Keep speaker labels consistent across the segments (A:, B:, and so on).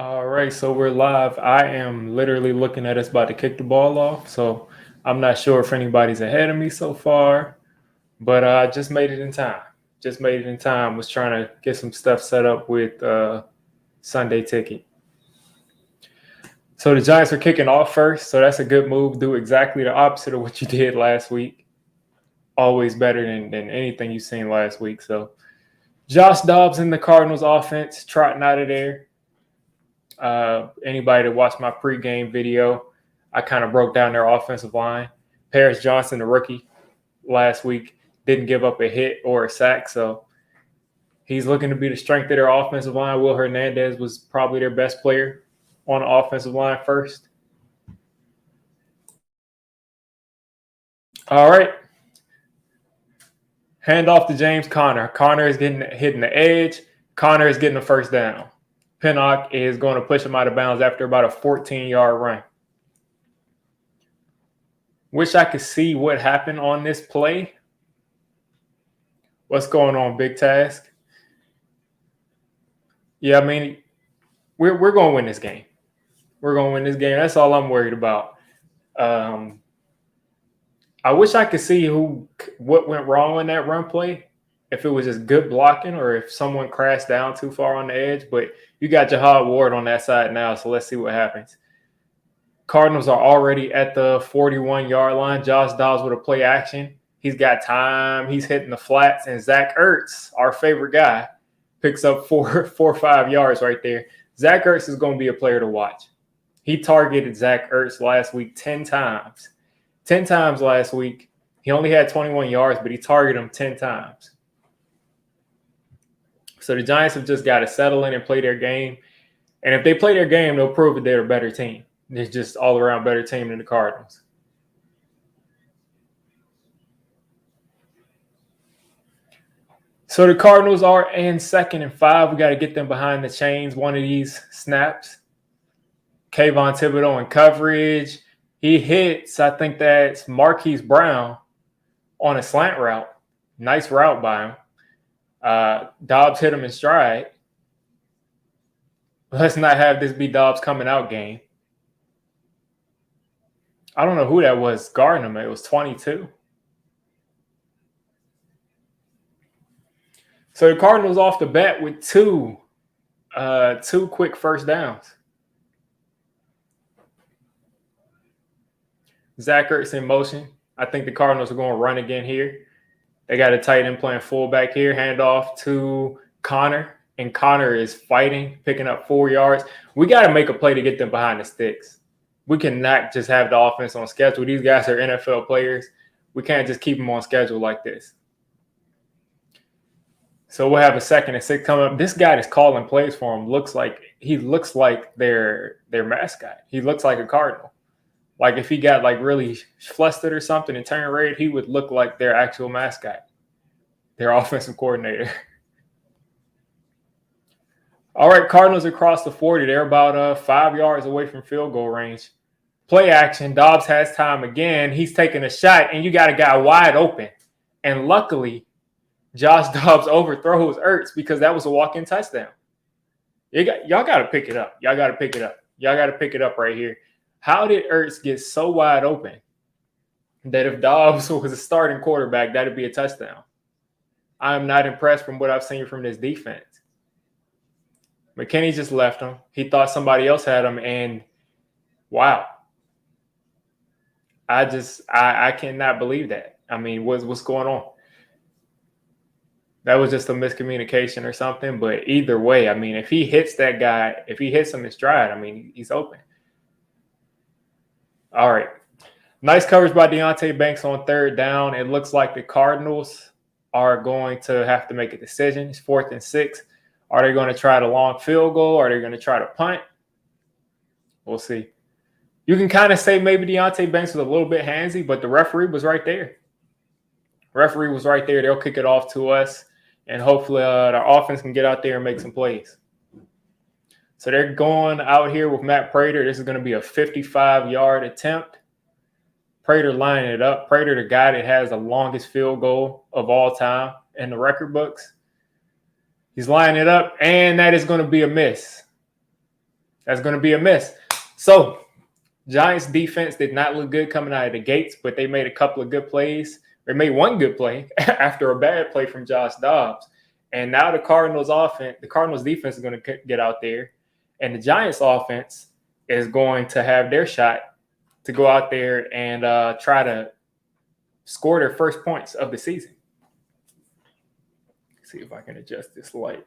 A: All right, so we're live. I am literally looking at us about to kick the ball off, so I'm not sure if anybody's ahead of me so far, but I just made it in time. Just made it in time. Was trying to get some stuff set up with Sunday Ticket. So the Giants are kicking off first, so that's a good move. Do exactly the opposite of what you did last week. Always better than anything you've seen last week. So Josh Dobbs in the Cardinals offense, trotting out of there. Anybody that watched my pregame video, I kind of broke down their offensive line. Paris Johnson, the rookie, last week didn't give up a hit or a sack, so he's looking to be the strength of their offensive line. Will Hernandez was probably their best player on the offensive line first. All right. Hand off to James Conner. Conner is hitting the edge. Conner is getting the first down. Pinnock is going to push him out of bounds after about a 14-yard run. Wish I could see what happened on this play. What's going on, Big Task? Yeah, I mean, we're going to win this game. We're going to win this game. That's all I'm worried about. I wish I could see what went wrong on that run play. If it was just good blocking or if someone crashed down too far on the edge. But you got Jahad Ward on that side now, so let's see what happens. Cardinals are already at the 41-yard line. Josh Dobbs with a play action. He's got time. He's hitting the flats. And Zach Ertz, our favorite guy, picks up 4 or 5 yards right there. Zach Ertz is going to be a player to watch. He targeted Zach Ertz last week 10 times. 10 times last week. He only had 21 yards, but he targeted him 10 times. So the Giants have just got to settle in and play their game. And if they play their game, they'll prove that they're a better team. They're just all-around better team than the Cardinals. So the Cardinals are in 2nd and 5. We got to get them behind the chains one of these snaps. Kayvon Thibodeau in coverage. He hits, I think that's Marquise Brown on a slant route. Nice route by him. Dobbs hit him in stride. Let's not have this be Dobbs coming out game. I don't know who that was guarding him. It was 22. So the Cardinals off the bat with two quick first downs. Zach Ertz in motion. I think the Cardinals are going to run again here. They got a tight end playing fullback here. Handoff to Conner. And Conner is fighting, picking up 4 yards. We got to make a play to get them behind the sticks. We cannot just have the offense on schedule. These guys are NFL players. We can't just keep them on schedule like this. So we'll have a 2nd and 6 coming up. This guy that's calling plays for him looks like their mascot. He looks like a Cardinal. Like if he got like really flustered or something and turned red, he would look like their actual mascot, their offensive coordinator. All right, Cardinals across the 40. They're about 5 yards away from field goal range. Play action. Dobbs has time again. He's taking a shot, and you got a guy wide open. And luckily, Josh Dobbs overthrows Ertz because that was a walk-in touchdown. Y'all got to pick it up. Y'all got to pick it up. Y'all got to pick it up right here. How did Ertz get so wide open that if Dobbs was a starting quarterback, that'd be a touchdown? I am not impressed from what I've seen from this defense. McKinney just left him. He thought somebody else had him, and wow. I cannot believe that. I mean, what's going on? That was just a miscommunication or something. But either way, I mean, if he hits that guy, if he hits him in stride, I mean, he's open. All right. Nice coverage by Deonte Banks on 3rd down. It looks like the Cardinals are going to have to make a decision. It's 4th and 6. Are they going to try the long field goal? Are they going to try to punt? We'll see. You can kind of say maybe Deonte Banks was a little bit handsy, but the referee was right there. Referee was right there. They'll kick it off to us, and hopefully our offense can get out there and make some plays. So they're going out here with Matt Prater. This is going to be a 55-yard attempt. Prater lining it up. Prater, the guy that has the longest field goal of all time in the record books. He's lining it up, and that is going to be a miss. That's going to be a miss. So Giants defense did not look good coming out of the gates, but they made a couple of good plays. They made one good play after a bad play from Josh Dobbs. And now the Cardinals defense is going to get out there, and the Giants offense is going to have their shot to go out there and try to score their first points of the season. Let's see if I can adjust this light.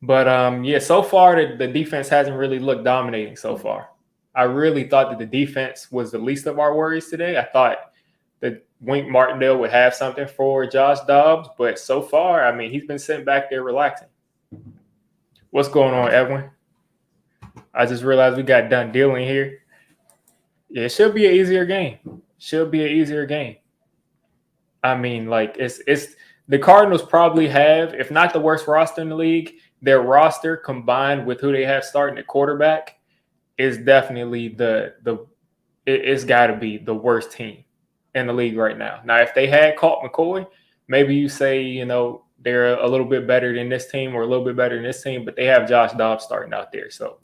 A: But yeah, so far the defense hasn't really looked dominating so far. I really thought that the defense was the least of our worries today. I thought that Wink Martindale would have something for Josh Dobbs, but so far, I mean, he's been sitting back there relaxing. What's going on, Edwin? I just realized we got done dealing here. Yeah, it should be an easier game. I mean, like it's the Cardinals probably have, if not the worst roster in the league, their roster combined with who they have starting at quarterback is definitely it's got to be the worst team in the league right now. Now, if they had Colt McCoy, maybe you say, you know, they're a little bit better than this team or a little bit better than this team, but they have Josh Dobbs starting out there. So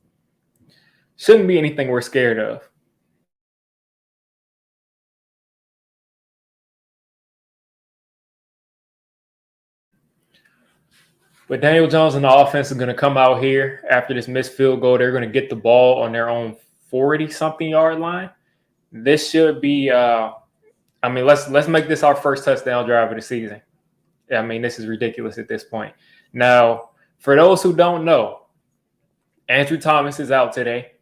A: shouldn't be anything we're scared of. But Daniel Jones and the offense is going to come out here after this missed field goal. They're going to get the ball on their own 40-something yard line. This should be I mean, let's make this our first touchdown drive of the season. I mean, this is ridiculous at this point. Now, for those who don't know, Andrew Thomas is out today,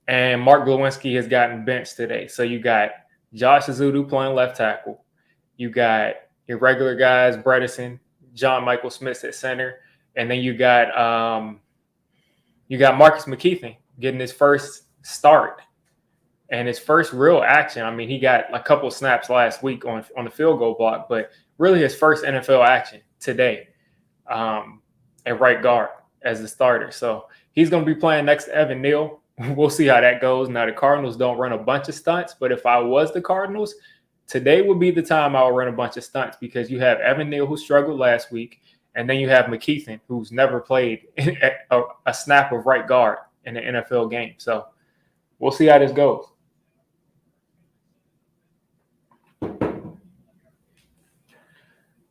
A: and Mark Glowinski has gotten benched today. So you got Josh Azudu playing left tackle. You got your regular guys, Bredesen, John Michael Smith at center, and then you got Marcus McKeithen getting his first start and his first real action. I mean, he got a couple of snaps last week on the field goal block, but really his first NFL action today at right guard as a starter. So he's going to be playing next to Evan Neal. We'll see how that goes. Now, the Cardinals don't run a bunch of stunts, but if I was the Cardinals, today would be the time I would run a bunch of stunts because you have Evan Neal, who struggled last week, and then you have McKeithen, who's never played a snap of right guard in an NFL game. So we'll see how this goes.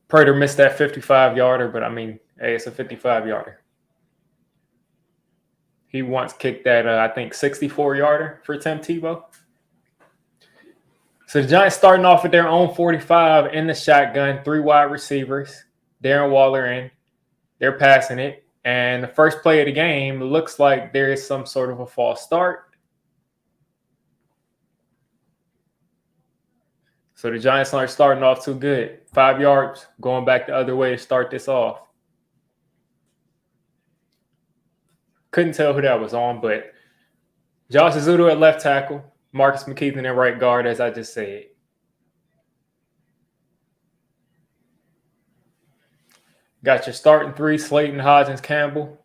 A: Prater missed that 55-yarder, but I mean, hey, it's a 55-yarder. He once kicked that, I think, 64-yarder for Tim Tebow. So the Giants starting off with their own 45 in the shotgun, 3 wide receivers, Darren Waller in. They're passing it. And the first play of the game looks like there is some sort of a false start. So the Giants aren't starting off too good. 5 yards, going back the other way to start this off. Couldn't tell who that was on, but Josh Azudu at left tackle, Marcus McKeithen at right guard, as I just said. Got your starting 3, Slayton, Hodgins, Campbell.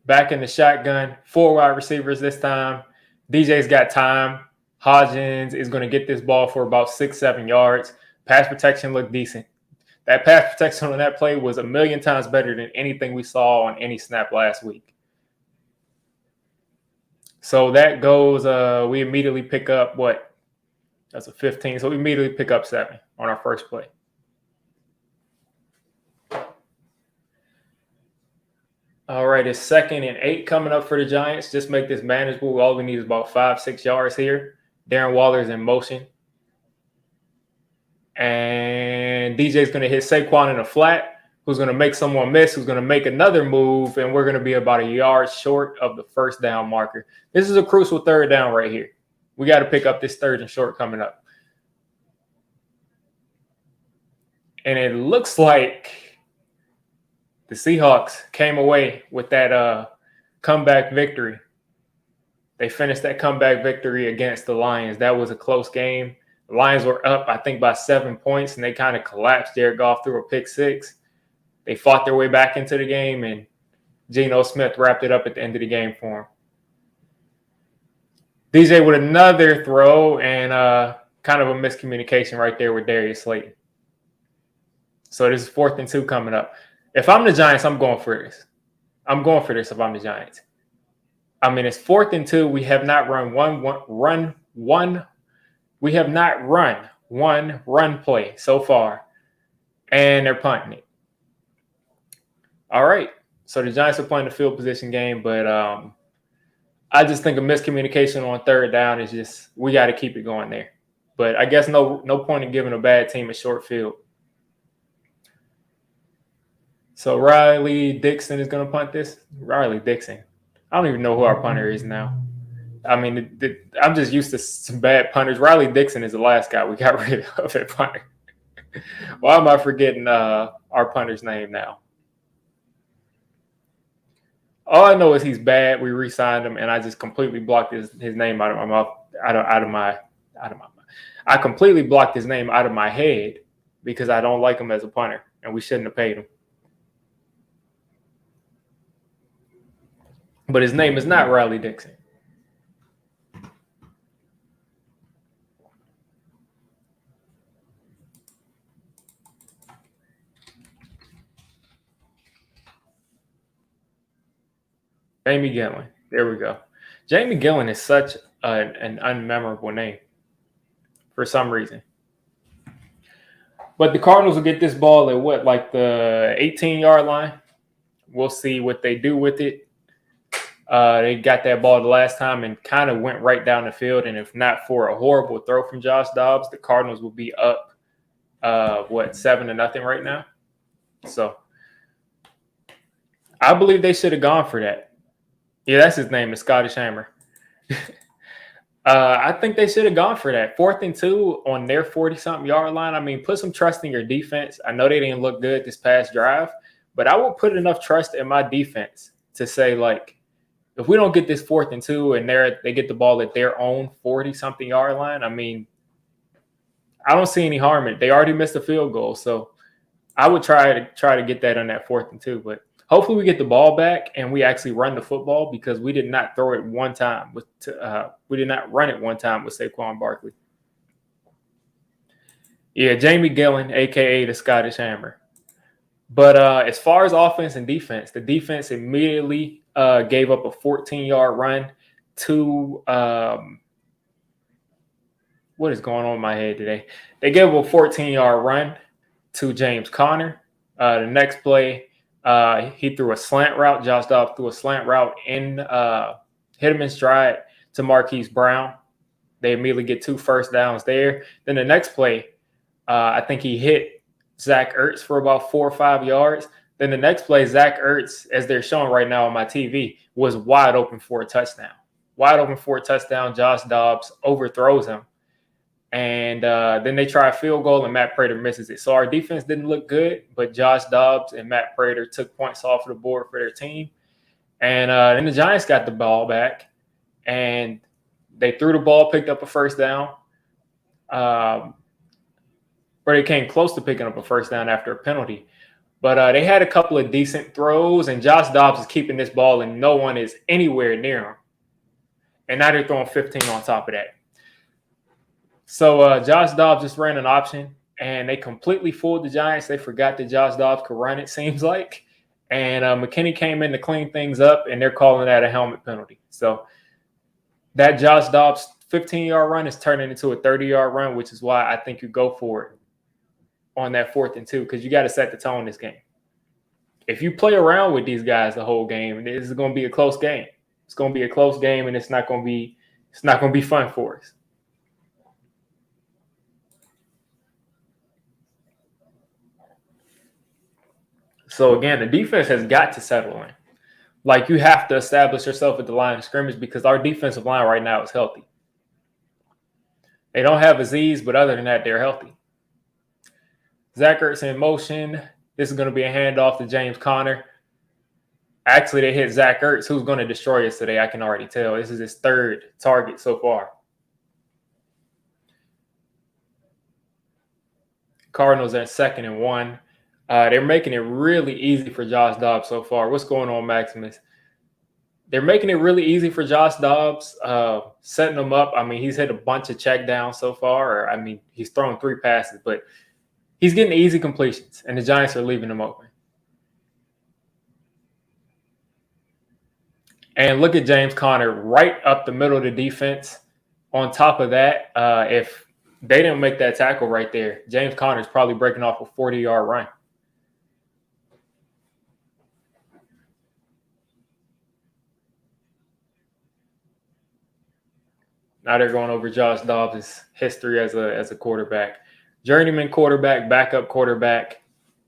A: Back in the shotgun, 4 wide receivers this time. DJ's got time. Hodgins is going to get this ball for about 6-7 yards. Pass protection looked decent. That pass protection on that play was a million times better than anything we saw on any snap last week. So that goes, we immediately pick up what? That's a 15. So we immediately pick up 7 on our first play. All right, it's 2nd and 8 coming up for the Giants. Just make this manageable. All we need is about 5-6 yards here. Darren Waller's in motion. And DJ's going to hit Saquon in a flat, who's going to make someone miss, who's going to make another move, and we're going to be about a yard short of the first down marker. This is a crucial 3rd down right here. We got to pick up this 3rd and short coming up. And it looks like the Seahawks came away with that comeback victory. They finished that comeback victory against the Lions. That was a close game. The Lions were up, I think, by 7 points, and they kind of collapsed. Jared Goff threw a pick 6. They fought their way back into the game, and Geno Smith wrapped it up at the end of the game for him. DJ with another throw and kind of a miscommunication right there with Darius Slayton. So this is 4th and 2 coming up. If I'm the Giants, I'm going for this. I'm going for this if I'm the Giants. I mean, it's 4th and 2. We have not run one. We have not run one run play so far, and they're punting it. All right. So the Giants are playing the field position game, but I just think a miscommunication on 3rd down is just we got to keep it going there. But I guess no point in giving a bad team a short field. So Riley Dixon is going to punt this. Riley Dixon. I don't even know who our punter is now. I mean, I'm just used to some bad punters. Riley Dixon is the last guy we got rid of at punter. Why am I forgetting our punter's name now? All I know is he's bad. We re-signed him, and I just completely blocked his name out of my mouth, out of my mouth. I completely blocked his name out of my head because I don't like him as a punter, and we shouldn't have paid him. But his name is not Riley Dixon. Jamie Gillen. There we go. Jamie Gillen is such an unmemorable name for some reason. But the Cardinals will get this ball at what, like the 18-yard line? We'll see what they do with it. They got that ball the last time and kind of went right down the field. And if not for a horrible throw from Josh Dobbs, the Cardinals will be up, 7-0 right now. So I believe they should have gone for that. Yeah, that's his name, is Scottish Hammer. I think they should have gone for that. 4th and 2 on their 40-something yard line. I mean, put some trust in your defense. I know they didn't look good this past drive, but I will put enough trust in my defense to say, like, if we don't get this 4th and 2 and they get the ball at their own 40-something yard line, I mean, I don't see any harm in it. They already missed a field goal, so I would try to get that on that 4th and 2. But hopefully we get the ball back and we actually run the football because we did not throw it one time. We did not run it one time with Saquon Barkley. Yeah, Jamie Gillen, a.k.a. the Scottish Hammer. But as far as offense and defense, the defense immediately gave up a 14-yard run to what is going on in my head today? They gave up a 14-yard run to James Conner. The next play, he threw a slant route. Josh Dobbs threw a slant route hit him in stride to Marquise Brown. They immediately get 2 first downs there. Then the next play, I think he hit Zach Ertz for about 4 or 5 yards. Then the next play, Zach Ertz, as they're showing right now on my TV, was wide open for a touchdown. Wide open for a touchdown. Josh Dobbs overthrows him. And then they try a field goal, and Matt Prater misses it. So our defense didn't look good, but Josh Dobbs and Matt Prater took points off of the board for their team. And then the Giants got the ball back, and they threw the ball, picked up a first down. Or they came close to picking up a first down after a penalty. But they had a couple of decent throws, and Josh Dobbs is keeping this ball, and no one is anywhere near him. And now they're throwing 15 on top of that. So Josh Dobbs just ran an option, and they completely fooled the Giants. They forgot that Josh Dobbs could run, it seems like. And McKinney came in to clean things up, and they're calling that a helmet penalty. So that Josh Dobbs 15-yard run is turning into a 30-yard run, which is why I think you go for it on that 4th and 2, because you got to set the tone this game. If you play around with these guys the whole game, this is going to be a close game. It's going to be a close game, and it's not going to be fun for us. So, again, the defense has got to settle in. Like, you have to establish yourself at the line of scrimmage because our defensive line right now is healthy. They don't have Aziz, but other than that, they're healthy. Zach Ertz in motion. This is going to be a handoff to James Conner. Actually, they hit Zach Ertz, who's going to destroy us today. I can already tell. This is his 3rd target so far. Cardinals are 2nd-and-1. They're making it really easy for Josh Dobbs so far. What's going on, Maximus? They're making it really easy for Josh Dobbs, setting him up. I mean, he's hit a bunch of checkdowns so far. He's thrown 3 passes, but he's getting easy completions, and the Giants are leaving him open. And look at James Conner right up the middle of the defense. On top of that, if they didn't make that tackle right there, James Conner is probably breaking off a 40-yard run. Now they're going over Josh Dobbs' history as a quarterback. Journeyman quarterback, backup quarterback,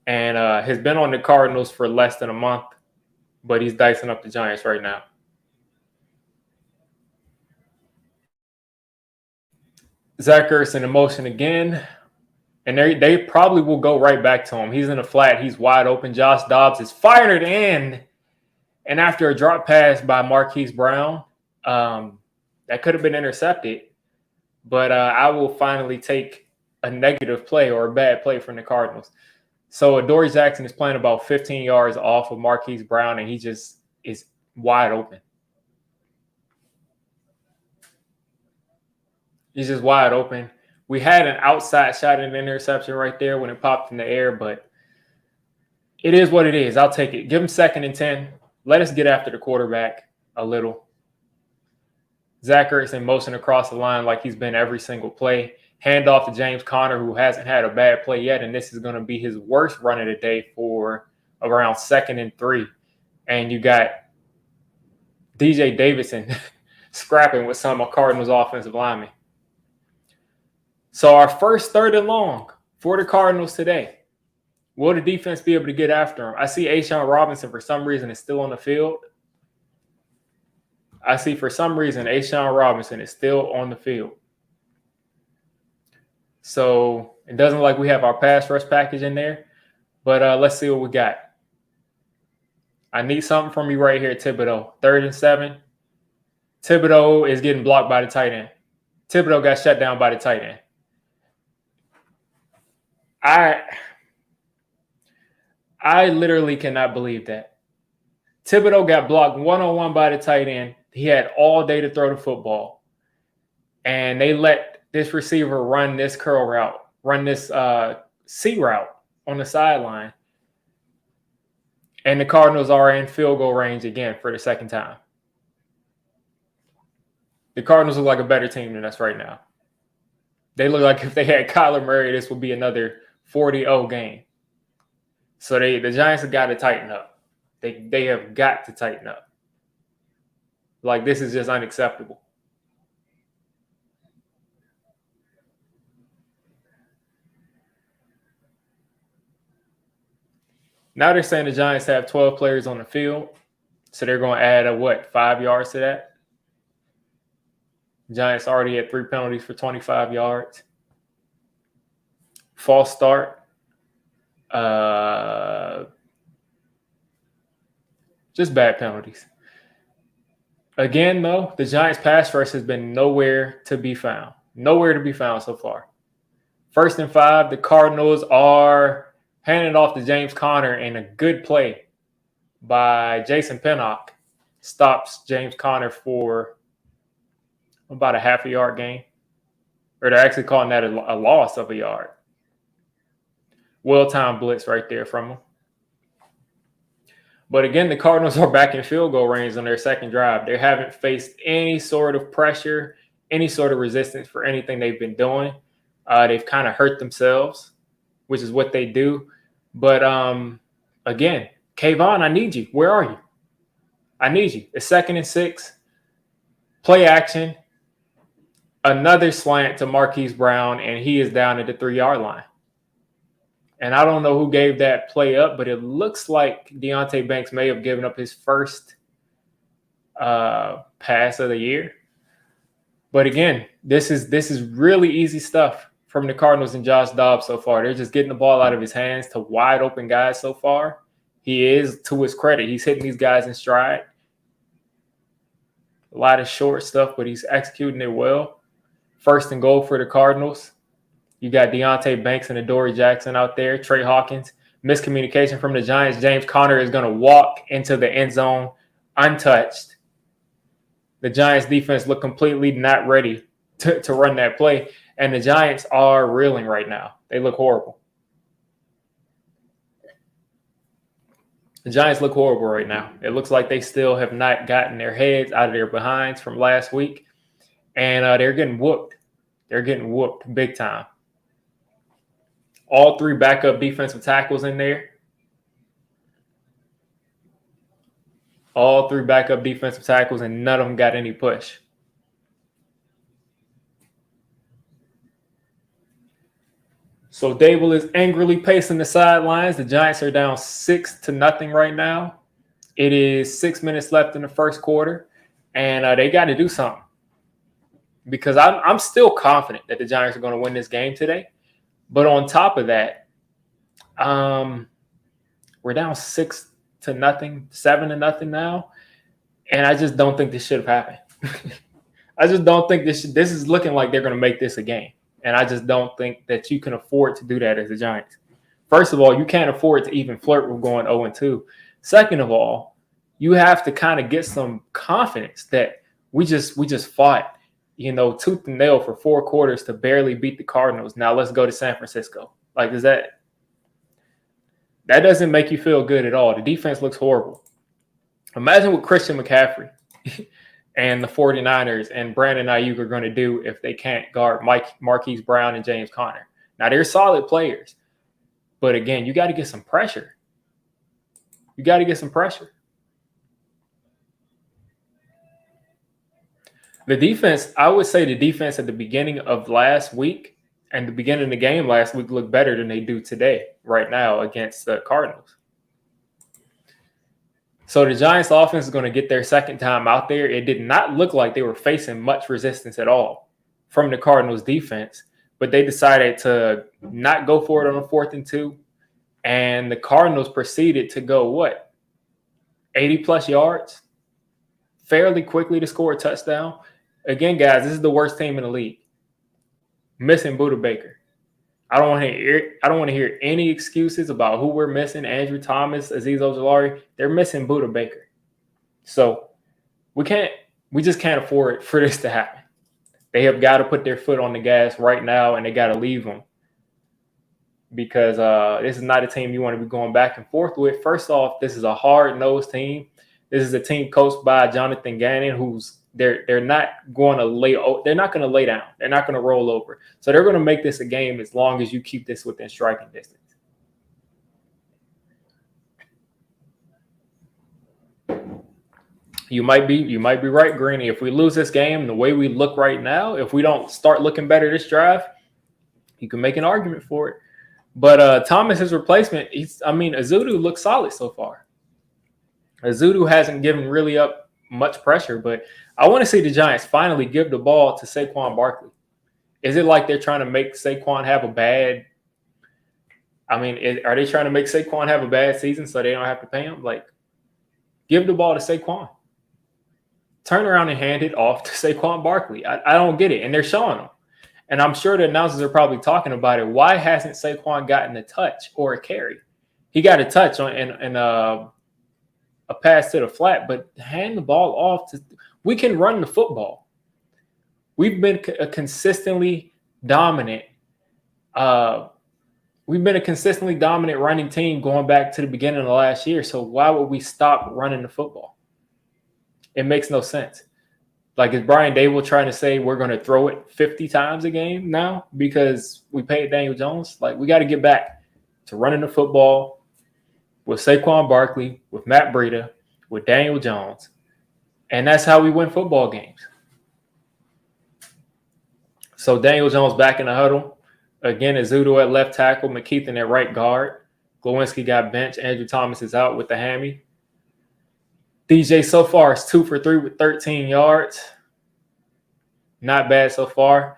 A: and has been on the Cardinals for less than a month, but he's dicing up the Giants right now. Zach Ertz in motion again, and they probably will go right back to him. He's in the flat. He's wide open. Josh Dobbs is fired in, and after a drop pass by Marquise Brown, that could have been intercepted, but I will finally take a negative play or a bad play from the Cardinals. So Adoree Jackson is playing about 15 yards off of Marquise Brown, and he just is wide open. He's just wide open. We had an outside shot at an interception right there when it popped in the air, but it is what it is. I'll take it. Give him 2nd and 10. Let us get after the quarterback a little. Zach Ertz in motion across the line like he's been every single play. Hand off to James Conner, who hasn't had a bad play yet, and this is going to be his worst run of the day for around 2nd and 3. And you got DJ Davidson scrapping with some of Cardinals offensive linemen. So our first 3rd and long for the Cardinals today. Will the defense be able to get after him? I see A'Shawn Robinson for some reason is still on the field. I see for some reason A'Shawn Robinson is still on the field. So it doesn't look like we have our pass rush package in there. But let's see what we got. I need something from you right here, Thibodeau. 3rd and 7. Thibodeau is getting blocked by the tight end. Thibodeau got shut down by the tight end. I literally cannot believe that. Thibodeau got blocked one-on-one by the tight end. He had all day to throw the football. And they let this receiver run this curl route, run this C route on the sideline. And the Cardinals are in field goal range again for the 2nd time. The Cardinals look like a better team than us right now. They look like if they had Kyler Murray, this would be another 40-0 game. So the Giants have got to tighten up. They have got to tighten up. Like, this is just unacceptable. Now they're saying the Giants have 12 players on the field. So they're going to add 5 yards to that? Giants already had 3 penalties for 25 yards. False start. Just bad penalties. Again, though, the Giants' pass rush has been nowhere to be found. Nowhere to be found so far. 1st and 5, the Cardinals are handing off to James Conner, and a good play by Jason Pinnock stops James Conner for about a half a yard gain. Or they're actually calling that a loss of a yard. Well-timed blitz right there from him. But again, the Cardinals are back in field goal range on their 2nd drive. They haven't faced any sort of pressure, any sort of resistance for anything they've been doing. They've kind of hurt themselves, which is what they do. But again, Kayvon, I need you. Where are you? I need you. It's 2nd and 6. Play action. Another slant to Marquise Brown, and he is down at the 3-yard line. And I don't know who gave that play up, but it looks like Deonte Banks may have given up his first pass of the year. But again, this is really easy stuff from the Cardinals and Josh Dobbs so far. They're just getting the ball out of his hands to wide open guys so far. He is, to his credit, he's hitting these guys in stride. A lot of short stuff, but he's executing it well. 1st and goal for the Cardinals. You got Deonte Banks and Adoree Jackson out there. Trey Hawkins. Miscommunication from the Giants. James Conner is going to walk into the end zone untouched. The Giants defense look completely not ready to run that play. And the Giants are reeling right now. They look horrible. The Giants look horrible right now. It looks like they still have not gotten their heads out of their behinds from last week, and they're getting whooped. They're getting whooped big time. All three backup defensive tackles in there. All three backup defensive tackles, and none of them got any push. So Dable is angrily pacing the sidelines. The Giants are down 6-0 right now. It is 6 minutes left in the first quarter, and they got to do something because I'm still confident that the Giants are going to win this game today. But on top of that, we're down 6-0, 7-0 now, and I just don't think this should have happened. I just don't think this is looking like they're going to make this a game. And I just don't think that you can afford to do that as the Giants. First of all, you can't afford to even flirt with going 0-2. Second of all, you have to kind of get some confidence that we just fought, tooth and nail for 4 quarters to barely beat the Cardinals. Now let's go to San Francisco. Like, that doesn't make you feel good at all. The defense looks horrible. Imagine what Christian McCaffrey and the 49ers and Brandon Ayuk are going to do if they can't guard Marquise Brown and James Conner. Now, they're solid players. But, again, you got to get some pressure. You got to get some pressure. The defense, I would say the defense at the beginning of last week and the beginning of the game last week looked better than they do today, right now, against the Cardinals. So the Giants offense is going to get their second time out there. It did not look like they were facing much resistance at all from the Cardinals defense, but they decided to not go for it on a 4th and 2. And the Cardinals proceeded to go, 80-plus yards fairly quickly to score a touchdown. Again, guys, this is the worst team in the league. Missing Budda Baker. I don't want to hear any excuses about who we're missing. Andrew Thomas, Azeez Ojulari. They're missing Budda Baker. So we just can't afford for this to happen. They have got to put their foot on the gas right now, and they got to leave them because this is not a team you want to be going back and forth with. First off, this is a hard-nosed team. This is a team coached by Jonathan Gannon, who's they're not going to lay down. They're not going to roll over. So they're going to make this a game as long as you keep this within striking distance. You might be right, Greeny. If we lose this game the way we look right now, if we don't start looking better this drive, you can make an argument for it. But Thomas, his replacement, Azudu looks solid so far. Azudu hasn't given really up much pressure, but I want to see the Giants finally give the ball to Saquon Barkley. Is it like they're trying to make Saquon have a bad – are they trying to make Saquon have a bad season so they don't have to pay him? Like, give the ball to Saquon. Turn around and hand it off to Saquon Barkley. I don't get it, and they're showing them. And I'm sure the announcers are probably talking about it. Why hasn't Saquon gotten a touch or a carry? He got a touch on a pass to the flat, but hand the ball off to – we can run the football. We've been a consistently dominant running team going back to the beginning of the last year. So why would we stop running the football? It makes no sense. Like, is Brian Dable trying to say we're going to throw it 50 times a game now because we paid Daniel Jones? Like, we got to get back to running the football with Saquon Barkley, with Matt Breida, with Daniel Jones. And that's how we win football games. So Daniel Jones back in the huddle. Again, Azudu at left tackle, McKeithen at right guard. Glowinski got benched. Andrew Thomas is out with the hammy. DJ so far is 2 for 3 with 13 yards. Not bad so far.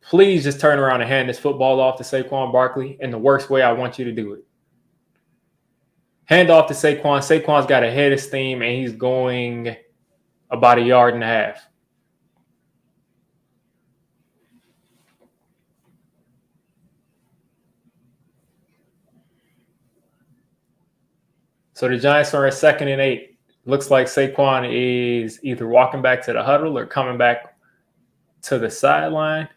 A: Please just turn around and hand this football off to Saquon Barkley in the worst way I want you to do it. Hand off to Saquon. Saquon's got a head of steam, and he's going about 1.5 yards. So the Giants are at 2nd and 8. Looks like Saquon is either walking back to the huddle or coming back to the sideline.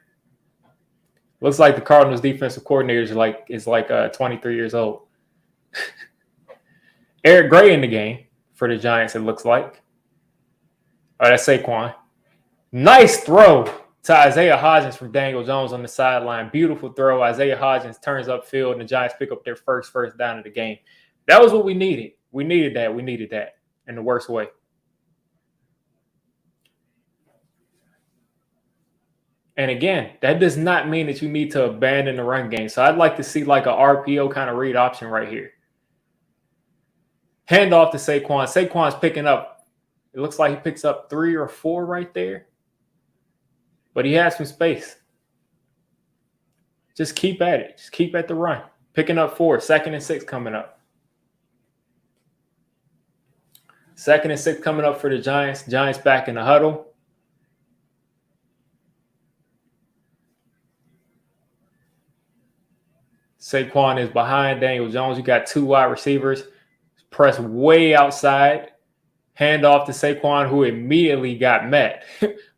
A: Looks like the Cardinals defensive coordinator is like 23 years old. Eric Gray in the game for the Giants, it looks like. Oh, that's Saquon. Nice throw to Isaiah Hodgins from Daniel Jones on the sideline. Beautiful throw. Isaiah Hodgins turns upfield, and the Giants pick up their first down of the game. That was what we needed. We needed that. We needed that in the worst way. And again, that does not mean that you need to abandon the run game. So I'd like to see like a RPO kind of read option right here. Hand off to Saquon. Saquon's picking up. It looks like he picks up 3 or 4 right there. But he has some space. Just keep at it. Just keep at the run. Picking up 4. 2nd and 6 coming up. 2nd and 6 coming up for the Giants. Giants back in the huddle. Saquon is behind Daniel Jones. You got 2 wide receivers. Press way outside. Hand off to Saquon, who immediately got met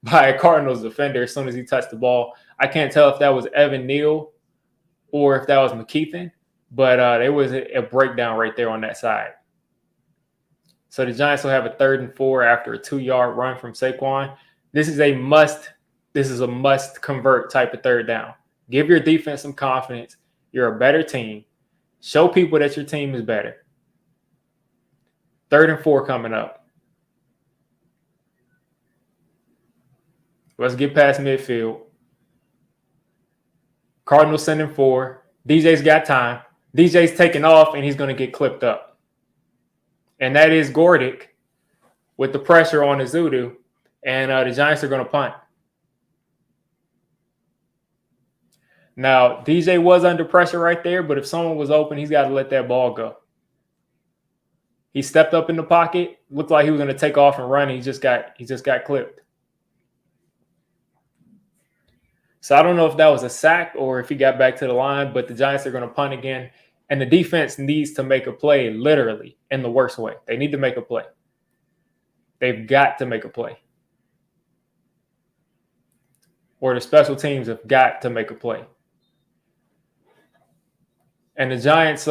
A: by a Cardinals defender as soon as he touched the ball. I can't tell if that was Evan Neal or if that was McKeithen, but there was a breakdown right there on that side. So the Giants will have a 3rd and 4 after a 2-yard run from Saquon. This is a must convert type of 3rd down. Give your defense some confidence. You're a better team. Show people that your team is better. 3rd and 4 coming up. Let's get past midfield. Cardinals sending 4. DJ's got time. DJ's taking off, and he's going to get clipped up. And that is Gordick with the pressure on Azudu. And the Giants are going to punt. Now, DJ was under pressure right there, but if someone was open, he's got to let that ball go. He stepped up in the pocket, looked like he was going to take off and run. He just got clipped. So I don't know if that was a sack or if he got back to the line, but the Giants are going to punt again. And the defense needs to make a play, literally, in the worst way. They need to make a play. They've got to make a play. Or the special teams have got to make a play. And the Giants,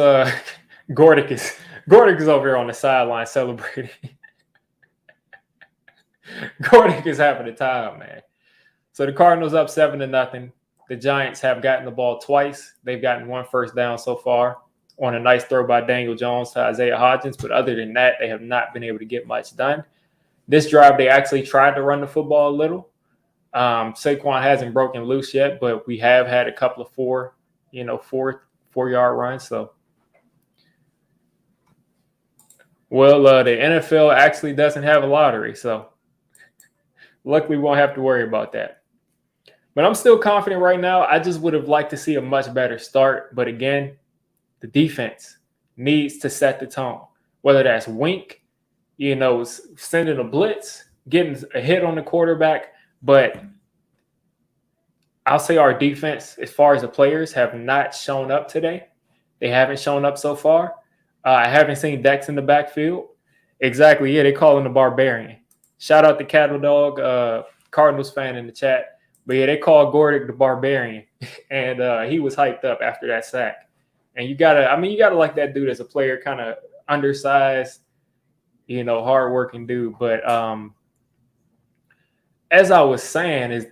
A: Gordick is over here on the sideline celebrating. Gordick is having a time, man. So the Cardinals up 7-0. The Giants have gotten the ball twice. They've gotten 1 first down so far on a nice throw by Daniel Jones to Isaiah Hodgins. But other than that, they have not been able to get much done. This drive, they actually tried to run the football a little. Saquon hasn't broken loose yet, but we have had a couple of 4-yard runs. So, well, the NFL actually doesn't have a lottery. So, luckily, we won't have to worry about that. But I'm still confident right now. I just would have liked to see a much better start. But again, the defense needs to set the tone. Whether that's Wink, sending a blitz, getting a hit on the quarterback. But I'll say our defense, as far as the players, have not shown up today. They haven't shown up so far. I haven't seen Dex in the backfield. Exactly. Yeah, they call him the Barbarian. Shout out to Cattle Dog, Cardinals fan in the chat. But yeah, they call Gordick the Barbarian, and he was hyped up after that sack. And you gotta like that dude as a player, kind of undersized, hardworking dude. But as I was saying,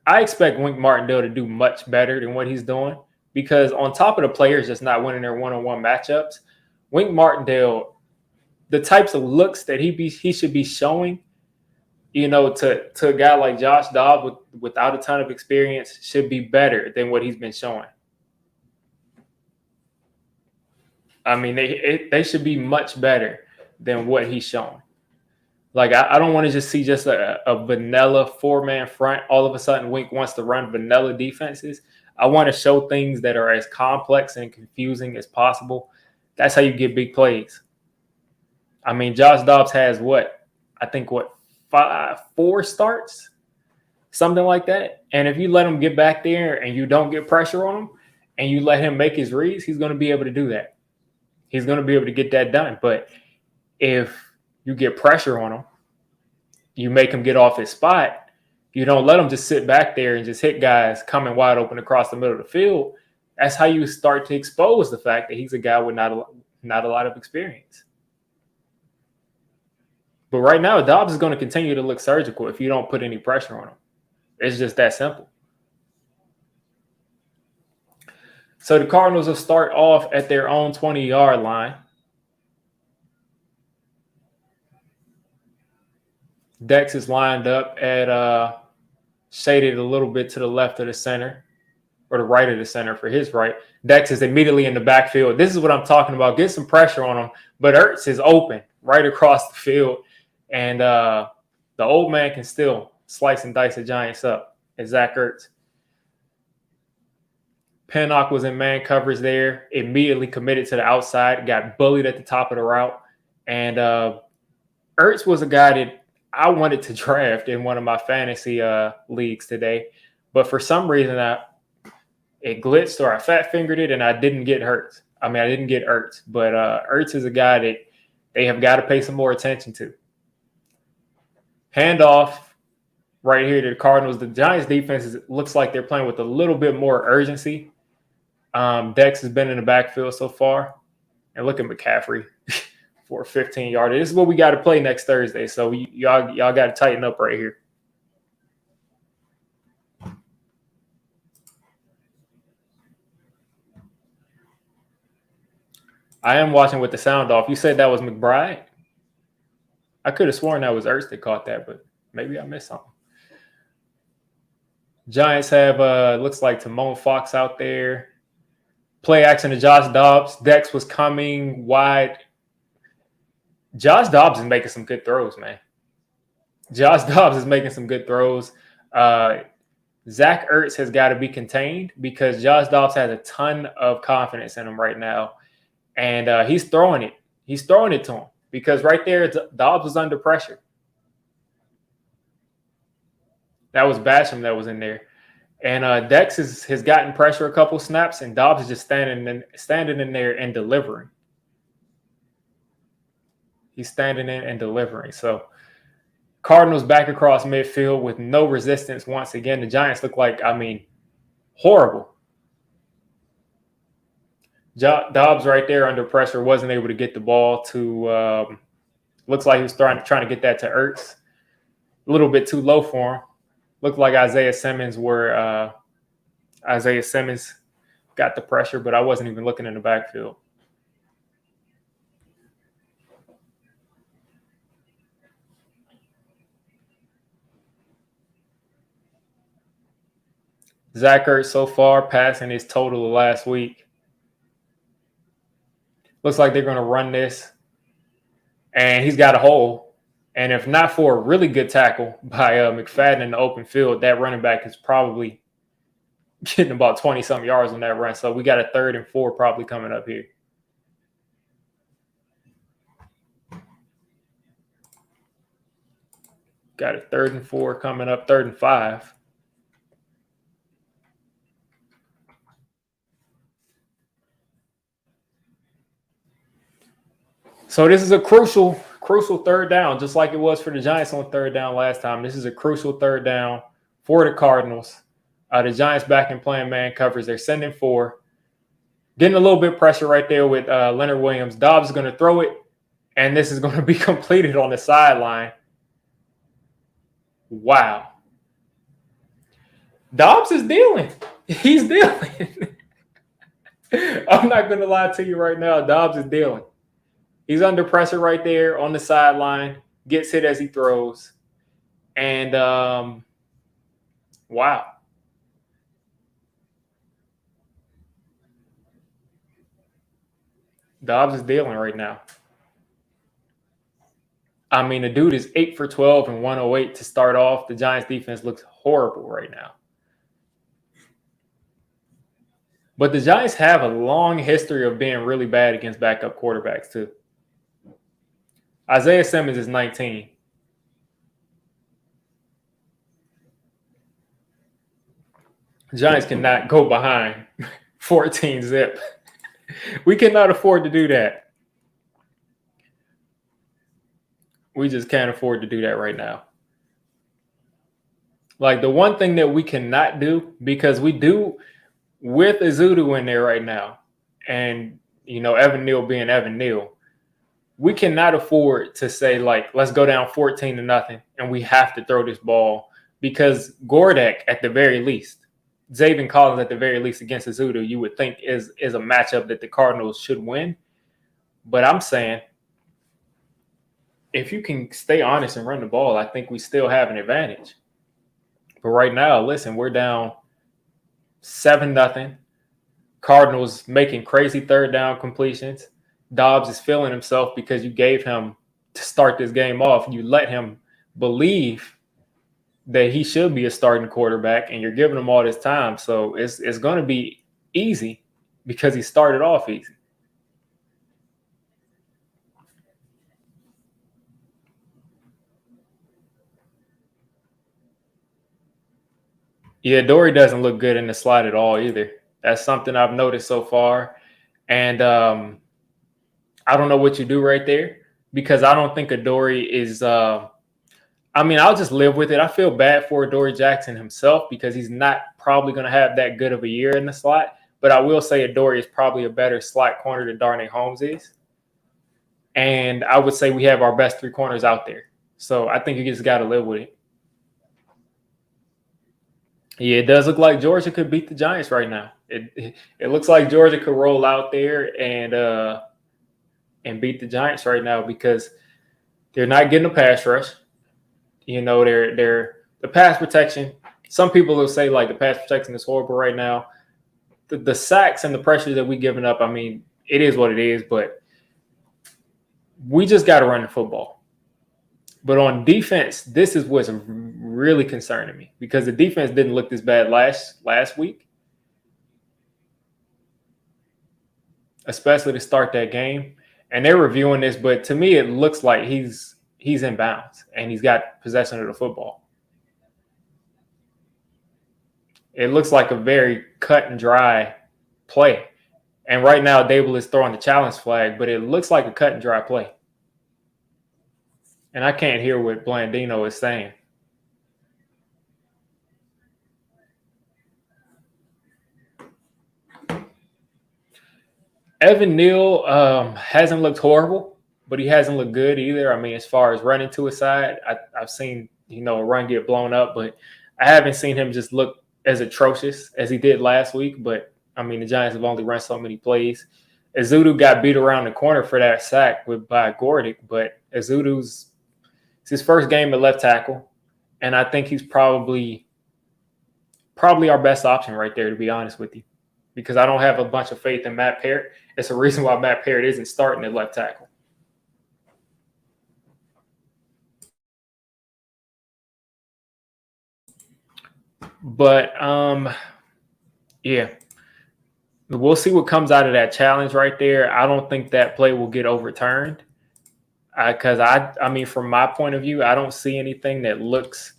A: I expect Wink Martindale to do much better than what he's doing, because on top of the players just not winning their one-on-one matchups, Wink Martindale, the types of looks that he should be showing, to a guy like Josh Dobbs without a ton of experience should be better than what he's been showing. I mean, they should be much better than what he's showing. Like, I don't want to just see just a vanilla 4-man front. All of a sudden, Wink wants to run vanilla defenses. I want to show things that are as complex and confusing as possible. That's how you get big plays. I mean, Josh Dobbs has 4 starts, something like that. And if you let him get back there and you don't get pressure on him and you let him make his reads, he's going to be able to do that. He's going to be able to get that done. But if you get pressure on him, you make him get off his spot, you don't let him just sit back there and just hit guys coming wide open across the middle of the field, that's how you start to expose the fact that he's a guy with not a lot of experience. But right now, Dobbs is going to continue to look surgical if you don't put any pressure on him. It's just that simple. So the Cardinals will start off at their own 20-yard line. Dex is lined up at shaded a little bit to the left of the center, or the right of the center for his right. Dex is immediately in the backfield. This is what I'm talking about. Get some pressure on him. But Ertz is open right across the field. And the old man can still slice and dice the Giants up. It's Zach Ertz. Pinnock was in man coverage there, immediately committed to the outside, got bullied at the top of the route. And Ertz was a guy that I wanted to draft in one of my fantasy leagues today. But for some reason, it glitched or I fat fingered it and I didn't get Ertz. I didn't get Ertz. But Ertz is a guy that they have got to pay some more attention to. Handoff right here to the Cardinals. The Giants defense looks like they're playing with a little bit more urgency. Dex has been in the backfield so far. And look at McCaffrey for a 15-yarder. This is what we got to play next Thursday. So y'all got to tighten up right here. I am watching with the sound off. You said that was McBride? I could have sworn that was Ertz that caught that, but maybe I missed something. Giants have, looks like Timon Fox out there. Play action to Josh Dobbs. Dex was coming wide. Josh Dobbs is making some good throws, man. Josh Dobbs is making some good throws. Zach Ertz has got to be contained because Josh Dobbs has a ton of confidence in him right now. And he's throwing it. He's throwing it to him because right there, Dobbs was under pressure. That was Basham that was in there. And Dex has gotten pressure a couple snaps, and Dobbs is just standing in there and delivering. He's standing in and delivering. So Cardinals back across midfield with no resistance once again. The Giants look like, horrible. Dobbs right there under pressure wasn't able to get the ball to looks like he was trying to get that to Ertz. A little bit too low for him. Looked like Isaiah Simmons got the pressure, but I wasn't even looking in the backfield. Zach Ertz so far passing his total of last week. Looks like they're going to run this. And he's got a hole. And if not for a really good tackle by McFadden in the open field, that running back is probably getting about 20-something yards on that run. So we got a 3rd and 4 probably coming up here. Got a 3rd and 4 coming up, 3rd and 5. So this is a crucial 3rd down, just like it was for the Giants on 3rd down last time. This is a crucial 3rd down for the Cardinals. The Giants back in playing man coverage. They're sending 4. Getting a little bit of pressure right there with Leonard Williams. Dobbs is going to throw it, and this is going to be completed on the sideline. Wow. Dobbs is dealing. He's dealing. I'm not going to lie to you right now. Dobbs is dealing. He's under pressure right there on the sideline, gets hit as he throws. And, wow. Dobbs is dealing right now. The dude is 8 for 12 and 108 to start off. The Giants defense looks horrible right now. But the Giants have a long history of being really bad against backup quarterbacks, too. Isaiah Simmons is 19. Giants cannot go behind 14 zip. We cannot afford to do that. We just can't afford to do that right now. Like the one thing that we cannot do, because we do with Azudu in there right now, and Evan Neal being Evan Neal, we cannot afford to say like let's go down 14 to nothing and we have to throw this ball because Gordek at the very least, Zaven Collins at the very least against Azudu, you would think is a matchup that the Cardinals should win. But I'm saying if you can stay honest and run the ball, I think we still have an advantage. But right now, listen, we're down 7-0. Cardinals making crazy third down completions. Dobbs is feeling himself because you gave him to start this game off. You let him believe that he should be a starting quarterback, and you're giving him all this time. So it's going to be easy because he started off easy. Yeah, Dory doesn't look good in the slot at all either. That's something I've noticed so far. And I don't know what you do right there because I don't think Adoree is. I mean, I'll just live with it. I feel bad for Adoree Jackson himself because he's not probably going to have that good of a year in the slot. But I will say Adoree is probably a better slot corner than Darnay Holmes is. And I would say we have our best three corners out there. So I think you just got to live with it. Yeah, it does look like Georgia could beat the Giants right now. It looks like Georgia could roll out there and beat the Giants right now because they're not getting a pass rush. You know, they're the pass protection. Some people will say like the pass protection is horrible right now. The sacks and the pressure that we giving up, I mean, it is what it is, but we just got to run the football. But on defense, this is what's really concerning me because the defense didn't look this bad last week, especially to start that game. And they're reviewing this, but to me, it looks like he's in bounds and he's got possession of the football. It looks like a very cut and dry play. And right now, Dable is throwing the challenge flag, but it looks like a cut and dry play. And I can't hear what Blandino is saying. Evan Neal hasn't looked horrible, but he hasn't looked good either. I mean, as far as running to his side, I've seen a run get blown up, but I haven't seen him just look as atrocious as he did last week. But I mean, the Giants have only run so many plays. Azudu got beat around the corner for that sack by Gordick, but it's his first game at left tackle, and I think he's probably our best option right there, to be honest with you, because I don't have a bunch of faith in Matt Parrott. It's a reason why Matt Parrott isn't starting at left tackle. But yeah, we'll see what comes out of that challenge right there. I don't think that play will get overturned because I mean, from my point of view, I don't see anything that looks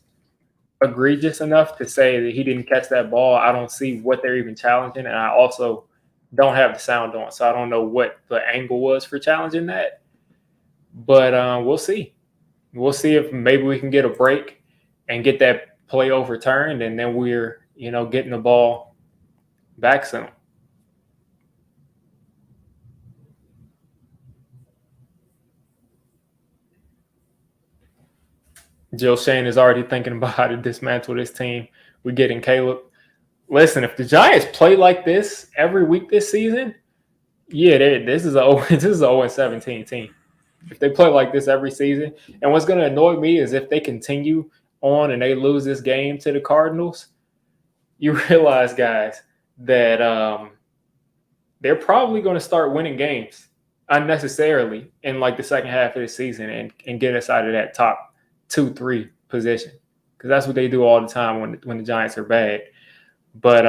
A: egregious enough to say that he didn't catch that ball. I don't see what they're even challenging, and I also don't have the sound on, so I don't know what the angle was for challenging that. But we'll see. We'll see if maybe we can get a break and get that play overturned, and then we're getting the ball back soon. Jill Shane is already thinking about how to dismantle this team. We're getting Caleb. Listen, if the Giants play like this every week this season, yeah, this is a 0-17 team. If they play like this every season, and what's going to annoy me is if they continue on and they lose this game to the Cardinals, you realize, guys, that they're probably going to start winning games unnecessarily in like the second half of the season and get us out of that top 2-3 position, because that's what they do all the time when the Giants are bad. But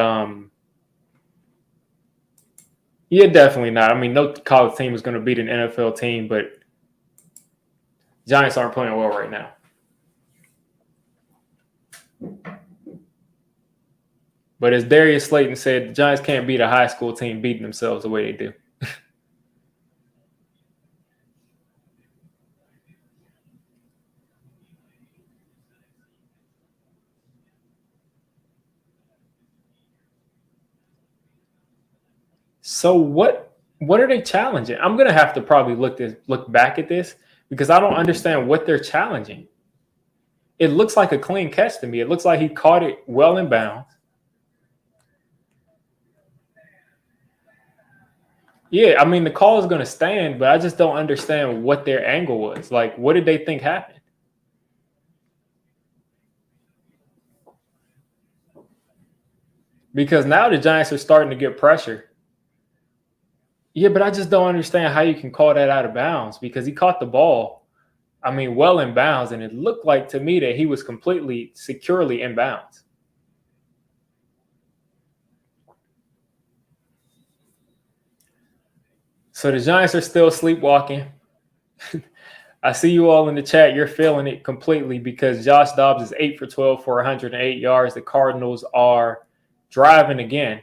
A: yeah, definitely not. I mean, no college team is going to beat an NFL team, but Giants aren't playing well right now. But as Darius Slayton said, the Giants can't beat a high school team beating themselves the way they do. So what What are they challenging? I'm gonna have to probably look back at this because I don't understand what they're challenging. It looks like a clean catch to me. It looks like he caught it well in bounds. Yeah, I mean the call is gonna stand, but I just don't understand what their angle was. Like, what did they think happened? Because now the Giants are starting to get pressure. Yeah, but I just don't understand how you can call that out of bounds because he caught the ball, I mean, well in bounds, and it looked like to me that he was completely securely in bounds. So the Giants are still sleepwalking. I see you all in the chat. You're feeling it completely because Josh Dobbs is 8 for 12 for 108 yards. The Cardinals are driving again.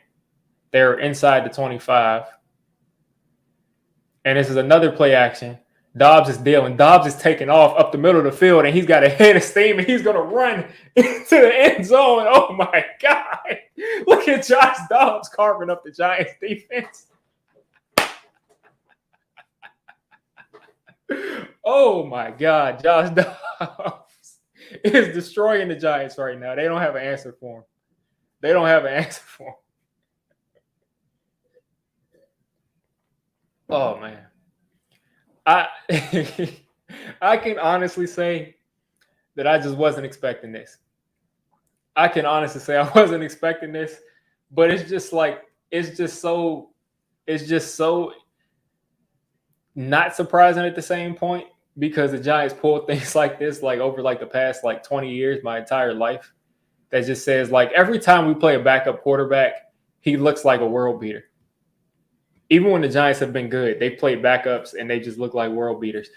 A: They're inside the 25. And this is another play action. Dobbs is dealing. Dobbs is taking off up the middle of the field, and he's got a head of steam, and he's going to run into the end zone. Oh, my God. Look at Josh Dobbs carving up the Giants defense. Oh, my God. Josh Dobbs is destroying the Giants right now. They don't have an answer for him. They don't have an answer for him. Oh, man. I I can honestly say that I just wasn't expecting this. I can honestly say I wasn't expecting this, but it's just like it's just so not surprising at the same point because the Giants pulled things like this like over like the past like 20 years, my entire life. That just says like every time we play a backup quarterback, he looks like a world beater. Even when the Giants have been good, they played backups and they just look like world beaters.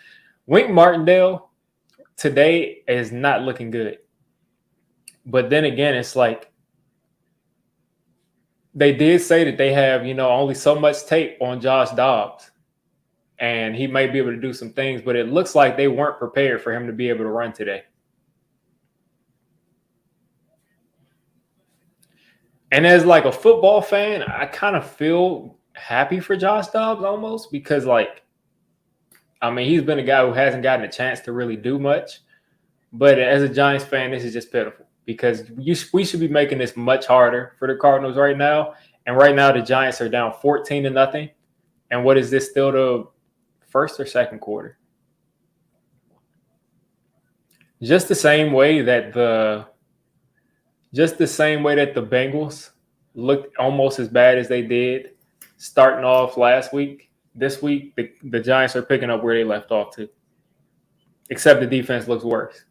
A: Wink Martindale today is not looking good. But then again, it's like they did say that they have, only so much tape on Josh Dobbs. And he might be able to do some things, but it looks like they weren't prepared for him to be able to run today. And as like a football fan, I kind of feel happy for Josh Dobbs almost because like, I mean, he's been a guy who hasn't gotten a chance to really do much. But as a Giants fan, this is just pitiful because we should be making this much harder for the Cardinals right now. And right now, the Giants are down 14-0. And what is this, still the first or second quarter? Just the same way that the Bengals looked almost as bad as they did starting off last week. This week, the Giants are picking up where they left off too. Except the defense looks worse.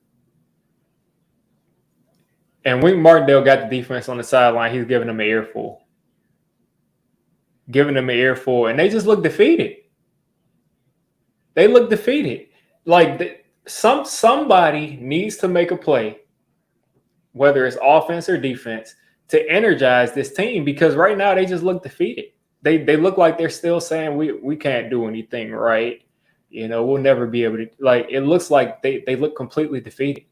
A: And Wink Martindale got the defense on the sideline. He's giving them an earful. And they just look defeated. They look defeated. Like somebody needs to make a play, whether it's offense or defense, to energize this team because right now they just look defeated. They look like they're still saying we can't do anything right. We'll never be able to. Like it looks like they look completely defeated.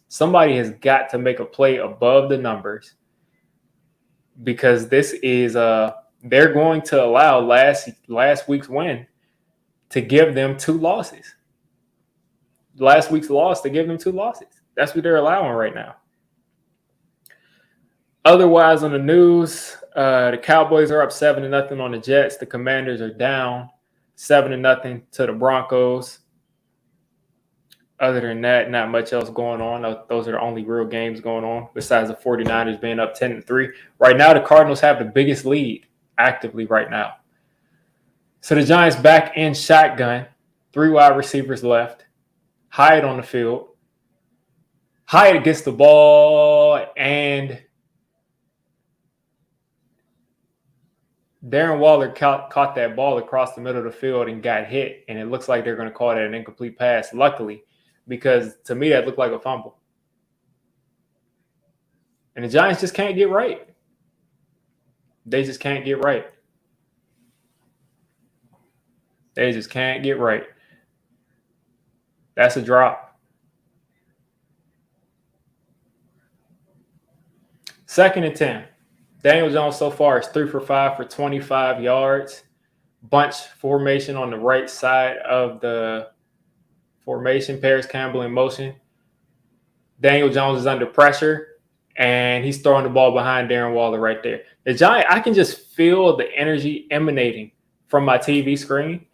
A: Somebody has got to make a play above the numbers because this is they're going to allow last week's win to give them 2 losses. Last week's loss to give them 2 losses. That's what they're allowing right now. Otherwise, on the news, the Cowboys are up 7-0 on the Jets. The Commanders are down 7-0 to the Broncos. Other than that, not much else going on. Those are the only real games going on besides the 49ers being up 10-3. Right now, the Cardinals have the biggest lead actively right now. So the Giants back in shotgun. 3 wide receivers left. Hyatt on the field. Hyatt gets the ball, and Darren Waller caught that ball across the middle of the field and got hit, and it looks like they're going to call that an incomplete pass, luckily, because to me that looked like a fumble. And the Giants just can't get right. They just can't get right. They just can't get right. That's a drop. 2nd and 10. Daniel Jones so far is 3 for 5 for 25 yards. bunch formation on the right side of the formation. Paris Campbell in motion. Daniel Jones is under pressure, and he's throwing the ball behind Darren Waller right there. The Giant, I can just feel the energy emanating from my TV screen,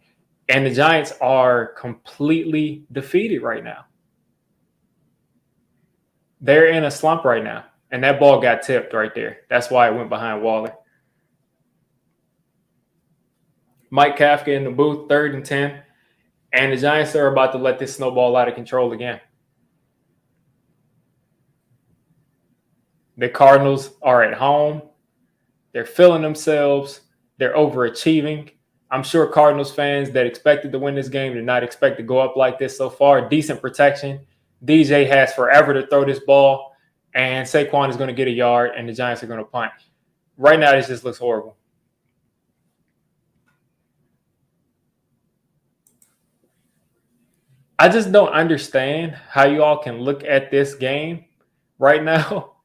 A: and the Giants are completely defeated right now. They're in a slump right now, and that ball got tipped right there. That's why it went behind Waller. Mike Kafka in the booth, 3rd and 10, and the Giants are about to let this snowball out of control again. The Cardinals are at home. They're feeling themselves. They're overachieving. I'm sure Cardinals fans that expected to win this game did not expect to go up like this so far. Decent protection. DJ has forever to throw this ball, and Saquon is going to get a yard, and the Giants are going to punt. Right now, this just looks horrible. I just don't understand how you all can look at this game right now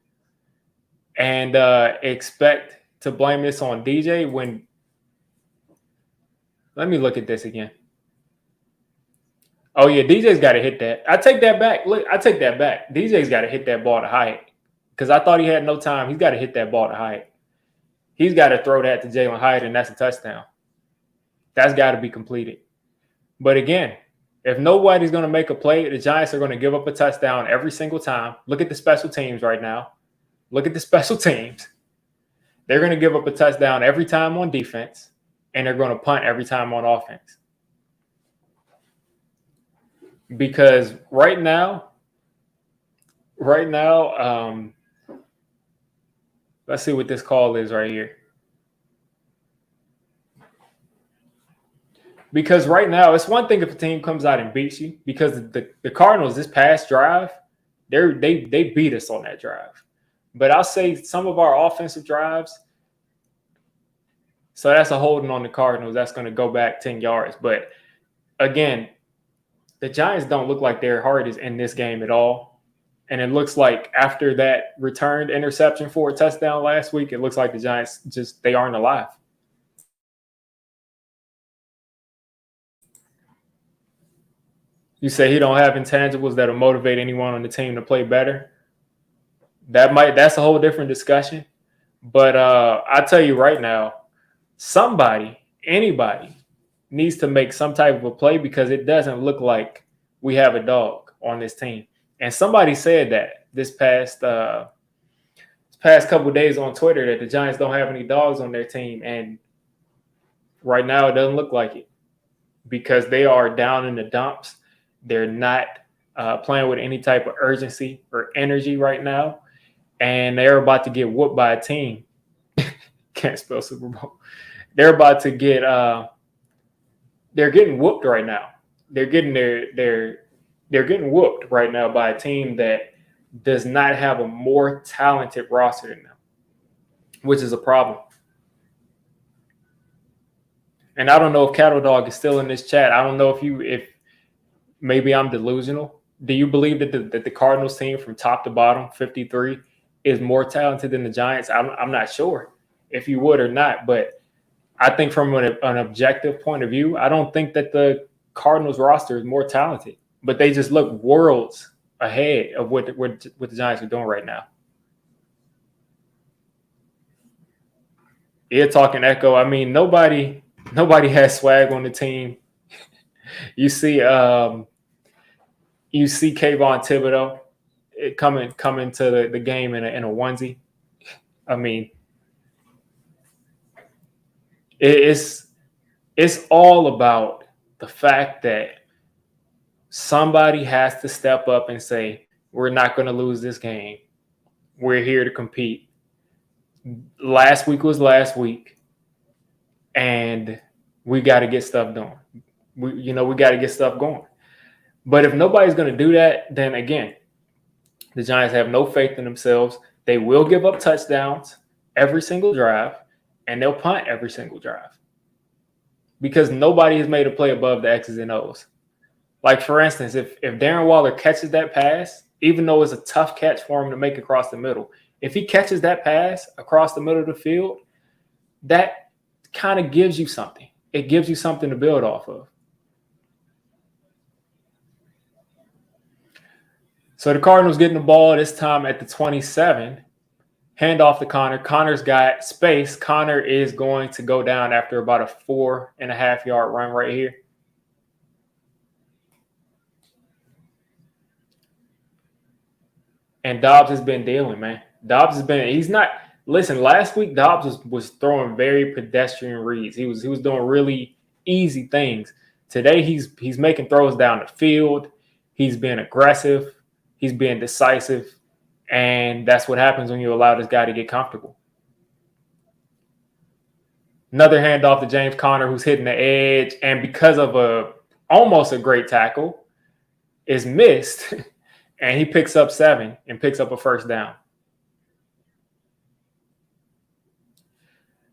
A: and expect to blame this on DJ when – let me look at this again. Oh, yeah, DJ's got to hit that. I take that back. Look, I take that back. DJ's got to hit that ball to Hyatt because I thought he had no time. He's got to hit that ball to Hyatt. He's got to throw that to Jalen Hyatt, and that's a touchdown. That's got to be completed. But again, if nobody's going to make a play, the Giants are going to give up a touchdown every single time. Look at the special teams right now. Look at the special teams. They're going to give up a touchdown every time on defense, and they're going to punt every time on offense. Because right now, let's see what this call is right here. Because right now, it's one thing if a team comes out and beats you. Because the Cardinals, this past drive, they beat us on that drive. But I'll say some of our offensive drives, so that's a holding on the Cardinals. That's going to go back 10 yards. But again, the Giants don't look like their heart is in this game at all. And it looks like after that returned interception for a touchdown last week, it looks like the Giants they aren't alive. You say he don't have intangibles that'll motivate anyone on the team to play better. That's a whole different discussion. But I tell you right now, anybody needs to make some type of a play because it doesn't look like we have a dog on this team. And somebody said that this past couple of days on Twitter that the Giants don't have any dogs on their team. And right now it doesn't look like it because they are down in the dumps. They're not playing with any type of urgency or energy right now. And they're about to get whooped by a team. Can't spell Super Bowl. They're about to get they're getting whooped right now. They're getting whooped right now by a team that does not have a more talented roster than them, which is a problem. And I don't know if Cattle Dog is still in this chat. I don't know if maybe I'm delusional. Do you believe that the Cardinals team from top to bottom, 53, is more talented than the Giants? I'm not sure if you would or not, but I think from an objective point of view, I don't think that the Cardinals roster is more talented, but they just look worlds ahead of what the Giants are doing right now. Yeah, talking echo. I mean, nobody has swag on the team. You see Kayvon Thibodeau coming to the game in a onesie. I mean, it's all about the fact that somebody has to step up and say, we're not going to lose this game. We're here to compete. Last week was last week, and we got to get stuff done. We got to get stuff going. But if nobody's going to do that, then again, the Giants have no faith in themselves. They will give up touchdowns every single drive, and they'll punt every single drive because nobody has made a play above the X's and O's. Like, for instance, if Darren Waller catches that pass, even though it's a tough catch for him to make across the middle, if he catches that pass across the middle of the field, that kind of gives you something. it gives you something to build off of. So the Cardinals getting the ball this time at the 27. Hand off to Connor. Connor's got space. Connor is going to go down after about a 4.5-yard run right here. And Dobbs has been dealing, man. He's not, listen, last week Dobbs was throwing very pedestrian reads. He was doing really easy things. Today he's making throws down the field. He's being aggressive. He's being decisive. And that's what happens when you allow this guy to get comfortable. Another handoff to James Conner, who's hitting the edge, and because of almost a great tackle, is missed, and he picks up 7 and picks up a first down.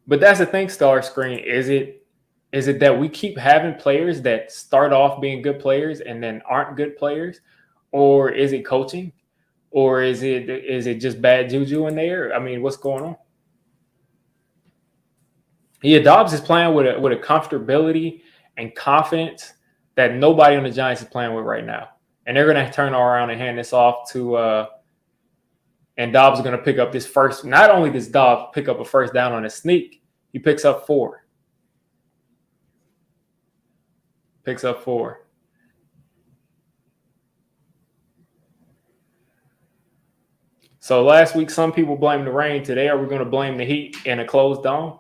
A: But that's the thing, Star Screen. Is it that we keep having players that start off being good players and then aren't good players, or is it coaching? Or is it just bad juju in there? I mean, what's going on? Yeah, Dobbs is playing with a comfortability and confidence that nobody on the Giants is playing with right now. And they're going to turn around and hand this off to and Dobbs is going to pick up this first. Not only does Dobbs pick up a first down on a sneak, he picks up 4. Picks up 4. So last week, some people blamed the rain. Today, are we going to blame the heat in a closed dome?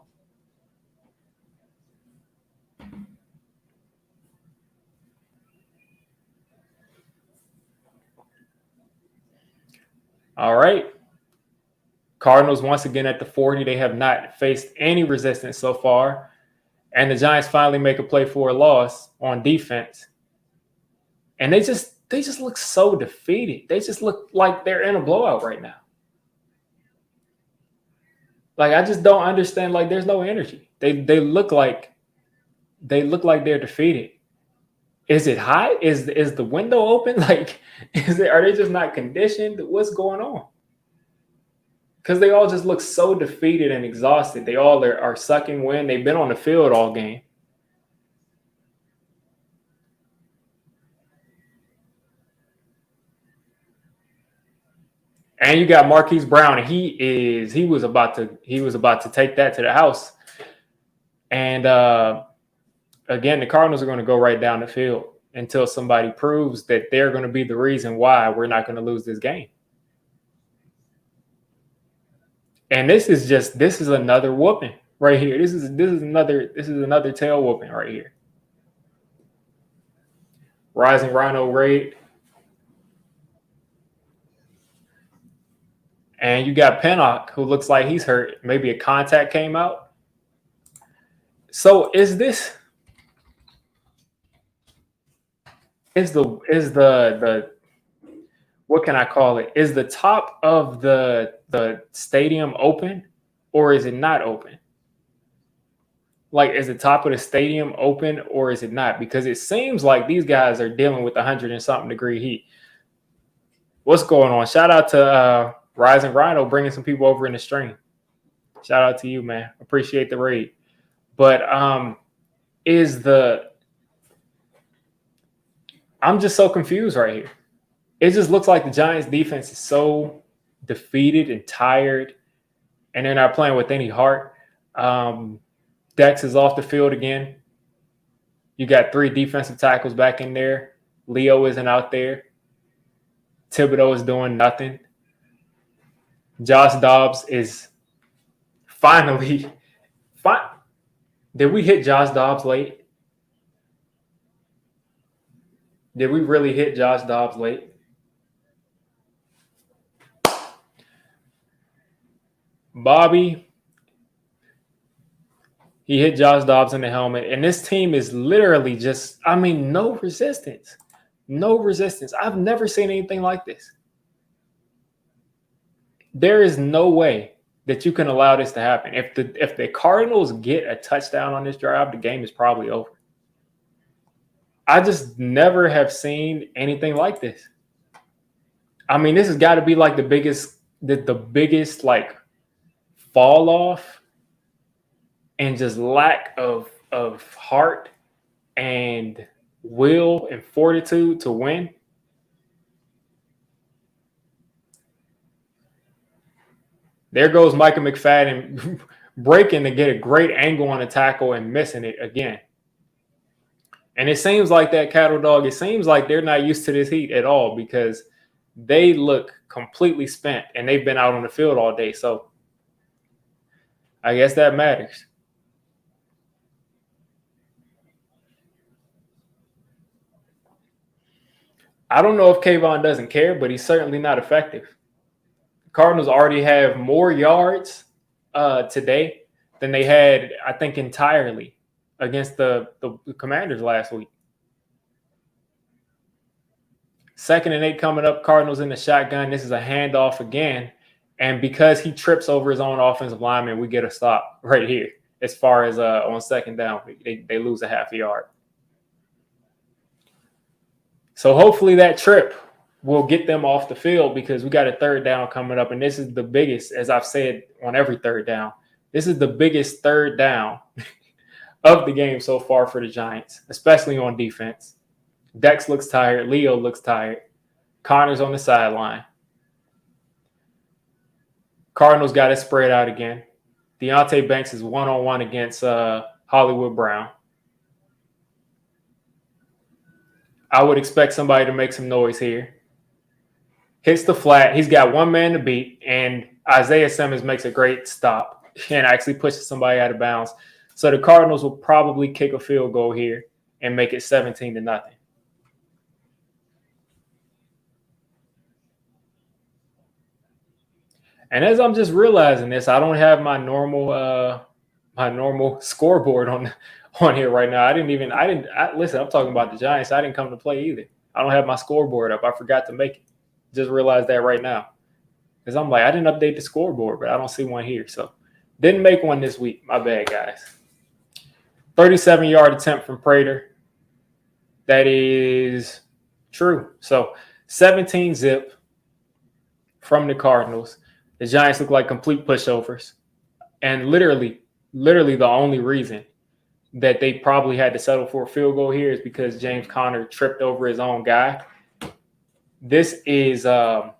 A: All right. Cardinals once again at the 40. They have not faced any resistance so far. And the Giants finally make a play for a loss on defense. And they just look so defeated. They just look like they're in a blowout right now. Like, I just don't understand. Like, there's no energy. They look like they're defeated. Is it hot? Is the window open? Like, are they just not conditioned? What's going on? Because they all just look so defeated and exhausted. They all are sucking wind. They've been on the field all game. And you got Marquise Brown, and he was about to take that to the house. And again, the Cardinals are going to go right down the field until somebody proves that they're going to be the reason why we're not going to lose this game. And this is another whooping right here. This is another tail whooping right here. Rising Rhino raid. And you got Pennock, who looks like he's hurt. Maybe a contact came out. So is the what can I call it? Is the top of the stadium open, or is it not open? Like, is the top of the stadium open, or is it not? Because it seems like these guys are dealing with 100 and something degree heat. What's going on? Shout out to Rising Rhino bringing some people over in the stream. Shout out to you, man. Appreciate the raid. But I'm just so confused right here. It just looks like the Giants defense is so defeated and tired, and they're not playing with any heart. Dex is off the field again. You got 3 defensive tackles back in there. Leo isn't out there. Thibodeau is doing nothing. Josh Dobbs is finally Did we hit Josh Dobbs late? Did we really hit Josh Dobbs late? Bobby, he hit Josh Dobbs in the helmet. And this team is literally just, no resistance. No resistance. I've never seen anything like this. There is no way that you can allow this to happen. If the Cardinals get a touchdown on this drive, the game is probably over. I just never have seen anything like this. This has got to be like the biggest like fall off and just lack of of heart and will and fortitude to win. There goes Micah McFadden breaking to get a great angle on a tackle and missing it again. And it seems like that cattle dog, it seems like they're not used to this heat at all because they look completely spent and they've been out on the field all day. So I guess that matters. I don't know if Kayvon doesn't care, but he's certainly not effective. Cardinals already have more yards today than they had, I think, entirely against the Commanders last week. 2nd and 8 coming up, Cardinals in the shotgun. This is a handoff again. And because he trips over his own offensive lineman, we get a stop right here. As far as on 2nd down, they lose a half a yard. So hopefully that trip will get them off the field because we got a 3rd down coming up. And this is the biggest, as I've said on every 3rd down, this is the biggest 3rd down of the game so far for the Giants, especially on defense. Dex looks tired. Leo looks tired. Connor's on the sideline. Cardinals got it spread out again. Deonte Banks is one-on-one against Hollywood Brown. I would expect somebody to make some noise here. Hits the flat. He's got one man to beat, and Isaiah Simmons makes a great stop and actually pushes somebody out of bounds. So the Cardinals will probably kick a field goal here and make it 17-0. And as I'm just realizing this, I don't have my normal scoreboard on here right now. Listen, I'm talking about the Giants. I didn't come to play either. I don't have my scoreboard up. I forgot to make it. Just realized that right now. Because I'm like, I didn't update the scoreboard, but I don't see one here. So didn't make one this week. My bad, guys. 37-yard attempt from Prater. That is true. So 17-zip from the Cardinals. The Giants look like complete pushovers. And literally the only reason that they probably had to settle for a field goal here is because James Conner tripped over his own guy. This is a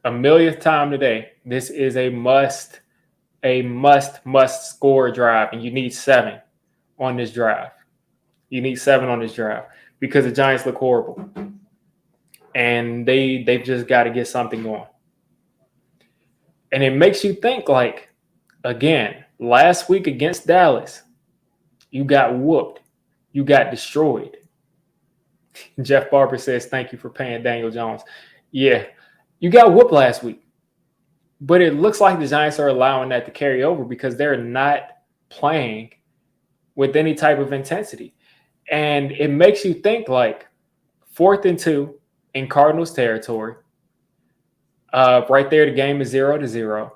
A: millionth time today. This is a must score drive, and you need 7 on this drive. You need 7 on this drive because the Giants look horrible. And they've just got to get something going. And it makes you think, like, again, last week against Dallas, you got whooped. You got destroyed. Jeff Barber says, thank you for paying Daniel Jones. Yeah, you got whooped last week. But it looks like the Giants are allowing that to carry over because they're not playing with any type of intensity. And it makes you think, like, 4th and 2 in Cardinals territory. Right there, the game is 0-0.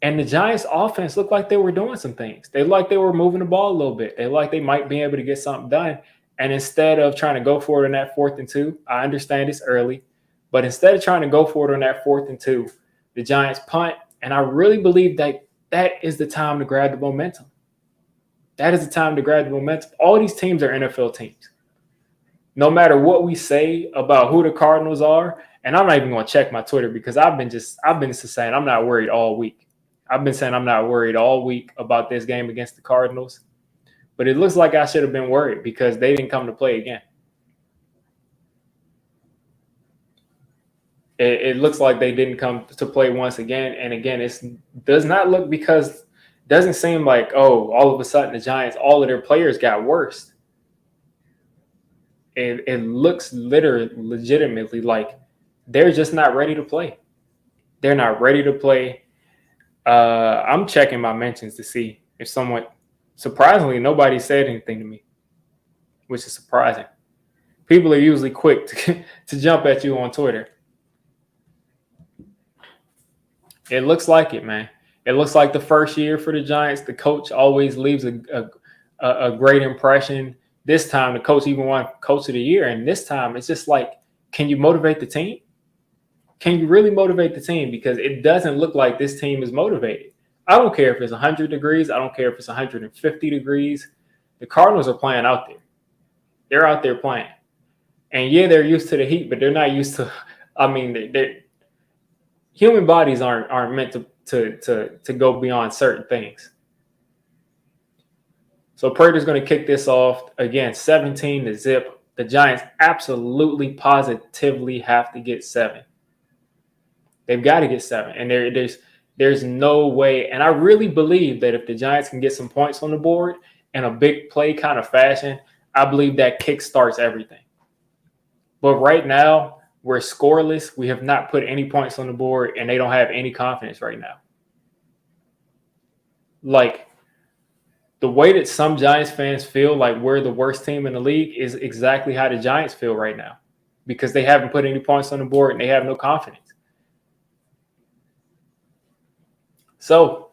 A: And the Giants offense looked like they were doing some things. They looked like they were moving the ball a little bit. They looked like they might be able to get something done. And instead of trying to go for it on that 4th and 2, I understand it's early, but instead of trying to go for it on that 4th and 2, the Giants punt. And I really believe that is the time to grab the momentum. That is the time to grab the momentum. All these teams are NFL teams. No matter what we say about who the Cardinals are, and I'm not even going to check my Twitter because I've been saying I'm not worried all week. I've been saying I'm not worried all week about this game against the Cardinals. But it looks like I should have been worried because they didn't come to play again. It looks like they didn't come to play once again. And again, it does not look because it doesn't seem like, oh, all of a sudden the Giants, all of their players got worse. It looks legitimately like they're just not ready to play. They're not ready to play. I'm checking my mentions to see if someone – surprisingly, nobody said anything to me, which is surprising. People are usually quick to jump at you on Twitter. It looks like it, man. It looks like the first year for the Giants, the coach always leaves a great impression. This time, the coach even won Coach of the Year, and this time it's just like, can you motivate the team? Can you really motivate the team? Because it doesn't look like this team is motivated. I don't care if it's 100 degrees. I don't care if it's 150 degrees. The Cardinals are playing out there. They're out there playing. And yeah, they're used to the heat, but they're not used to. I mean, human bodies aren't meant to go beyond certain things. So Prater's going to kick this off again, 17-0. The Giants absolutely, positively have to get 7. They've got to get 7, and there's no way. And I really believe that if the Giants can get some points on the board in a big play kind of fashion, I believe that kickstarts everything. But right now, we're scoreless. We have not put any points on the board, and they don't have any confidence right now. Like, the way that some Giants fans feel like we're the worst team in the league is exactly how the Giants feel right now, because they haven't put any points on the board and they have no confidence. So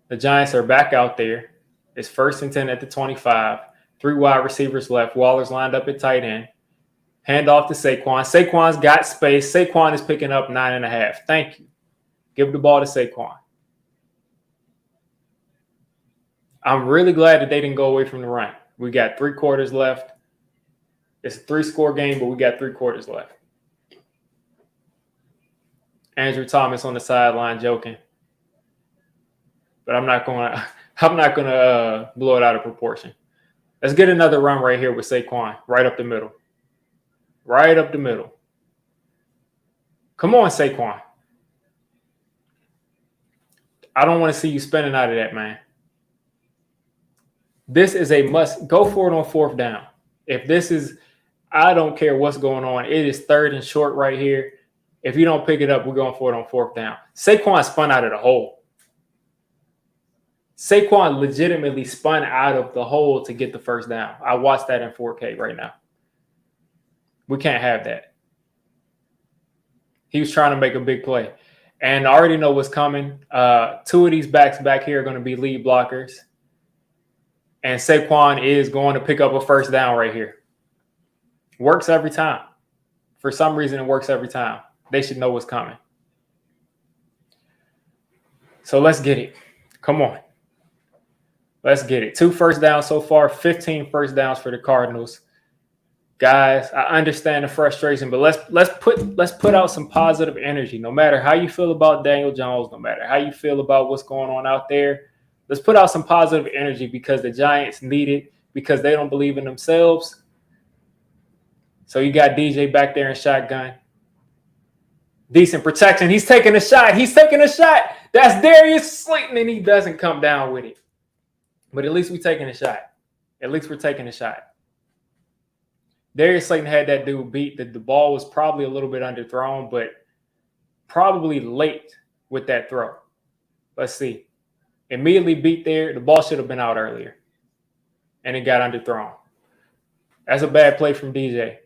A: the Giants are back out there. It's 1st and 10 at the 25. 3 wide receivers left. Waller's lined up at tight end. Hand off to Saquon. Saquon's got space. Saquon is picking up 9.5. Thank you. Give the ball to Saquon. I'm really glad that they didn't go away from the run. We got 3 quarters left. It's a 3-score game, but we got 3 quarters left. Andrew Thomas on the sideline joking. But I'm not gonna blow it out of proportion. Let's get another run right here with Saquon, right up the middle. Right up the middle. Come on, Saquon. I don't want to see you spinning out of that, man. This is a must. Go for it on 4th down. If this is, I don't care what's going on. It is 3rd and short right here. If you don't pick it up, we're going for it on 4th down. Saquon spun out of the hole. Saquon legitimately spun out of the hole to get the 1st down. I watched that in 4K right now. We can't have that. He was trying to make a big play. And I already know what's coming. 2 of these backs back here are going to be lead blockers. And Saquon is going to pick up a 1st down right here. Works every time. For some reason, it works every time. They should know what's coming. So let's get it. Come on. Let's get it. 2 first downs so far, 15 first downs for the Cardinals. Guys, I understand the frustration, but let's put out some positive energy. No matter how you feel about Daniel Jones, no matter how you feel about what's going on out there, let's put out some positive energy because the Giants need it, because they don't believe in themselves. So you got DJ back there in shotgun. Decent protection. He's taking a shot. That's Darius Slayton, and he doesn't come down with it. But at least we're taking a shot. Darius Slayton had that dude beat. The ball was probably a little bit underthrown, but probably late with that throw. Let's see. Immediately beat there. The ball should have been out earlier. And it got underthrown. That's a bad play from DJ.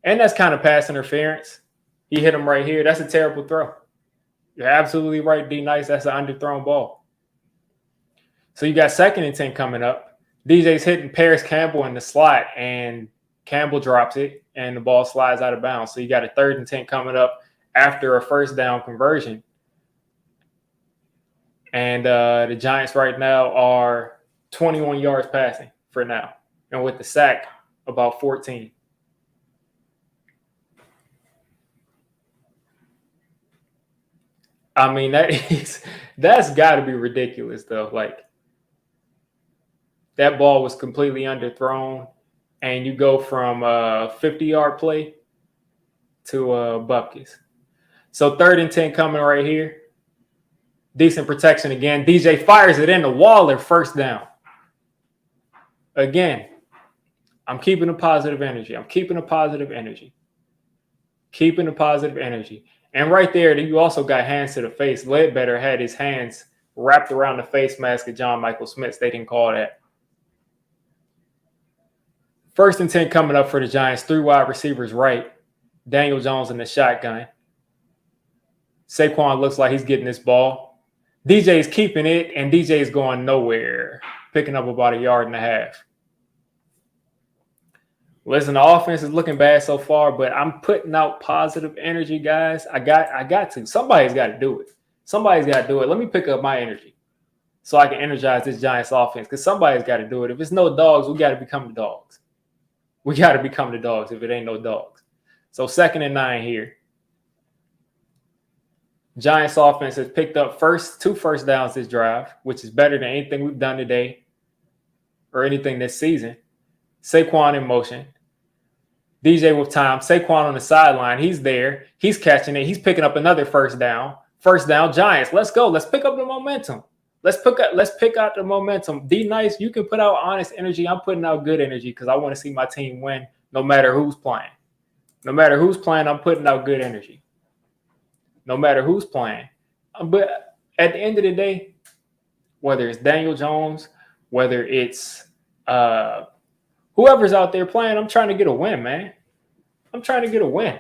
A: And that's kind of pass interference. He hit him right here. That's a terrible throw. You're absolutely right, D. Nice. That's an underthrown ball. So you got 2nd and 10 coming up. DJ's hitting Paris Campbell in the slot, and Campbell drops it, and the ball slides out of bounds. So you got a 3rd and 10 coming up after a 1st down conversion. And the Giants right now are 21 yards passing for now. And with the sack, about 14. I mean, that's got to be ridiculous, though. Like, that ball was completely underthrown, and you go from a 50-yard play to Bupkis. So 3rd and 10 coming right here. Decent protection again. DJ fires it into Waller, 1st down. Again, I'm keeping a positive energy. And right there, you also got hands to the face. Ledbetter had his hands wrapped around the face mask of John Michael Smith. They didn't call that. 1st and 10 coming up for the Giants. 3 wide receivers right. Daniel Jones in the shotgun. Saquon looks like he's getting this ball. DJ's keeping it, and DJ's going nowhere, picking up about 1.5 yards. Listen, the offense is looking bad so far, but I'm putting out positive energy, guys. I got to. Somebody's got to do it. Somebody's got to do it. Let me pick up my energy so I can energize this Giants offense because somebody's got to do it. If it's no dogs, we got to become the dogs. We got to become the dogs if it ain't no dogs. So 2nd and 9 here. Giants offense has picked up 2 first downs this drive, which is better than anything we've done today or anything this season. Saquon in motion. DJ with time. Saquon on the sideline. He's there. He's catching it. He's picking up another first down. First down, Giants. Let's go. Let's pick up the momentum. Let's pick out the momentum. D Nice, you can put out honest energy. I'm putting out good energy because I want to see my team win no matter who's playing. No matter who's playing, I'm putting out good energy. No matter who's playing. But at the end of the day, whether it's Daniel Jones, whether it's whoever's out there playing, I'm trying to get a win, man. I'm trying to get a win.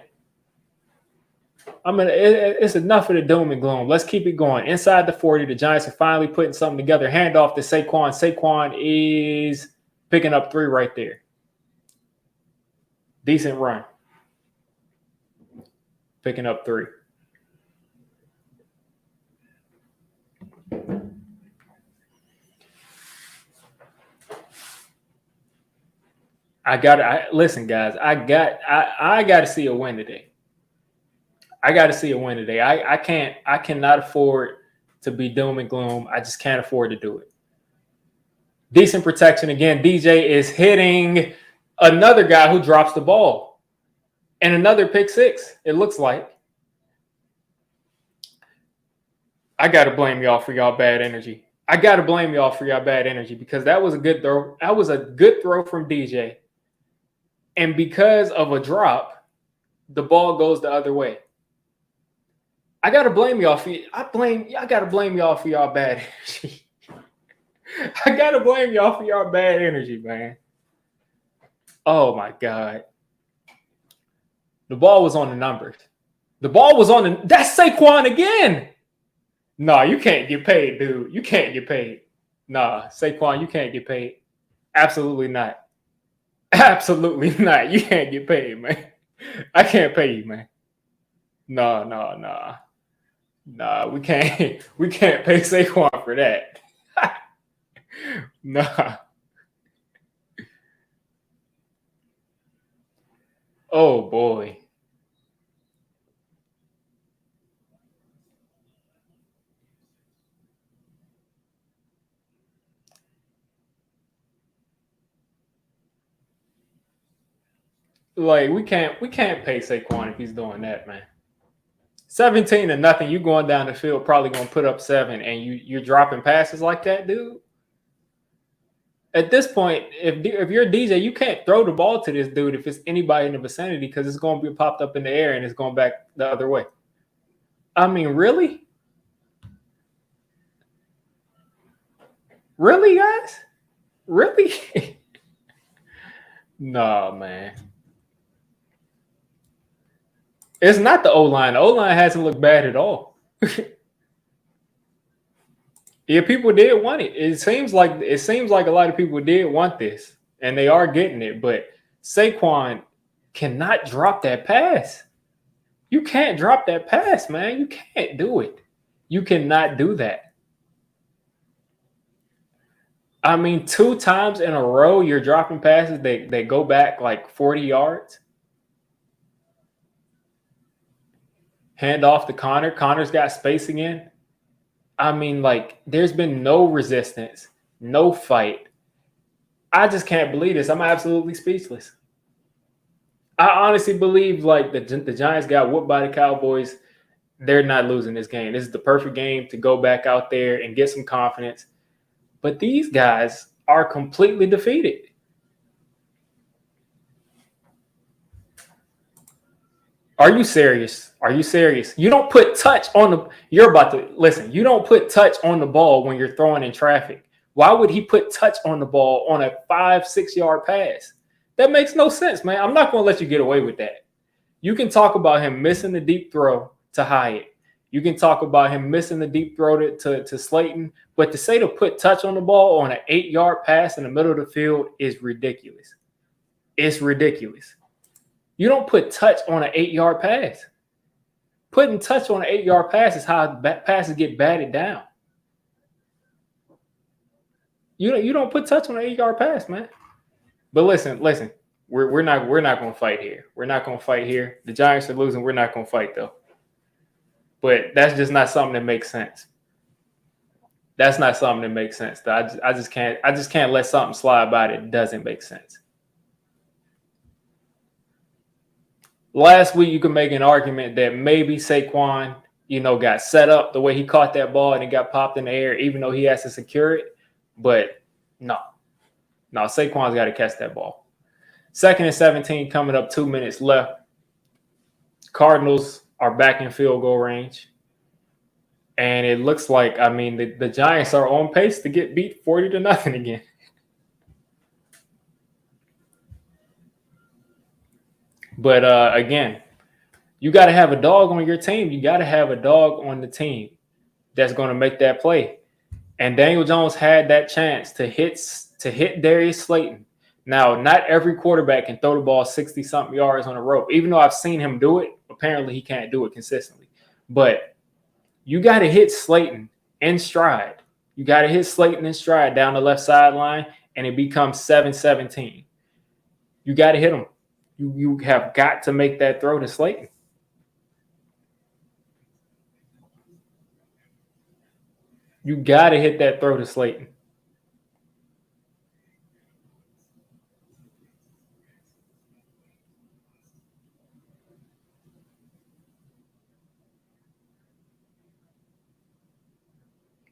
A: It's enough of the doom and gloom. Let's keep it going. Inside the 40, the Giants are finally putting something together. Hand off to Saquon. Saquon is picking up 3 right there. Decent run. Picking up 3. Listen, guys. I got to see a win today. I cannot afford to be doom and gloom. I just can't afford to do it. Decent protection again. DJ is hitting another guy who drops the ball, and another pick 6. It looks like. I gotta blame y'all for y'all bad energy. Because that was a good throw. That was a good throw from DJ. And because of a drop, the ball goes the other way. I gotta blame y'all for y'all bad energy. I gotta blame y'all for y'all bad energy, man. Oh my God. The ball was on the numbers. That's Saquon again. No, you can't get paid, dude. You can't get paid. Nah, Saquon, you can't get paid. Absolutely not. Absolutely not. You can't get paid, man. I can't pay you, man. No. Nah, we can't pay Saquon for that. Nah. Oh boy. Like we can't pay Saquon if he's doing that, man. 17-0, you going down the field, probably gonna put up 7, and you're dropping passes like that, dude. At this point, if you're a DJ, you can't throw the ball to this dude if it's anybody in the vicinity because it's gonna be popped up in the air and it's going back the other way. I mean, really? Really, guys? Really? No, man. It's not the O-line. The O-line hasn't looked bad at all. Yeah, people did want it. It seems like a lot of people did want this, and they are getting it. But Saquon cannot drop that pass. You can't drop that pass, man. You can't do it. You cannot do that. I mean, 2 times in a row, you're dropping passes that go back like 40 yards. Hand off to Connor. Connor's got space again. I mean, like, there's been no resistance, no fight. I just can't believe this. I'm absolutely speechless. I honestly believe, like, the Giants got whooped by the Cowboys. They're not losing this game. This is the perfect game to go back out there and get some confidence. But these guys are completely defeated. Are you serious? You don't put touch on the – you're about to – listen, you don't put touch on the ball when you're throwing in traffic. Why would he put touch on the ball on a 5-6 yard pass? That makes no sense, man. I'm not going to let you get away with that. You can talk about him missing the deep throw to Hyatt. You can talk about him missing the deep throw to Slayton. But to say to put touch on the ball on an 8 yard pass in the middle of the field is ridiculous. It's ridiculous. You don't put touch on an 8 yard pass. Putting touch on an 8-yard pass is how passes get batted down. You don't put touch on an 8-yard pass, man. But listen, we're not gonna fight here. We're not gonna fight here. The Giants are losing. We're not gonna fight though. But that's just not something that makes sense. That's not something that makes sense. I just can't let something slide by that doesn't make sense. Last week, you could make an argument that maybe Saquon, got set up the way he caught that ball and it got popped in the air, even though he has to secure it. But no, Saquon's got to catch that ball. 2nd and 17, coming up, 2 minutes left. Cardinals are back in field goal range. And it looks like, the Giants are on pace to get beat 40-0 again. But again, you got to have a dog on your team. You got to have a dog on the team that's going to make that play. And Daniel Jones had that chance to hit Darius Slayton. Now, not every quarterback can throw the ball 60-something yards on a rope. Even though I've seen him do it, apparently he can't do it consistently. But you got to hit Slayton in stride. You got to hit Slayton in stride down the left sideline, and it becomes 7-17. You got to hit him. You have got to make that throw to Slayton. You got to hit that throw to Slayton.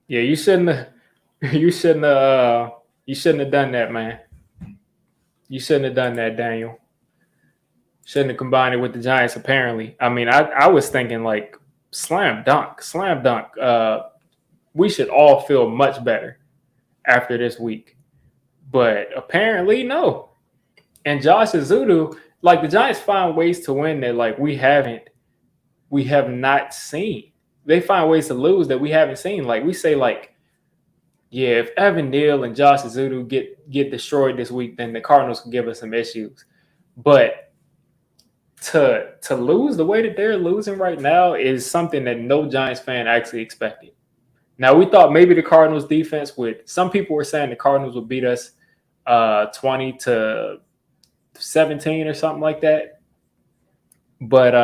A: Yeah, you shouldn't have done that, man. You shouldn't have done that, Daniel. Shouldn't have combined it with the Giants, apparently. I was thinking like slam dunk. We should all feel much better after this week. But apparently, no. And Josh Azudu, like the Giants find ways to win that like we have not seen. They find ways to lose that we haven't seen. Like we say, like, yeah, if Evan Neal and Josh Azudu get destroyed this week, then the Cardinals can give us some issues. But to lose the way that they're losing right now is something that no Giants fan actually expected. Now, we thought maybe the Cardinals defense would – some people were saying the Cardinals would beat us 20-17 or something like that. But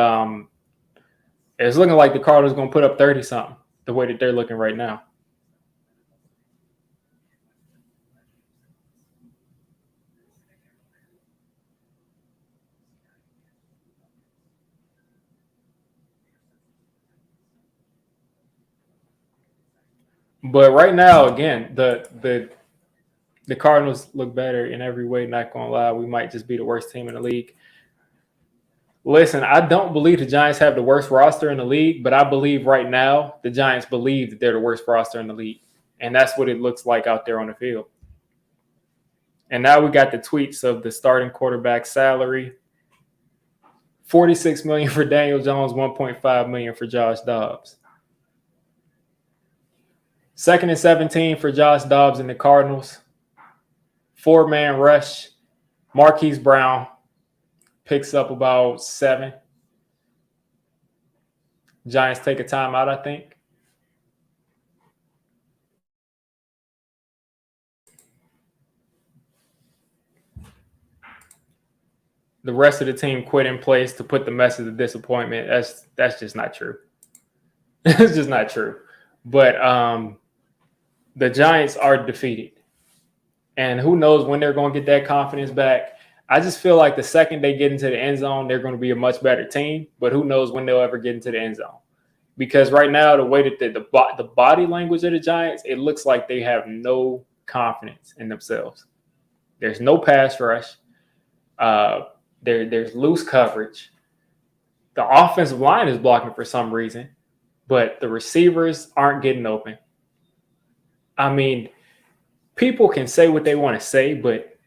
A: it's looking like the Cardinals are going to put up 30-something the way that they're looking right now. But right now, again, the Cardinals look better in every way. Not gonna lie, we might just be the worst team in the league. Listen, I don't believe the Giants have the worst roster in the league, but I believe right now the Giants believe that they're the worst roster in the league, and that's what it looks like out there on the field. And now we got the tweets of the starting quarterback salary: $46 million for Daniel Jones, $1.5 million for Josh Dobbs. 2nd and 17 for Josh Dobbs and the Cardinals. 4-man rush. Marquise Brown picks up about 7. Giants take a timeout, I think. The rest of the team quit in place to put the message of disappointment. That's just not true. It's just not true. But the Giants are defeated. And who knows when they're going to get that confidence back. I just feel like the second they get into the end zone, they're going to be a much better team. But who knows when they'll ever get into the end zone. Because right now, the way that the body language of the Giants, it looks like they have no confidence in themselves. There's no pass rush. There's loose coverage. The offensive line is blocking for some reason. But the receivers aren't getting open. I mean, people can say what they want to say, but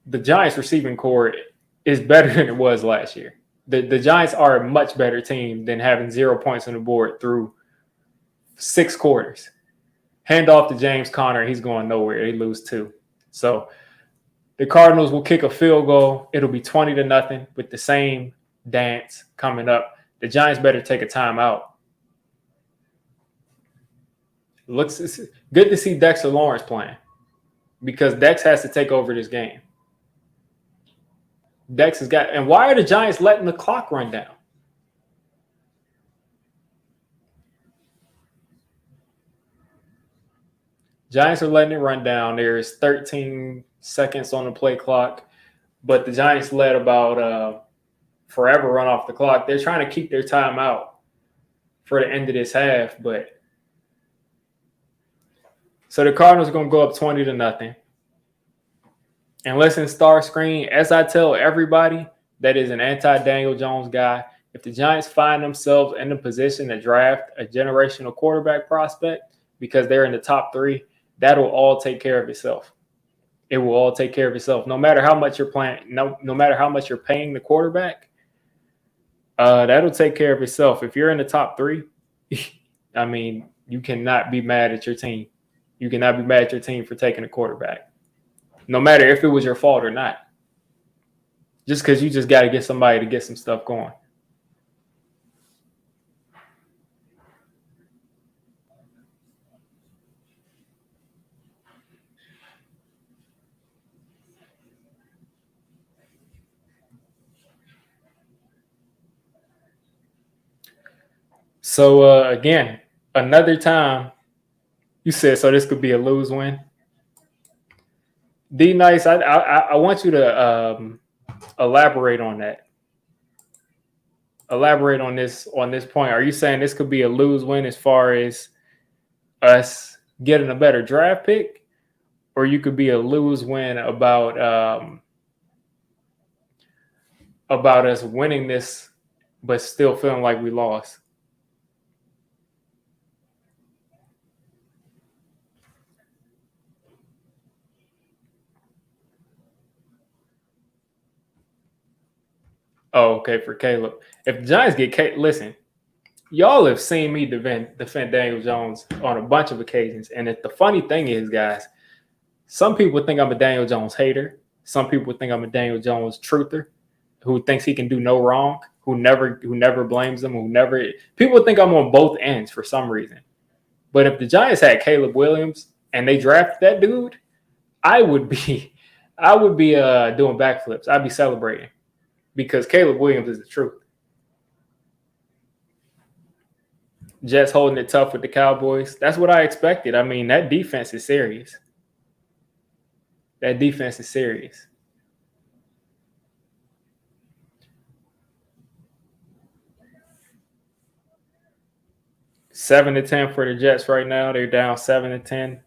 A: the Giants receiving core is better than it was last year. The Giants are a much better team than having 0 points on the board through 6 quarters. Hand off to James Conner. He's going nowhere. They lose 2. So the Cardinals will kick a field goal. It'll be 20-0 with the same dance coming up. The Giants better take a timeout. Looks it's good to see Dexter Lawrence playing because Dex has to take over this game. Dex has got, and why are the Giants letting the clock run down? Giants are letting it run down. There's 13 seconds on the play clock, but the Giants let about forever run off the clock. They're trying to keep their time out for the end of this half, but so the Cardinals are going to go up 20-0. And listen, Star Screen, as I tell everybody that is an anti-Daniel Jones guy, if the Giants find themselves in the position to draft a generational quarterback prospect because they're in the top 3, that'll all take care of itself. It will all take care of itself. No matter how much you're playing, no matter how much you're paying the quarterback, that'll take care of itself. If you're in the top 3, I mean, you cannot be mad at your team. You cannot be mad at your team for taking a quarterback, no matter if it was your fault or not. Just because you just got to get somebody to get some stuff going. So, again, another time you said, so this could be a lose win. D Nice, I want you to elaborate on that. Elaborate on this point. Are you saying this could be a lose win as far as us getting a better draft pick, or you could be a lose win about us winning this but still feeling like we lost? Oh, okay, for Caleb. If the Giants get Caleb, listen, y'all have seen me defend Daniel Jones on a bunch of occasions. And the funny thing is, guys, some people think I'm a Daniel Jones hater. Some people think I'm a Daniel Jones truther who thinks he can do no wrong, who never blames him, people think I'm on both ends for some reason. But if the Giants had Caleb Williams and they drafted that dude, I would be doing backflips. I'd be celebrating because Caleb Williams is the truth. Jets holding it tough with the Cowboys. That's what I expected. I mean, that defense is serious. That defense is serious. Seven to 10 for the Jets right now. They're down 7-10.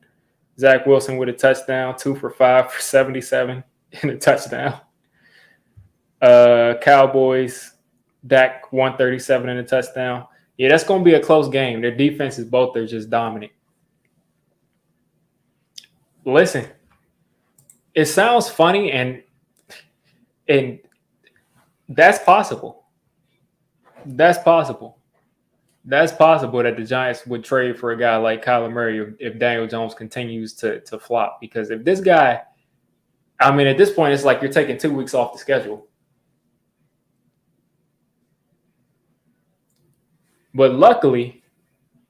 A: Zach Wilson with a touchdown, 2 for 5 for 77 and a touchdown. Cowboys, Dak 137 and a touchdown. Yeah, that's going to be a close game. Their defenses, both, they're just dominant. Listen, it sounds funny, and that's possible. That's possible. That's possible that the Giants would trade for a guy like Kyler Murray if Daniel Jones continues to flop. Because if this guy, I mean, at this point, it's like you're taking 2 weeks off the schedule. But luckily,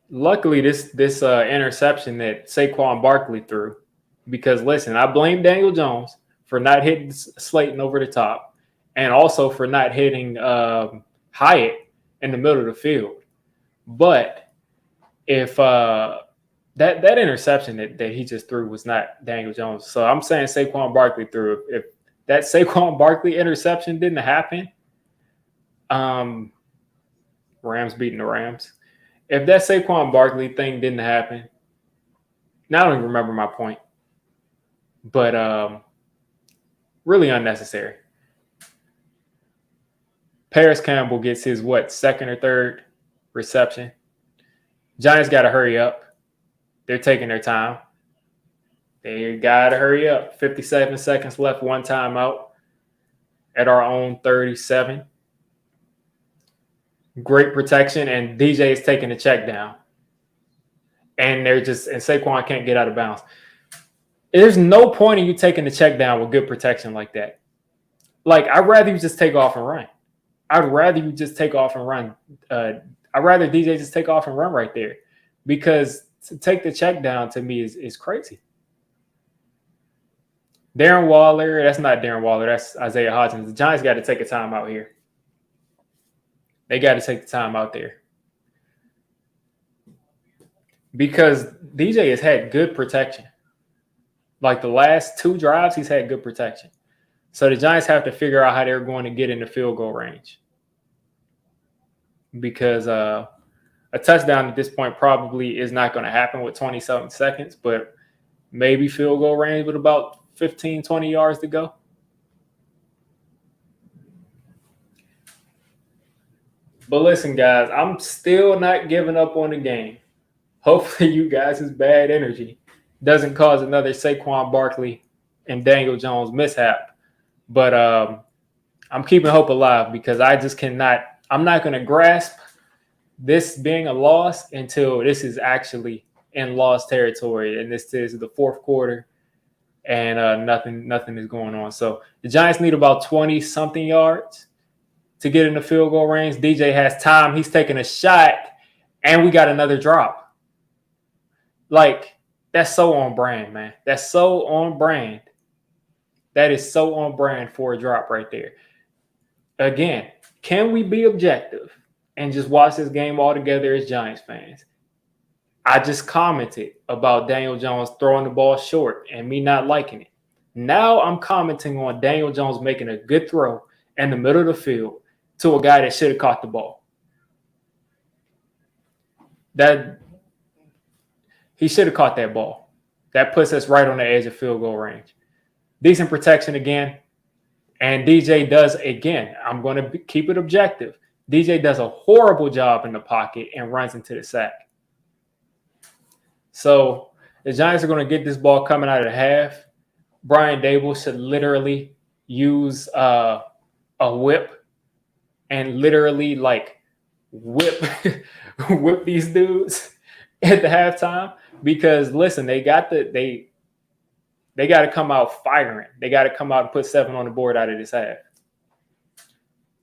A: this interception that Saquon Barkley threw, because listen, I blame Daniel Jones for not hitting Slayton over the top, and also for not hitting Hyatt in the middle of the field. But if that interception that he just threw was not Daniel Jones, so I'm saying Saquon Barkley threw. If that Saquon Barkley interception didn't happen, Rams beating the Rams. If that Saquon Barkley thing didn't happen, now I don't even remember my point. But really unnecessary. Paris Campbell gets his, second or third reception. Giants got to hurry up. They're taking their time. They got to hurry up. 57 seconds left, one timeout at our own 37. Great protection, and DJ is taking the check down. And Saquon can't get out of bounds. There's no point in you taking the check down with good protection like that. Like, I'd rather you just take off and run. I'd rather you just take off and run. I'd rather DJ just take off and run right there, because to take the check down to me is crazy. Darren Waller, that's not Darren Waller, that's Isaiah Hodgins. The Giants got to take a time out here. They got to take the time out there, because DJ has had good protection. Like the last 2 drives, he's had good protection. So the Giants have to figure out how they're going to get in the field goal range, because a touchdown at this point probably is not going to happen with 20-something seconds, but maybe field goal range with about 15, 20 yards to go. But listen, guys, I'm still not giving up on the game. Hopefully you guys' bad energy doesn't cause another Saquon Barkley and Daniel Jones mishap. But I'm keeping hope alive, because I just cannot – I'm not going to grasp this being a loss until this is actually in loss territory, and this is the fourth quarter, and nothing is going on. So the Giants need about 20-something yards to get in the field goal range. DJ has time. He's taking a shot, and we got another drop. Like, that's so on brand, man. That's so on brand. That is so on brand for a drop right there. Again, can we be objective and just watch this game all together as Giants fans? I just commented about Daniel Jones throwing the ball short and me not liking it. Now I'm commenting on Daniel Jones making a good throw in the middle of the field to a guy that should have caught the ball. That he should have caught that ball. That puts us right on the edge of field goal range. Decent protection again. And DJ does, again, I'm going to keep it objective. DJ does a horrible job in the pocket and runs into the sack. So the Giants are going to get this ball coming out of the half. Brian Dable should literally use a whip and literally like whip these dudes at the halftime, because listen, they got to come out firing. They got to come out and put 7 on the board out of this half.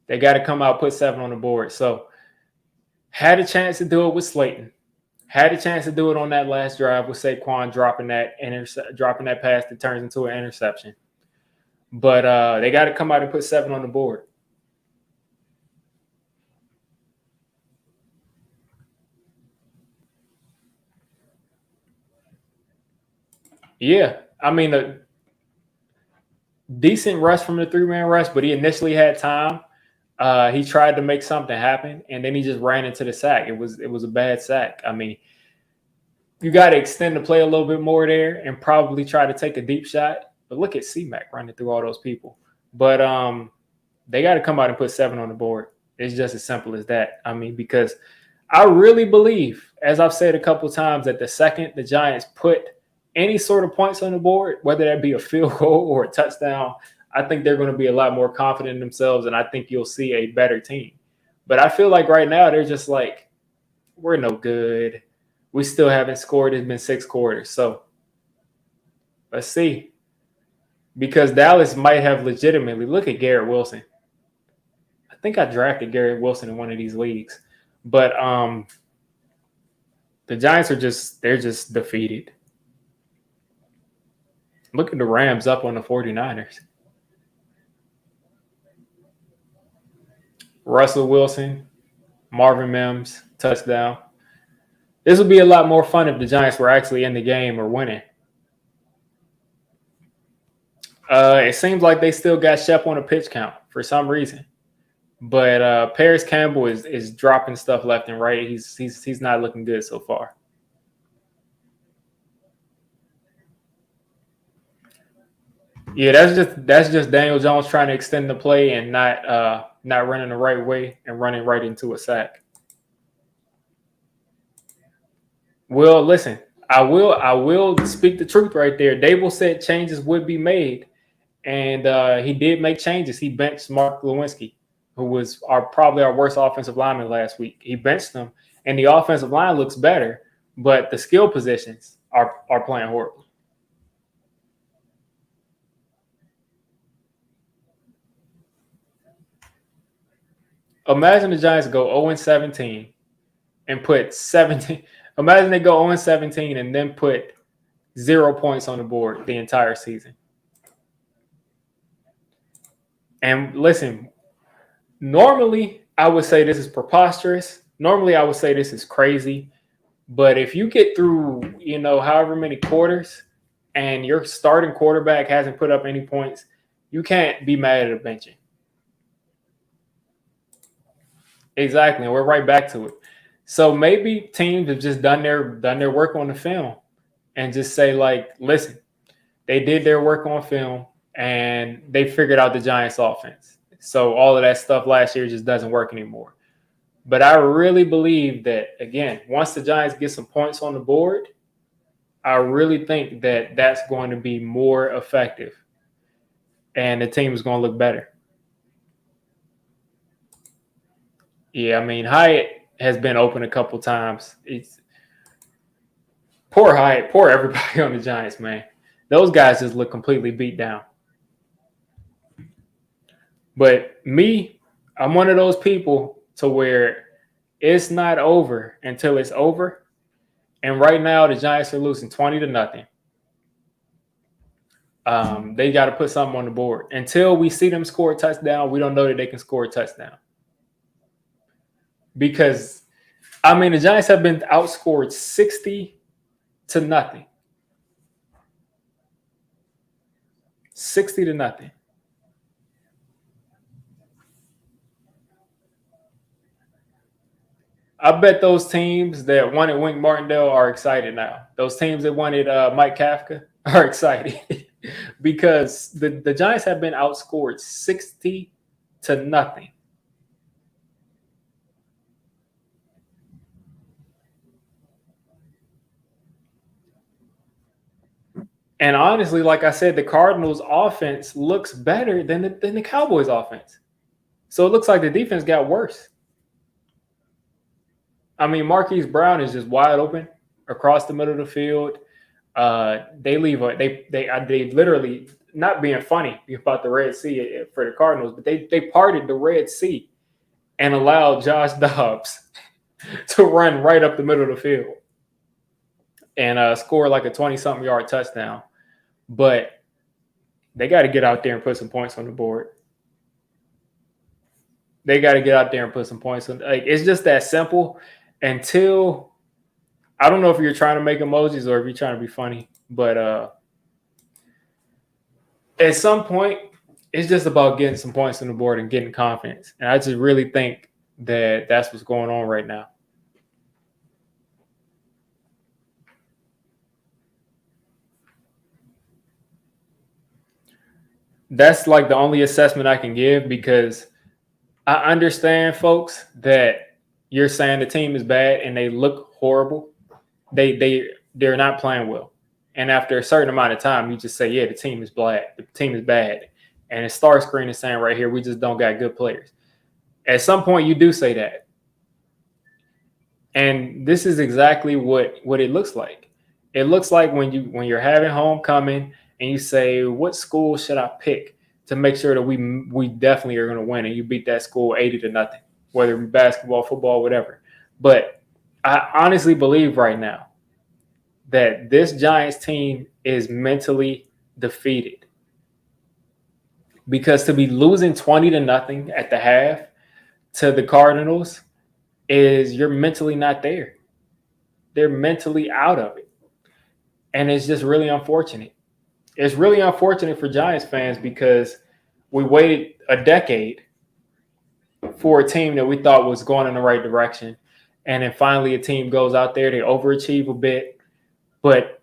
A: They got to come out and put 7 on the board. So had a chance to do it with Slayton. Had a chance to do it on that last drive with Saquon dropping that pass that turns into an interception. But they got to come out and put 7 on the board. Yeah, I mean, a decent rush from the 3-man rush, but he initially had time. He tried to make something happen, and then he just ran into the sack. It was a bad sack. I mean, you got to extend the play a little bit more there and probably try to take a deep shot. But look at C-Mac running through all those people. But they got to come out and put 7 on the board. It's just as simple as that. I mean, because I really believe, as I've said a couple of times, that the second the Giants put any sort of points on the board, whether that be a field goal or a touchdown, I think they're going to be a lot more confident in themselves, and I think you'll see a better team. But I feel like right now they're just like, we're no good. We still haven't scored. It's been 6 quarters. So let's see. Because Dallas might have legitimately – look at Garrett Wilson. I think I drafted Garrett Wilson in one of these leagues. But the Giants are they're just defeated. Look at the Rams up on the 49ers. Russell Wilson, Marvin Mims, touchdown. This would be a lot more fun if the Giants were actually in the game or winning. It seems like they still got Shep on a pitch count for some reason. But Paris Campbell is dropping stuff left and right. He's not looking good so far. Yeah, that's just Daniel Jones trying to extend the play and not running the right way and running right into a sack. Well, listen, I will speak the truth right there. Dable said changes would be made, and he did make changes. He benched Mark Lewinsky, who was probably our worst offensive lineman last week. He benched him, and the offensive line looks better, but the skill positions are playing horrible. Imagine the Giants go 0-17 and put 17. Imagine they go 0-17 and then put 0 points on the board the entire season. And listen, normally I would say this is preposterous. Normally I would say this is crazy. But if you get through, however many quarters and your starting quarterback hasn't put up any points, you can't be mad at a benching. Exactly. And we're right back to it. So maybe teams have just done their work on the film and just say, like, listen, they did their work on film and they figured out the Giants offense. So all of that stuff last year just doesn't work anymore. But I really believe that, again, once the Giants get some points on the board, I really think that that's going to be more effective and the team is going to look better. Yeah, I mean, Hyatt has been open a couple times. It's poor Hyatt, poor everybody on the Giants, man. Those guys just look completely beat down. But me, I'm one of those people to where it's not over until it's over. And right now, the Giants are losing 20-0. They got to put something on the board. Until we see them score a touchdown, we don't know that they can score a touchdown. Because, I mean, the Giants have been outscored 60-0. 60-0. I bet those teams that wanted Wink Martindale are excited now. Those teams that wanted Mike Kafka are excited because the Giants have been outscored 60-0. And honestly, like I said, the Cardinals' offense looks better than the Cowboys' offense. So it looks like the defense got worse. I mean, Marquise Brown is just wide open across the middle of the field. They literally, not being funny about the Red Sea for the Cardinals, but they parted the Red Sea and allowed Josh Dobbs to run right up the middle of the field and score like a 20-something yard touchdown. But they got to get out there and put some points on the board. They got to get out there and put some points on. Like, it's just that simple. Until, I don't know if you're trying to make emojis or if you're trying to be funny, but at some point, it's just about getting some points on the board and getting confidence. And I just really think that that's what's going on right now. That's like the only assessment I can give, because I understand, folks, that you're saying the team is bad and they look horrible. They're not playing well. And after a certain amount of time, you just say, yeah, the team is bad. The team is bad. And the star screen is saying right here, we just don't got good players. At some point, you do say that. And this is exactly what it looks like. It looks like when you're having homecoming and you say, what school should I pick to make sure that we definitely are going to win, and you beat that school 80-0, whether it be basketball, football, whatever. But I honestly believe right now that this Giants team is mentally defeated, because to be losing 20-0 at the half to the Cardinals is, you're mentally not there. They're mentally out of it. And it's just really unfortunate. It's really unfortunate for Giants fans, because we waited a decade for a team that we thought was going in the right direction. And then finally a team goes out there, they overachieve a bit, but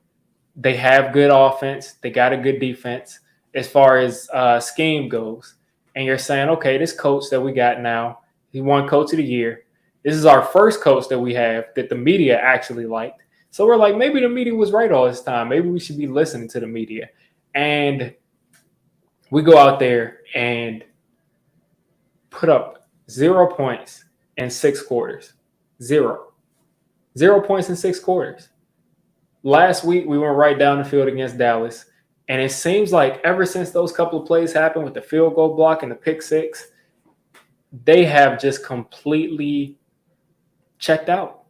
A: they have good offense. They got a good defense as far as scheme goes. And you're saying, okay, this coach that we got now, he won Coach of the Year. This is our first coach that we have that the media actually liked. So we're like, maybe the media was right all this time. Maybe we should be listening to the media. And we go out there and put up 0 points in 6 quarters. 0 points in 6 quarters. Last week, we went right down the field against Dallas. And it seems like ever since those couple of plays happened with the field goal block and the pick six, they have just completely checked out.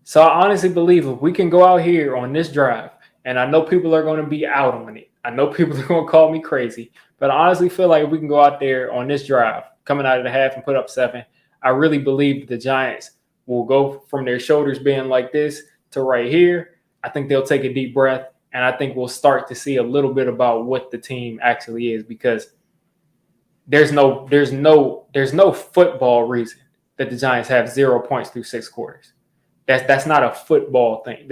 A: So I honestly believe if we can go out here on this drive, and I know people are going to be out on it. I know people are going to call me crazy, but I honestly feel like if we can go out there on this drive, coming out of the half and put up 7, I really believe the Giants will go from their shoulders being like this to right here. I think they'll take a deep breath, and I think we'll start to see a little bit about what the team actually is, because there's no football reason that the Giants have 0 points through 6 quarters. That's not a football thing.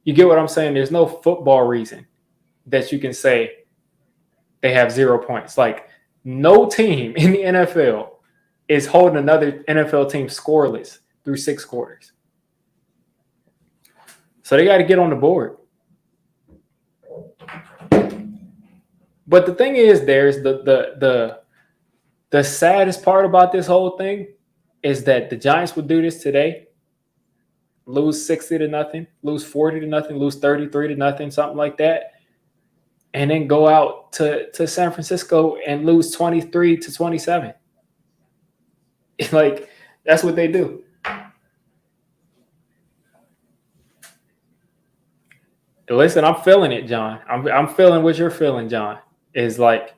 A: You get what I'm saying? There's no football reason that you can say they have 0 points. Like, no team in the NFL is holding another NFL team scoreless through 6 quarters. So they got to get on the board. But the thing is, there's the saddest part about this whole thing is that the Giants would do this today, lose 60-0, lose 40-0, lose 33-0, something like that, and then go out to San Francisco and lose 23-27. Like, that's what they do. Listen, I'm feeling it, John. I'm feeling what you're feeling, John. Is like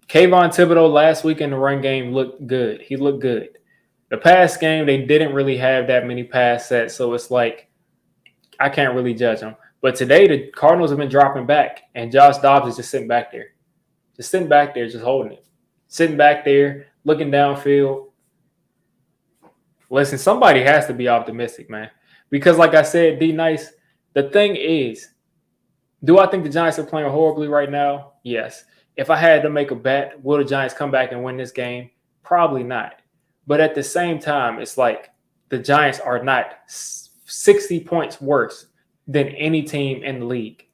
A: Kayvon Thibodeau last week in the run game looked good. He looked good. The pass game, they didn't really have that many pass sets, so it's like I can't really judge them. But today, the Cardinals have been dropping back, and Josh Dobbs is just sitting back there. Just sitting back there, just holding it. Sitting back there, looking downfield. Listen, somebody has to be optimistic, man. Because like I said, D-Nice, the thing is, do I think the Giants are playing horribly right now? Yes. If I had to make a bet, will the Giants come back and win this game? Probably not. But at the same time, it's like the Giants are not 60 points worse than any team in the league.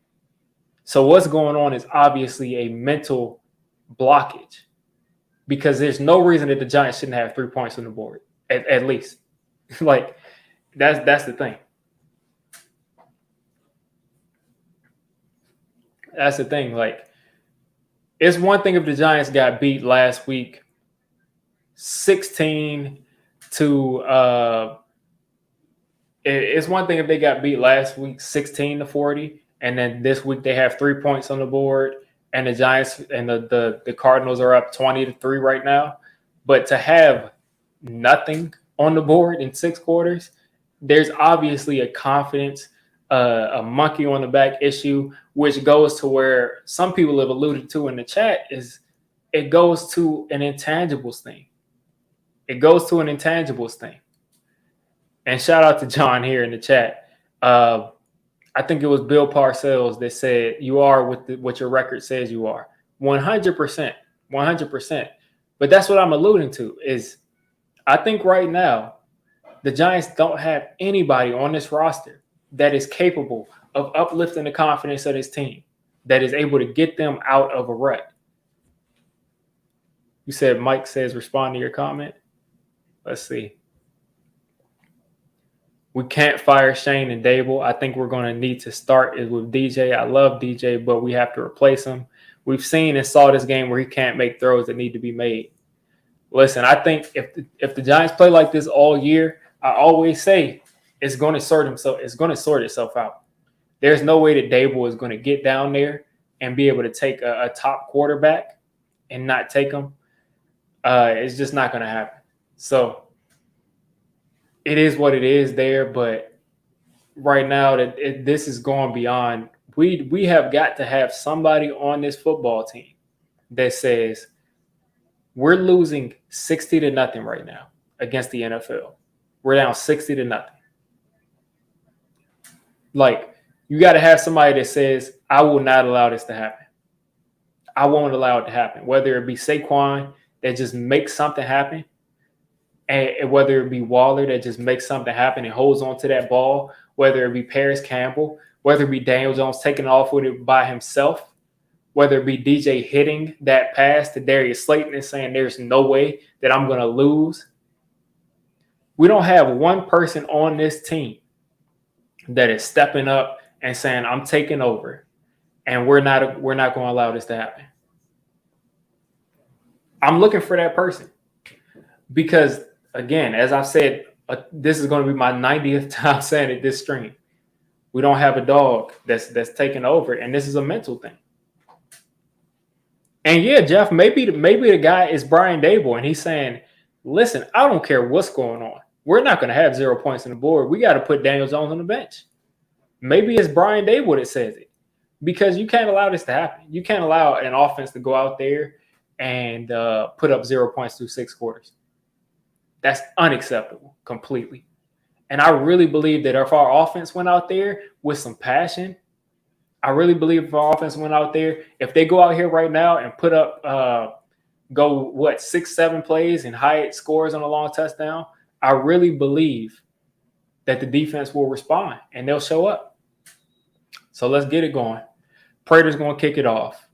A: So what's going on is obviously a mental blockage, because there's no reason that the Giants shouldn't have 3 points on the board, at least. Like, that's the thing. That's the thing. Like, it's one thing if the Giants got beat last week 16 to it's one thing if they got beat last week 16-40, and then this week they have 3 points on the board, and the Giants and the Cardinals are up 20-3 right now. But to have nothing on the board in 6 quarters, there's obviously a confidence, a monkey on the back issue, which goes to where some people have alluded to in the chat, is it goes to an intangibles thing. It goes to an intangibles thing. And shout out to John here in the chat. I think it was Bill Parcells that said, you are what your record says you are. 100%. 100%. But that's what I'm alluding to, is I think right now the Giants don't have anybody on this roster that is capable of uplifting the confidence of this team, that is able to get them out of a rut. You said Mike says respond to your comment. Let's see. We can't fire Shane and Dable. I think we're going to need to start is with DJ. I love DJ, but we have to replace him. We've seen and saw this game where he can't make throws that need to be made. Listen, I think if the Giants play like this all year, I always say it's going to sort itself out. There's no way that Dable is going to get down there and be able to take a top quarterback and not take him. It's just not going to happen. So it is what it is there, but right now this is going beyond. We have got to have somebody on this football team that says we're losing 60-0 right now against the NFL. We're down 60-0. Like, you got to have somebody that says, I will not allow this to happen. I won't allow it to happen. Whether it be Saquon that just makes something happen, and whether it be Waller that just makes something happen and holds on to that ball, whether it be Paris Campbell, whether it be Daniel Jones taking off with it by himself, whether it be DJ hitting that pass to Darius Slayton and saying there's no way that I'm going to lose. We don't have one person on this team that is stepping up and saying, I'm taking over, and we're not going to allow this to happen. I'm looking for that person because, again, as I've said, this is going to be my 90th time saying it this stream. We don't have a dog that's taking over, and this is a mental thing. And yeah, Jeff, maybe the guy is Brian Dable, and he's saying, listen, I don't care what's going on. We're not going to have 0 points on the board. We got to put Daniel Jones on the bench. Maybe it's Brian Dable that says it, because you can't allow this to happen. You can't allow an offense to go out there and put up 0 points through 6 quarters. That's unacceptable completely. And I really believe that if our offense went out there with some passion, I really believe if our offense went out there, if they go out here right now and put up, 6, 7 plays and Hyatt scores on a long touchdown, I really believe that the defense will respond and they'll show up. So let's get it going. Prater's going to kick it off.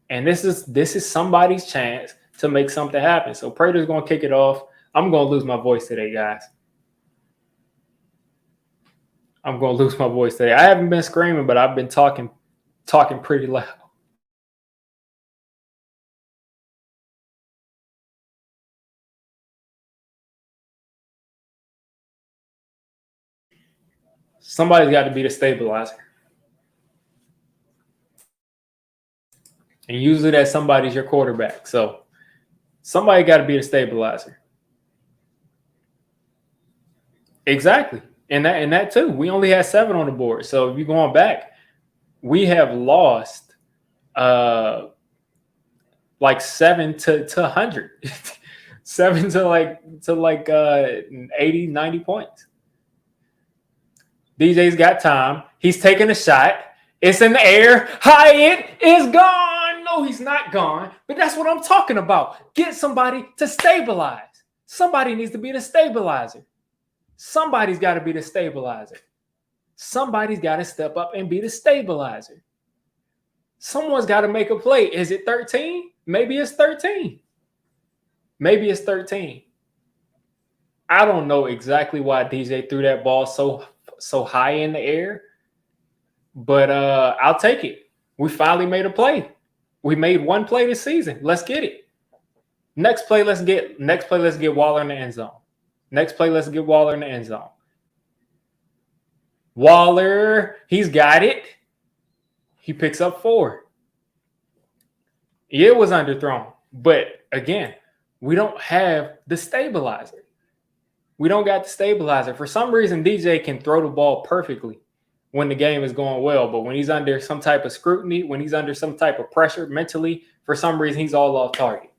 A: And this is somebody's chance to make something happen. So Prater's going to kick it off. I'm going to lose my voice today, guys. I'm going to lose my voice today. I haven't been screaming, but I've been talking pretty loud. Somebody's got to be the stabilizer. And usually that somebody's your quarterback. So somebody got to be the stabilizer. Exactly. And that too. We only had 7 on the board. So if you're going back, we have lost like 7 to 100. 7 to 80, 90 points. DJ's got time. He's taking a shot. It's in the air. Hyatt is gone. No, he's not gone. But that's what I'm talking about. Get somebody to stabilize. Somebody needs to be the stabilizer. Somebody's got to be the stabilizer. Somebody's got to step up and be the stabilizer. Someone's got to make a play. Is it 13? Maybe it's 13. Maybe it's 13. I don't know exactly why DJ threw that ball so high in the air, but I'll take it. We finally made a play. We made one play this season. Let's get it. Next play, let's get Waller in the end zone. Next play, let's get Waller in the end zone. Waller, he's got it. He picks up 4. It was underthrown. But again, we don't have the stabilizer. We don't got the stabilizer. For some reason, DJ can throw the ball perfectly when the game is going well. But when he's under some type of scrutiny, when he's under some type of pressure mentally, for some reason, he's all off target.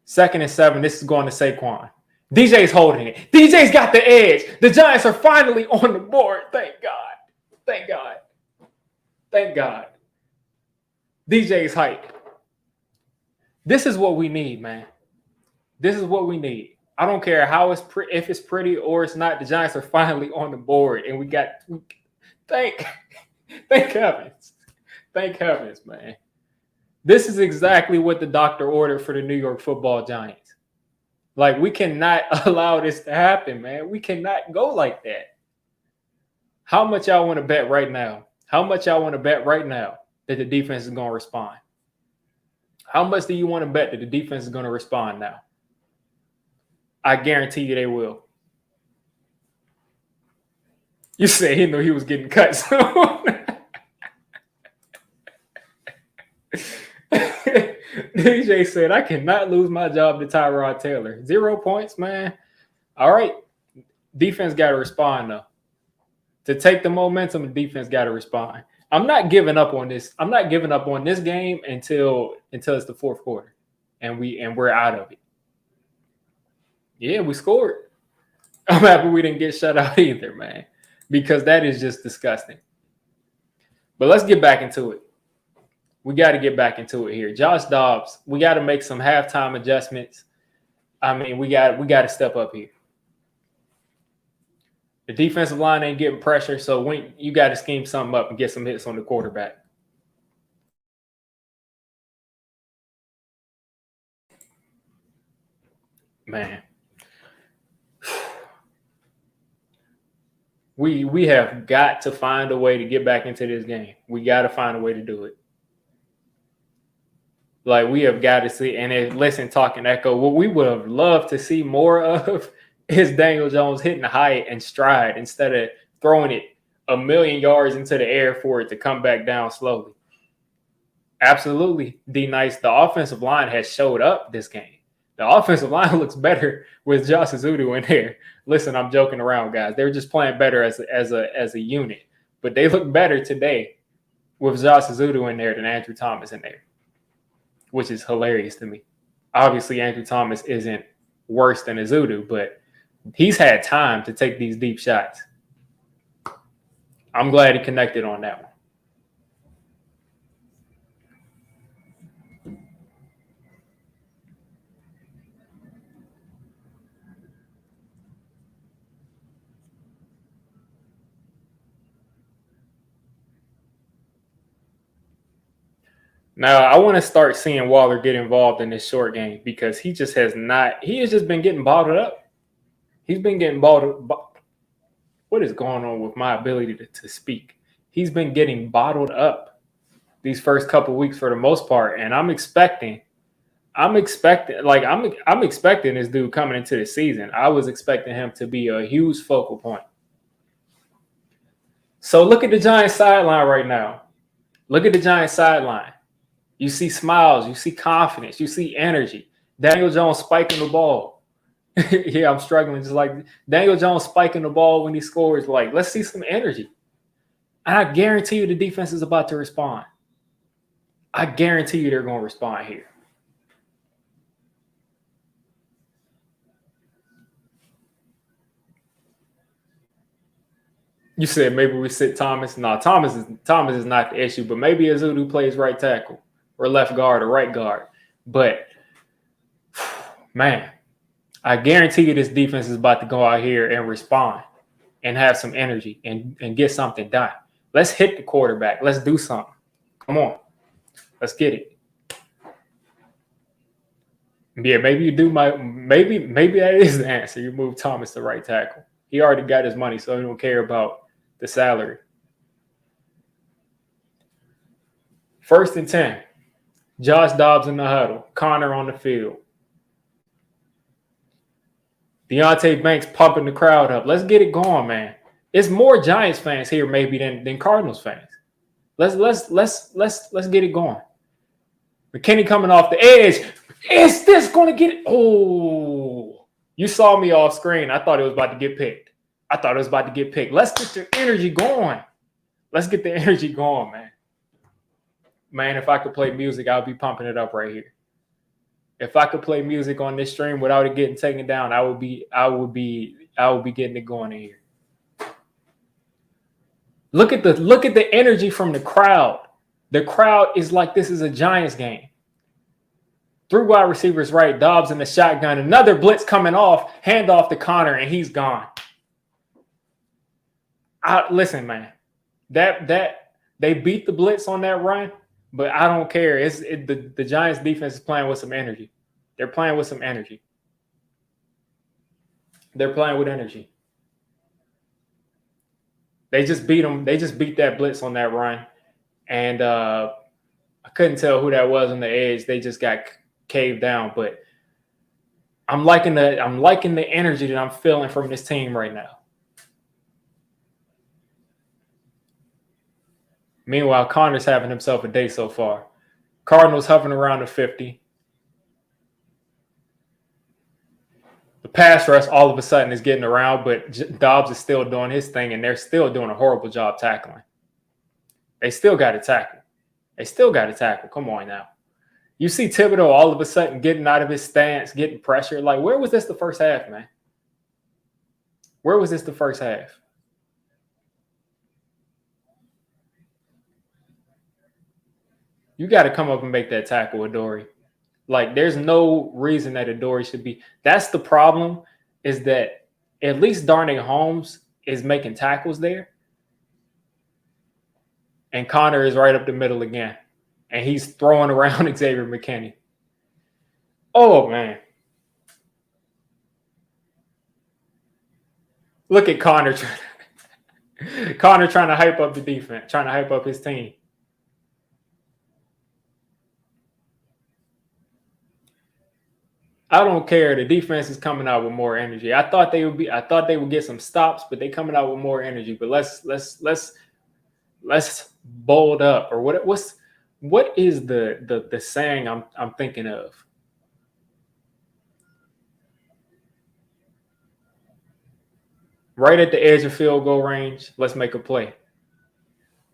A: 2nd and 7. This is going to Saquon. DJ's holding it. DJ's got the edge. The Giants are finally on the board. Thank God. Thank God. Thank God. DJ's hype. This is what we need, man. This is what we need. I don't care how if it's pretty or it's not. The Giants are finally on the board, and we got. Thank heavens. Thank heavens, man. This is exactly what the doctor ordered for the New York Football Giants. Like, we cannot allow this to happen, man. We cannot go like that. How much y'all want to bet right now? How much y'all want to bet right now that the defense is going to respond? How much do you want to bet that the defense is going to respond now? I guarantee you they will. You said he knew he was getting cut soon. DJ said, I cannot lose my job to Tyrod Taylor. 0 points, man. All right. Defense got to respond, though. To take the momentum, the defense got to respond. I'm not giving up on this. I'm not giving up on this game until it's the 4th quarter, and we're out of it. Yeah, we scored. I'm happy we didn't get shut out either, man, because that is just disgusting. But let's get back into it. We got to get back into it here. Josh Dobbs, we got to make some halftime adjustments. I mean, we got to step up here. The defensive line ain't getting pressure, so when you got to scheme something up and get some hits on the quarterback. Man. We have got to find a way to get back into this game. We got to find a way to do it. Like we have got to see, and then listen, talking echo. What we would have loved to see more of is Daniel Jones hitting the height and stride instead of throwing it a million yards into the air for it to come back down slowly. Absolutely, D Nice. The offensive line has showed up this game. The offensive line looks better with Josh Azudu in there. Listen, I'm joking around, guys. They're just playing better as a unit, but they look better today with Josh Azudu in there than Andrew Thomas in there, which is hilarious to me. Obviously, Andrew Thomas isn't worse than Azudu, but he's had time to take these deep shots. I'm glad he connected on that one. Now, I want to start seeing Waller get involved in this short game because he just has not. He has just been getting bottled up. He's been getting bottled. What is going on with my ability to speak? He's been getting bottled up these first couple of weeks for the most part, and I'm expecting this dude coming into the season. I was expecting him to be a huge focal point. So look at the Giants sideline right now. Look at the Giants sideline. You see smiles, you see confidence, you see energy. Daniel Jones spiking the ball. Yeah, I'm struggling. Just like Daniel Jones spiking the ball when he scores. Like, let's see some energy. And I guarantee you the defense is about to respond. I guarantee you they're going to respond here. You said maybe we sit Thomas. No, Thomas is not the issue, but maybe Azudu plays right tackle or left guard or right guard. But man, I guarantee you this defense is about to go out here and respond and have some energy and get something done. Let's hit the quarterback. Let's do something. Come on. Let's get it. Yeah, maybe you do maybe that is the answer. You move Thomas to right tackle. He already got his money, so he don't care about the salary. 1st and 10. Josh Dobbs in the huddle. Connor on the field. Deontay Banks pumping the crowd up. Let's get it going, man. It's more Giants fans here maybe than Cardinals fans. Let's get it going. McKinney coming off the edge. Is this going to get it? Oh, you saw me off screen. I thought it was about to get picked. Let's get the energy going. Man. Man, if I could play music, I would be pumping it up right here. If I could play music on this stream without it getting taken down, I would be getting it going in here. Look at the energy from the crowd. The crowd is like this is a Giants game. 3 wide receivers right, Dobbs in the shotgun. Another blitz coming off, hand off to Connor, and he's gone. Listen, man, that they beat the blitz on that run, but I don't care. The Giants defense is playing with some energy. They're playing with some energy. They're playing with energy. They just beat them. They just beat that blitz on that run, and I couldn't tell who that was on the edge. They just got caved down. But I'm liking the energy that I'm feeling from this team right now. Meanwhile, Connor's having himself a day so far. Cardinals hovering around the 50. The pass rush all of a sudden is getting around, but Dobbs is still doing his thing, and they're still doing a horrible job tackling. They still got to tackle. Come on now. You see Thibodeau all of a sudden getting out of his stance, getting pressure. Like, where was this the first half, man? Where was this the first half? You got to come up and make that tackle, Adoree. Like, there's no reason that Adoree should be. That's the problem, is that at least Darnay Holmes is making tackles there. And Connor is right up the middle again. And he's throwing around Xavier McKinney. Oh, man. Look at Connor. Connor trying to hype up the defense, trying to hype up his team. I don't care. The defense is coming out with more energy. I thought they would get some stops, but they coming out with more energy. But let's bold up. Or what is the saying I'm thinking of? Right at the edge of field goal range, let's make a play.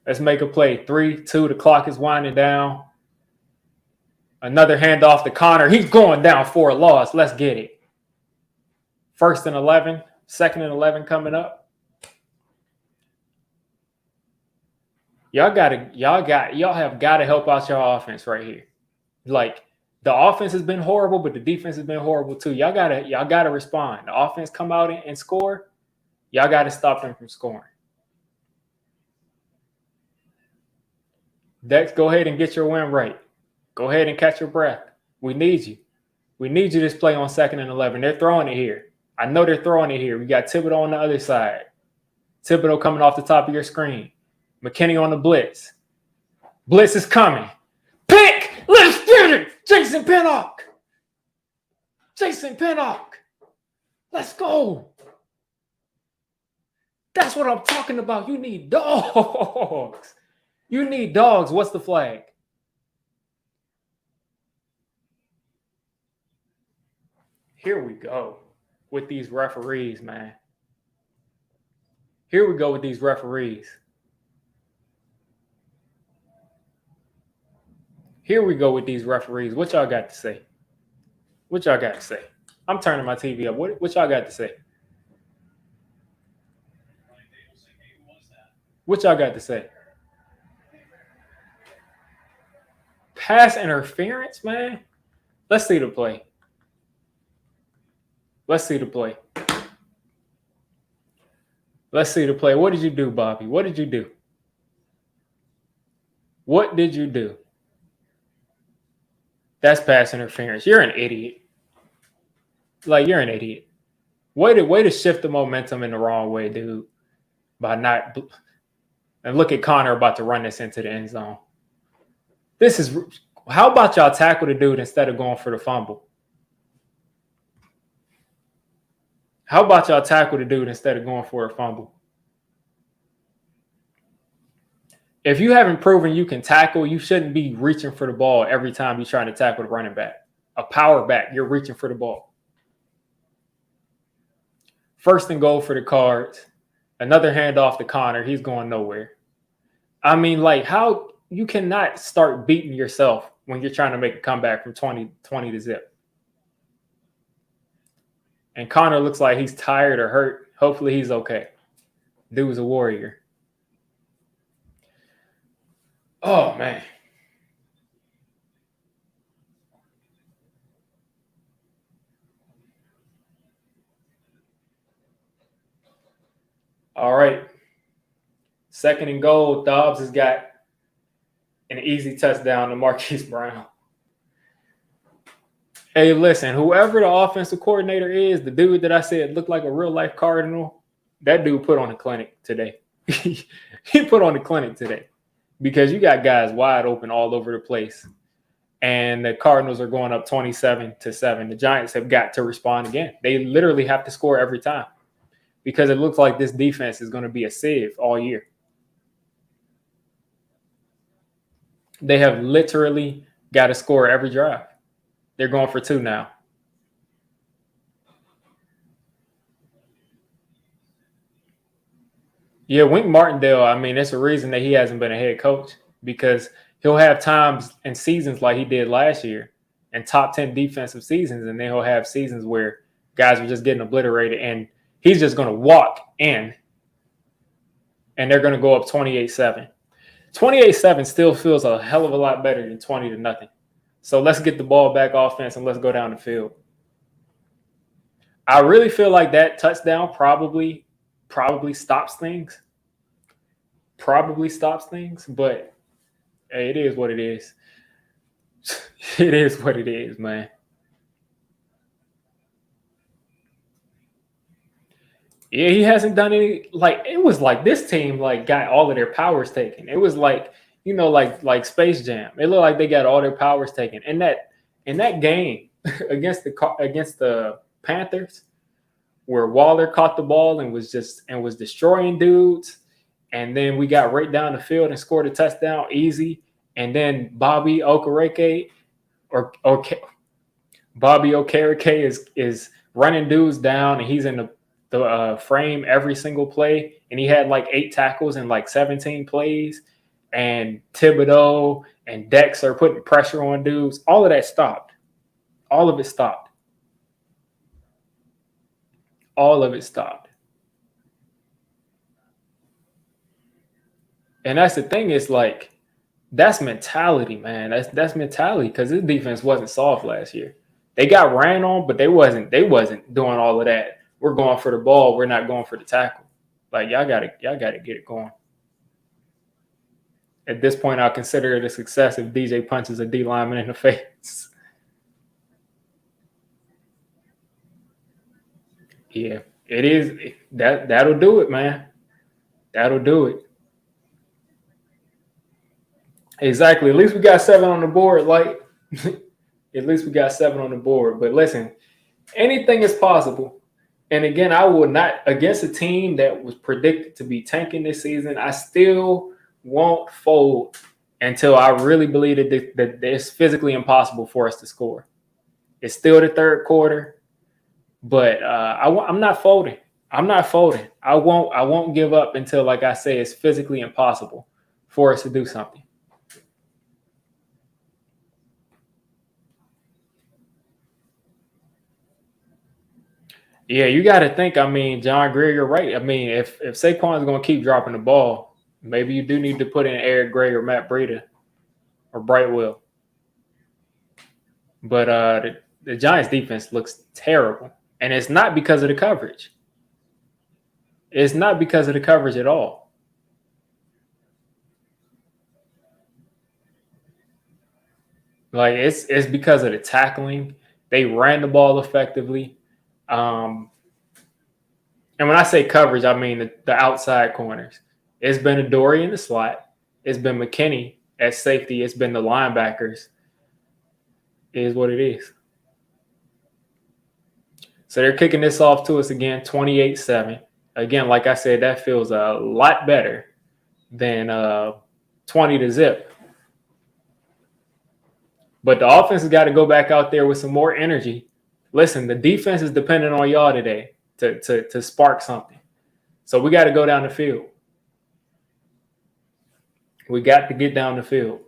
A: Let's make a play. 3-2, the clock is winding down. Another handoff to Connor. He's going down for a loss. Let's get it. 1st and 11, 2nd and 11 coming up. Y'all have got to help out your offense right here. Like, the offense has been horrible, but the defense has been horrible too. Y'all gotta respond. The offense come out and score. Y'all got to stop them from scoring. Dex, go ahead and get your win right. Go ahead and catch your breath. We need you. We need you this play on 2nd and 11. They're throwing it here. I know they're throwing it here. We got Thibodeau on the other side. Thibodeau coming off the top of your screen. McKinney on the blitz. Blitz is coming. Pick! Let's get it! Jason Pinnock! Jason Pinnock! Let's go! That's what I'm talking about. You need dogs. You need dogs. What's the flag? Here we go with these referees, man. Here we go with these referees. Here we go with these referees. What y'all got to say? What y'all got to say? I'm turning my TV up. What y'all got to say? What y'all got to say? Pass interference, man. Let's see the play. Let's see the play. Let's see the play. What did you do, Bobby? What did you do? What did you do? That's pass interference. You're an idiot. Like, you're an idiot. Way to shift the momentum in the wrong way, dude. By not. And look at Connor about to run this into the end zone. This is. How about y'all tackle the dude instead of going for the fumble? How about y'all tackle the dude instead of going for a fumble? If you haven't proven you can tackle, you shouldn't be reaching for the ball every time you're trying to tackle the running back. A power back, you're reaching for the ball. 1st and goal for the Cards. Another handoff to Connor. He's going nowhere. I mean, like, how you cannot start beating yourself when you're trying to make a comeback from 20 to zip. And Connor looks like he's tired or hurt. Hopefully he's okay. Dude's a warrior. Oh, man. All right. 2nd and goal. Dobbs has got an easy touchdown to Marquise Brown. Hey, listen, whoever the offensive coordinator is, the dude that I said looked like a real-life Cardinal, that dude put on a clinic today. He put on a clinic today because you got guys wide open all over the place. And the Cardinals are going up 27-7. The Giants have got to respond again. They literally have to score every time because it looks like this defense is going to be a sieve all year. They have literally got to score every drive. They're going for 2 now. Yeah, Wink Martindale, I mean, it's a reason that he hasn't been a head coach because he'll have times and seasons like he did last year and top 10 defensive seasons, and then he'll have seasons where guys are just getting obliterated, and he's just going to walk in, and they're going to go up 28-7. 28-7 still feels a hell of a lot better than 20-0. So let's get the ball back offense and let's go down the field. I really feel like that touchdown probably stops things. Probably stops things, but hey, it is what it is. It is what it is, man. Yeah, he hasn't done any. Like, it was like this team like got all of their powers taken. It was like, you know, like Space Jam. It looked like they got all their powers taken. In that game, against the Panthers, where Waller caught the ball and was destroying dudes, and then we got right down the field and scored a touchdown easy, and then or Bobby Okereke is running dudes down, and he's in the frame every single play, and he had like 8 tackles and like 17 plays, and Thibodeau and Dex are putting pressure on dudes. All of that stopped. All of it stopped. All of it stopped. And that's the thing, is like, that's mentality, man. That's mentality, because this defense wasn't soft last year. They got ran on, but they wasn't doing all of that. We're going for the ball, we're not going for the tackle. Like, y'all gotta get it going. At this point, I'll consider it a success if DJ punches a D lineman in the face. Yeah, it is. That'll do it, man. That'll do it. Exactly. At least we got 7 on the board. Like, at least we got 7 on the board. But listen, anything is possible. And again, I will not, against a team that was predicted to be tanking this season, I still won't fold until I really believe that it's physically impossible for us to score. It's still the third quarter, but I'm not folding. I'm not folding. I won't give up until, like I say, it's physically impossible for us to do something. Yeah, you got to think. I mean, John Greer, you're right. I mean, if Saquon's going to keep dropping the ball, maybe you do need to put in Eric Gray or Matt Breida or Brightwell. But the Giants' defense looks terrible, and it's not because of the coverage. It's not because of the coverage at all. Like, it's because of the tackling. They ran the ball effectively. And when I say coverage, I mean the outside corners. It's been Adoree in the slot. It's been McKinney at safety. It's been the linebackers. It is what it is. So they're kicking this off to us again, 28-7. Again, like I said, that feels a lot better than 20-0. But the offense has got to go back out there with some more energy. Listen, the defense is dependent on y'all today to spark something. So we got to go down the field. We got to get down the field.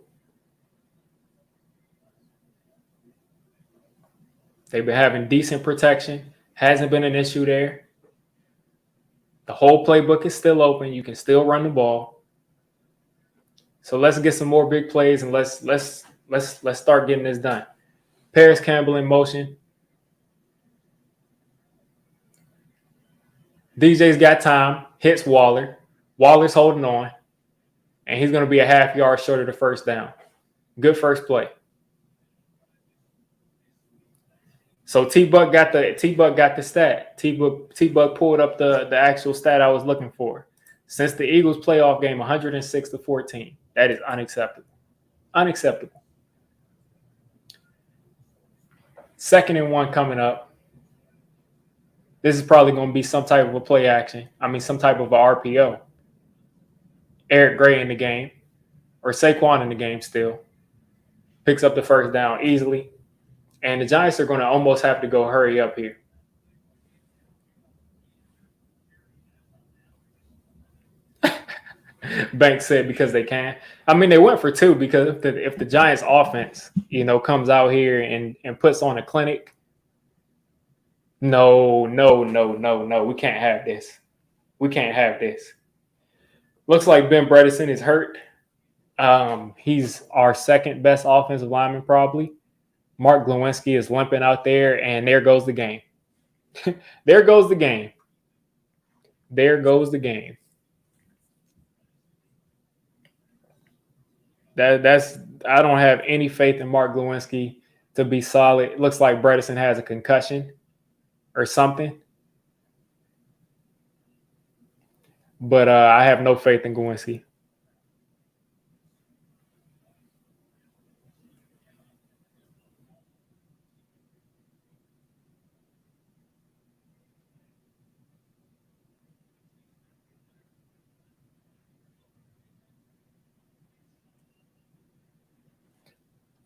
A: They've been having decent protection. Hasn't been an issue there. The whole playbook is still open. You can still run the ball. So let's get some more big plays, and let's start getting this done. Paris Campbell in motion. DJ's got time. Hits Waller. Waller's holding on, and he's going to be a half yard short of the first down. Good first play. So T-Buck got the stat. T-Buck pulled up the actual stat I was looking for. Since the Eagles playoff game, 106-14. That is unacceptable. Unacceptable. 2nd and 1 coming up. This is probably going to be some type of a play action. I mean, some type of a RPO. Eric Gray in the game, or Saquon in the game still. Picks up the first down easily. And the Giants are going to almost have to go hurry up here. Banks said because they can. I mean, they went for 2 because if the Giants offense, comes out here and puts on a clinic, no. We can't have this. We can't have this. Looks like Ben Bredesen is hurt. He's our second best offensive lineman probably. Mark Glowinski is limping out there, and there goes the game. There goes the game. There goes the game. I don't have any faith in Mark Glowinski to be solid. It looks like Bredesen has a concussion or something. But I have no faith in Glowinski.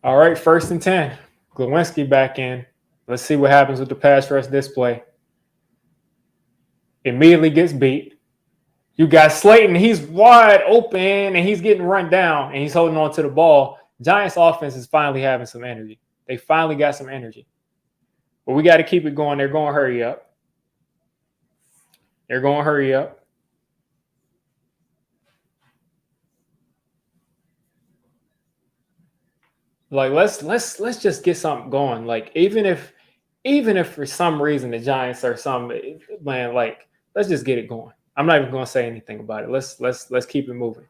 A: All right, 1st and 10. Glowinski back in. Let's see what happens with the pass rush display. Immediately gets beat. You got Slayton. He's wide open and he's getting run down and he's holding on to the ball. Giants offense is finally having some energy. They finally got some energy. But we got to keep it going. They're going to hurry up. They're going to hurry up. Like let's just get something going. Like even if for some reason the Giants are some man, like let's just get it going. I'm not even going to say anything about it. Let's keep it moving.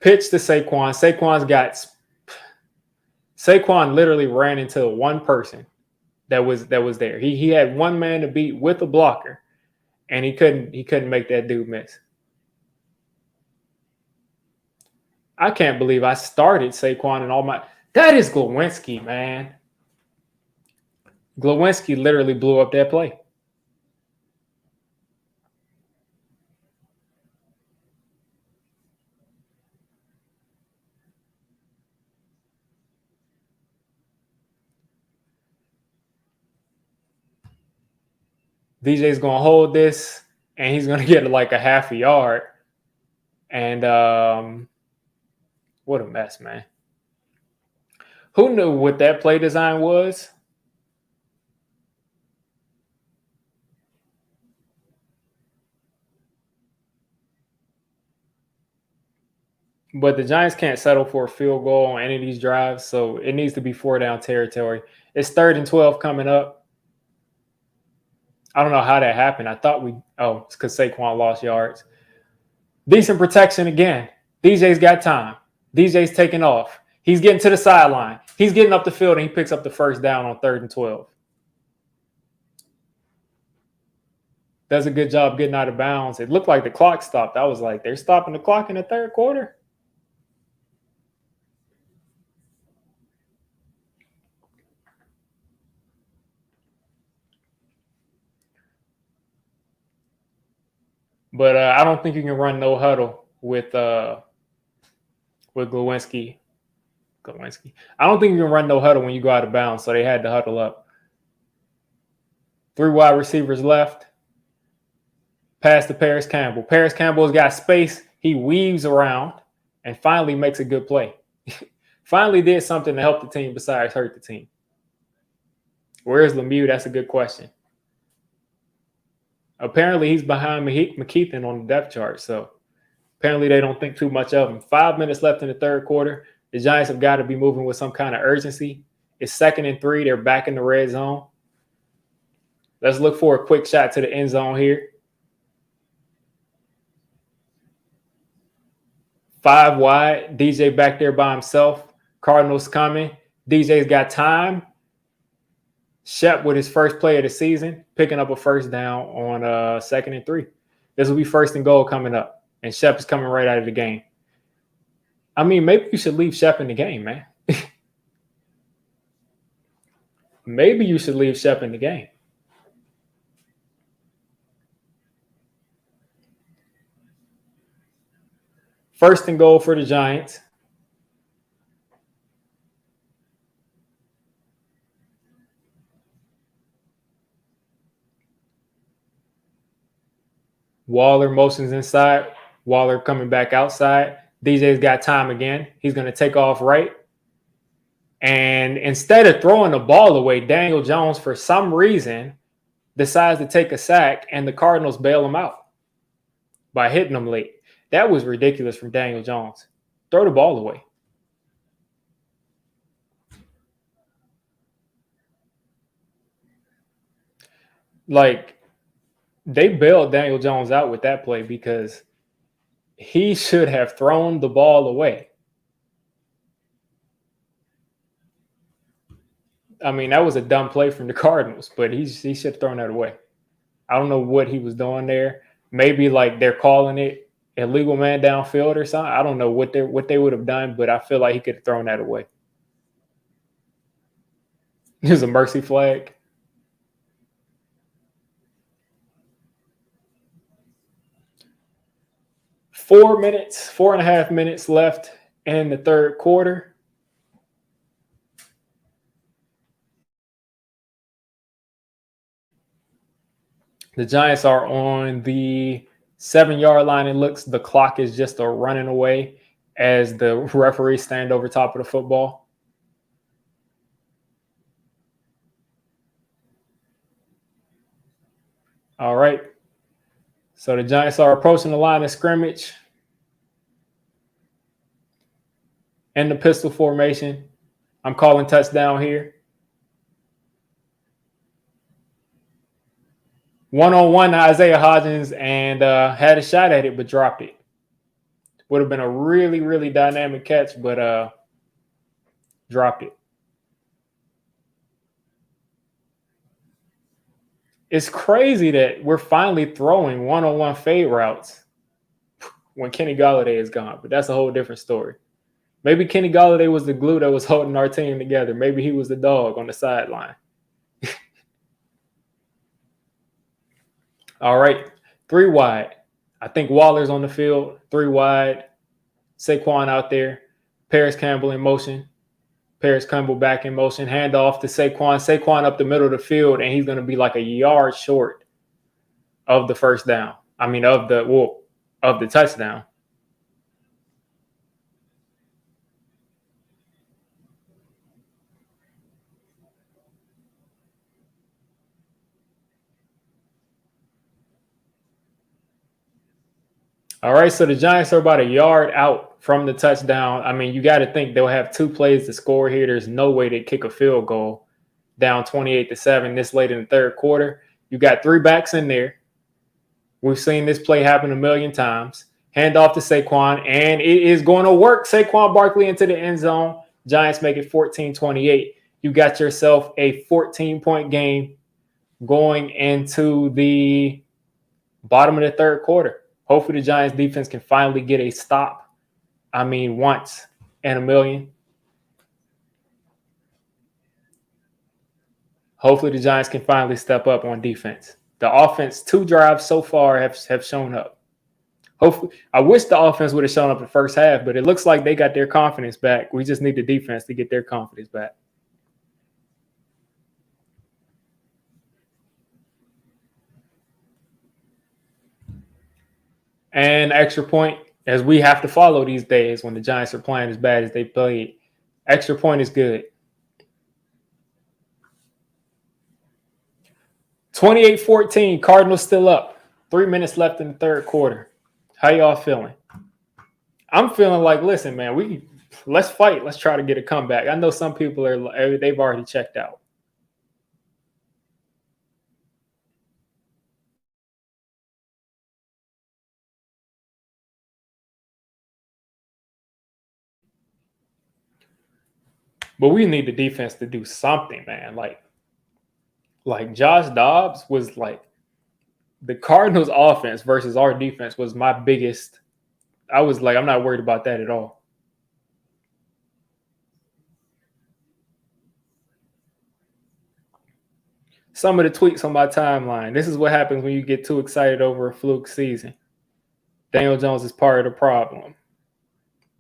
A: Pitch to Saquon. Saquon literally ran into one person that was there. He had one man to beat with a blocker, and he couldn't make that dude miss. I can't believe I started Saquon and all my. That is Glowinski, man. Glowinski literally blew up that play. DJ's gonna hold this, and he's gonna get like a half a yard. And what a mess, man. Who knew what that play design was? But the Giants can't settle for a field goal on any of these drives, so it needs to be 4-down territory. It's 3rd and 12 coming up. I don't know how that happened. I thought it's because Saquon lost yards. Decent protection again. DJ's got time. DJ's taking off. He's getting to the sideline. He's getting up the field, and he picks up the 1st down on 3rd and 12. Does a good job getting out of bounds. It looked like the clock stopped. I was like, they're stopping the clock in the 3rd quarter? But I don't think you can run no huddle with Glowinski. I don't think you can run no huddle when you go out of bounds, so they had to huddle up. 3 wide receivers left. Pass to Paris Campbell. Paris Campbell's got space. He weaves around and finally makes a good play. Finally did something to help the team besides hurt the team. Where's Lemieux? That's a good question. Apparently, he's behind McKeithen on the depth chart, so apparently they don't think too much of him. 5 minutes left in the 3rd quarter. The Giants have got to be moving with some kind of urgency. It's 2nd and 3. They're back in the red zone. Let's look for a quick shot to the end zone here. 5 wide. DJ back there by himself. Cardinals coming. DJ's got time. Shep with his first play of the season, picking up a 1st down on 2nd and 3. This will be 1st and goal coming up, and Shep is coming right out of the game. I mean, maybe you should leave Shep in the game, man. Maybe you should leave Shep in the game. First and goal for the Giants. Waller motions inside. Waller coming back outside. DJ's got time again. He's going to take off right. And instead of throwing the ball away, Daniel Jones, for some reason, decides to take a sack, and the Cardinals bail him out by hitting him late. That was ridiculous from Daniel Jones. Throw the ball away. Like, they bailed Daniel Jones out with that play because he should have thrown the ball away. I mean, that was a dumb play from the Cardinals, but he should have thrown that away. I don't know what he was doing there. Maybe like they're calling it illegal man downfield or something. I don't know what they would have done, but I feel like he could have thrown that away. It was a mercy flag. 4.5 minutes left in the third quarter. The Giants are on the 7-yard line. It looks the clock is just a running away as the referees stand over top of the football. All right. So the Giants are approaching the line of scrimmage in the pistol formation. I'm calling touchdown here. 1-on-1 Isaiah Hodgins and had a shot at it, but dropped it. Would have been a really, really dynamic catch, but dropped it. It's crazy that we're finally throwing 1-on-1 fade routes when Kenny Golladay is gone, but that's a whole different story. Maybe Kenny Golladay was the glue that was holding our team together. Maybe he was the dog on the sideline. All right, 3 wide. I think Waller's on the field, 3 wide. Saquon out there. Paris Campbell in motion. Paris Campbell back in motion. Hand off to Saquon. Saquon up the middle of the field, and he's going to be like a yard short of the first down. I mean, of the touchdown. All right, so the Giants are about a yard out from the touchdown. I mean, you got to think they'll have 2 plays to score here. There's no way they kick a field goal down 28-7 this late in the third quarter. You got 3 backs in there. We've seen this play happen a million times. Hand off to Saquon, and it is going to work. Saquon Barkley into the end zone. Giants make it 14-28. You got yourself a 14-point game going into the bottom of the third quarter. Hopefully the Giants defense can finally get a stop. I mean, once in a million. Hopefully the Giants can finally step up on defense. The offense, 2 drives so far have shown up. Hopefully, I wish the offense would have shown up the first half, but it looks like they got their confidence back. We just need the defense to get their confidence back. And extra point, as we have to follow these days when the Giants are playing as bad as they played. Extra point is good. 28-14, Cardinals still up. 3 minutes left in the third quarter. How y'all feeling? I'm feeling like, listen, man, let's fight. Let's try to get a comeback. I know some people they've already checked out. But we need the defense to do something, man. Like Josh Dobbs was like the Cardinals offense versus our defense was my biggest. I was like, I'm not worried about that at all. Some of the tweets on my timeline. This is what happens when you get too excited over a fluke season. Daniel Jones is part of the problem.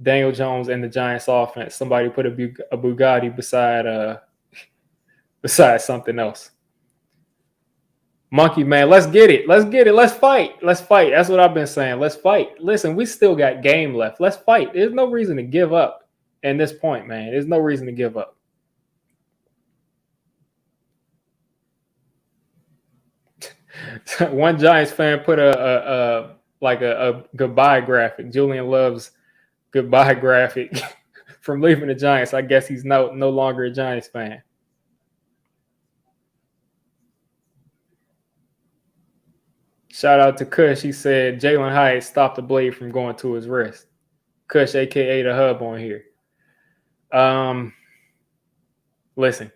A: Daniel Jones and the Giants offense. Somebody put a Bugatti beside something else. Monkey man, let's get it. Let's get it. Let's fight. Let's fight. That's what I've been saying. Let's fight. Listen, we still got game left. Let's fight. There's no reason to give up at this point, man. There's no reason to give up. One Giants fan put a goodbye graphic. Julian Love's goodbye graphic from leaving the Giants. I guess he's no longer a Giants fan. Shout out to Kush. He said Jalen Hyatt stopped the blade from going to his wrist. Kush, a.k.a. the hub on here. Listen,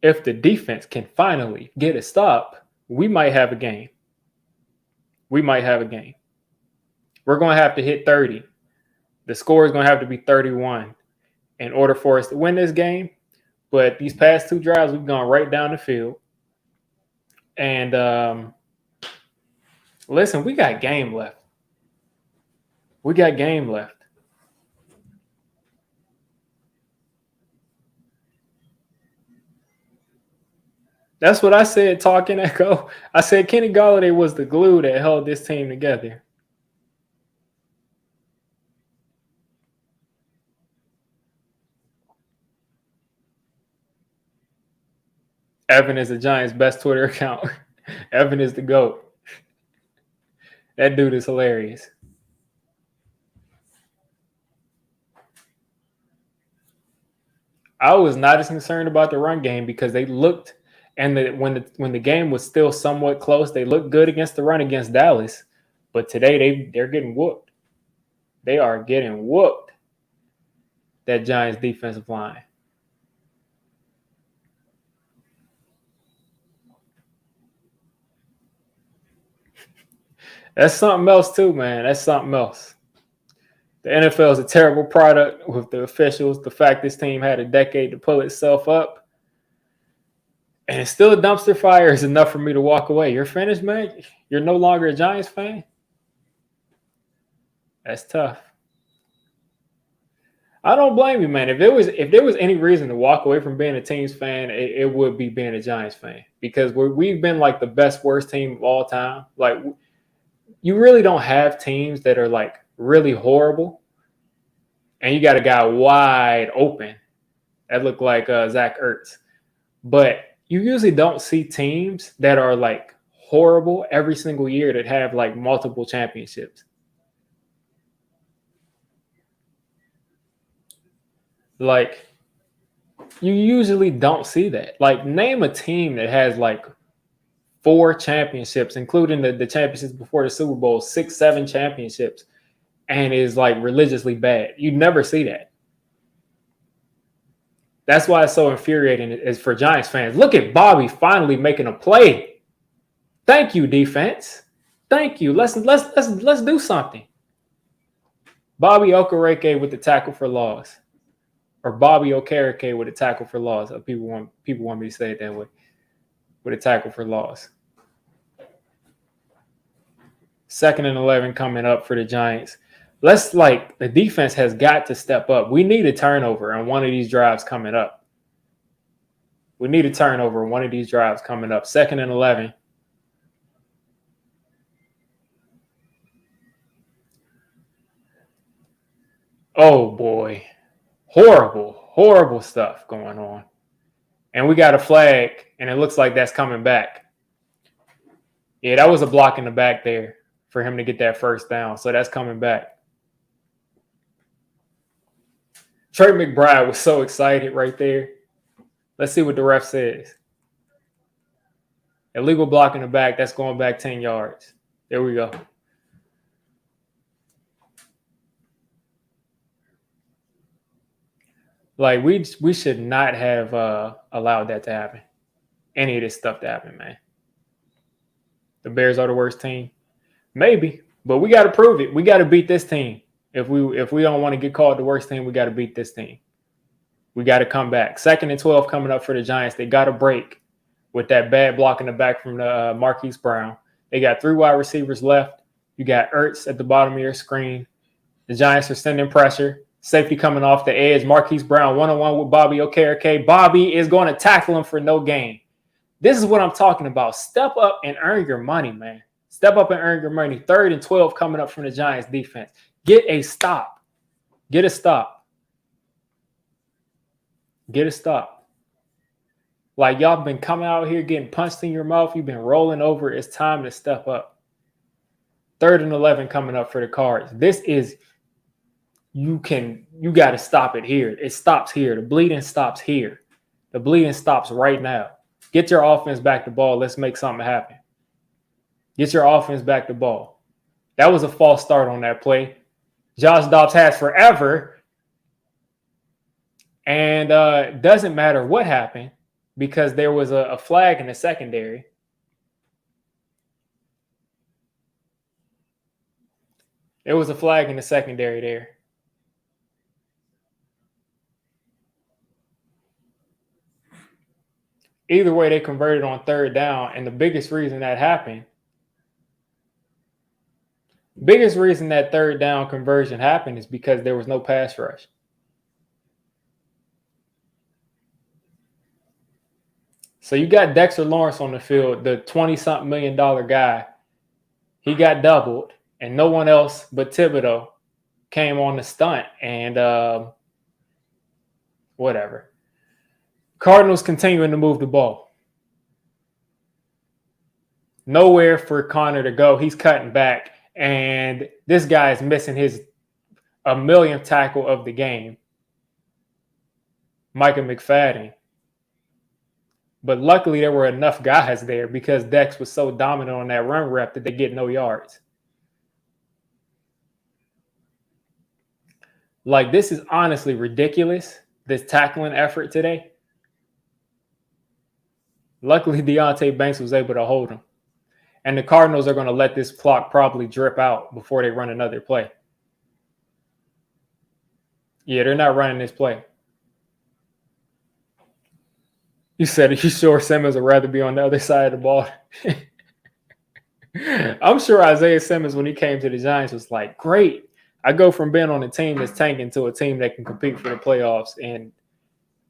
A: if the defense can finally get a stop, we might have a game. We're going to have to hit 30. The score is going to have to be 31 in order for us to win this game. But these past 2 drives, we've gone right down the field. And listen, we got game left. We got game left. That's what I said talking echo. I said Kenny Galladay was the glue that held this team together. Evan is the Giants' best Twitter account. Evan is the GOAT. That dude is hilarious. I was not as concerned about the run game because they looked, and when the game was still somewhat close, they looked good against the run against Dallas. But today they're getting whooped. They are getting whooped. That Giants defensive line. That's something else too, man. That's something else. The NFL is a terrible product with the officials. The fact this team had a decade to pull itself up, and it's still a dumpster fire is enough for me to walk away. You're finished, man. You're no longer a Giants fan. That's tough. I don't blame you, man. If there was any reason to walk away from being a team's fan, it would be being a Giants fan because we've been like the best worst team of all time. Like you really don't have teams that are like really horrible, and you got a guy wide open that looked like Zach Ertz. But you usually don't see teams that are like horrible every single year that have like multiple championships. Like you usually don't see that. Like name a team that has like 4 championships, including the championships before the Super Bowl, 6, 7 championships, and is like religiously bad. You never see that. That's why it's so infuriating is for Giants fans. Look at Bobby finally making a play. Thank you, defense. Thank you. Let's do something. Bobby Okereke with the tackle for loss, or Bobby Okereke with a tackle for loss. People want me to say it that way. With a tackle for loss. 2nd and 11 coming up for the Giants. The defense has got to step up. We need a turnover on one of these drives coming up. We need a turnover on one of these drives coming up. 2nd and 11. Oh boy. Horrible stuff going on. And we got a flag, and it looks like that's coming back. Yeah, that was a block in the back there for him to get that first down. So that's coming back. Trey McBride was so excited right there. Let's see what the ref says. Illegal block in the back. That's going back 10 yards. There we go. Like, we should not have allowed that to happen. Any of this stuff to happen, man. The Bears are the worst team. Maybe, but we got to prove it. We got to beat this team. If we don't want to get called the worst team, we got to beat this team. We got to come back. 2nd and 12 coming up for the Giants. They got to break with that bad block in the back from the Marquise Brown. They got 3 wide receivers left. You got Ertz at the bottom of your screen. The Giants are sending pressure. Safety coming off the edge. Marquise Brown one-on-one with Bobby Okereke. Bobby is going to tackle him for no gain. This is what I'm talking about. Step up and earn your money, man. Step up and earn your money. 3rd and 12 coming up from the Giants defense. Get a stop. Get a stop. Get a stop. Like y'all been coming out here getting punched in your mouth. You've been rolling over. It's time to step up. 3rd and 11 coming up for the Cards. This is, you got to stop it here. It stops here. The bleeding stops here. The bleeding stops right now. Get your offense back the ball. Let's make something happen. Get your offense back the ball. That was a false start on that play. Josh Dobbs has forever. And doesn't matter what happened because there was a flag in the secondary. There was a flag in the secondary there. Either way, they converted on 3rd down. And the biggest reason that happened, Biggest reason that third down conversion happened is because there was no pass rush. So you got Dexter Lawrence on the field, the 20-something million guy. He got doubled, and no one else but Thibodeau came on the stunt, and whatever. Cardinals continuing to move the ball. Nowhere for Connor to go. He's cutting back, and this guy is missing his 1,000,000th tackle of the game, Micah McFadden. But luckily, there were enough guys there because Dex was so dominant on that run rep that they get no yards. Like, this is honestly ridiculous, this tackling effort today. Luckily, Deonte Banks was able to hold him. And the Cardinals are going to let this clock probably drip out before they run another play. Yeah, they're not running this play. You said, are you sure Simmons would rather be on the other side of the ball? I'm sure Isaiah Simmons, when he came to the Giants, was like, great. I go from being on a team that's tanking to a team that can compete for the playoffs. And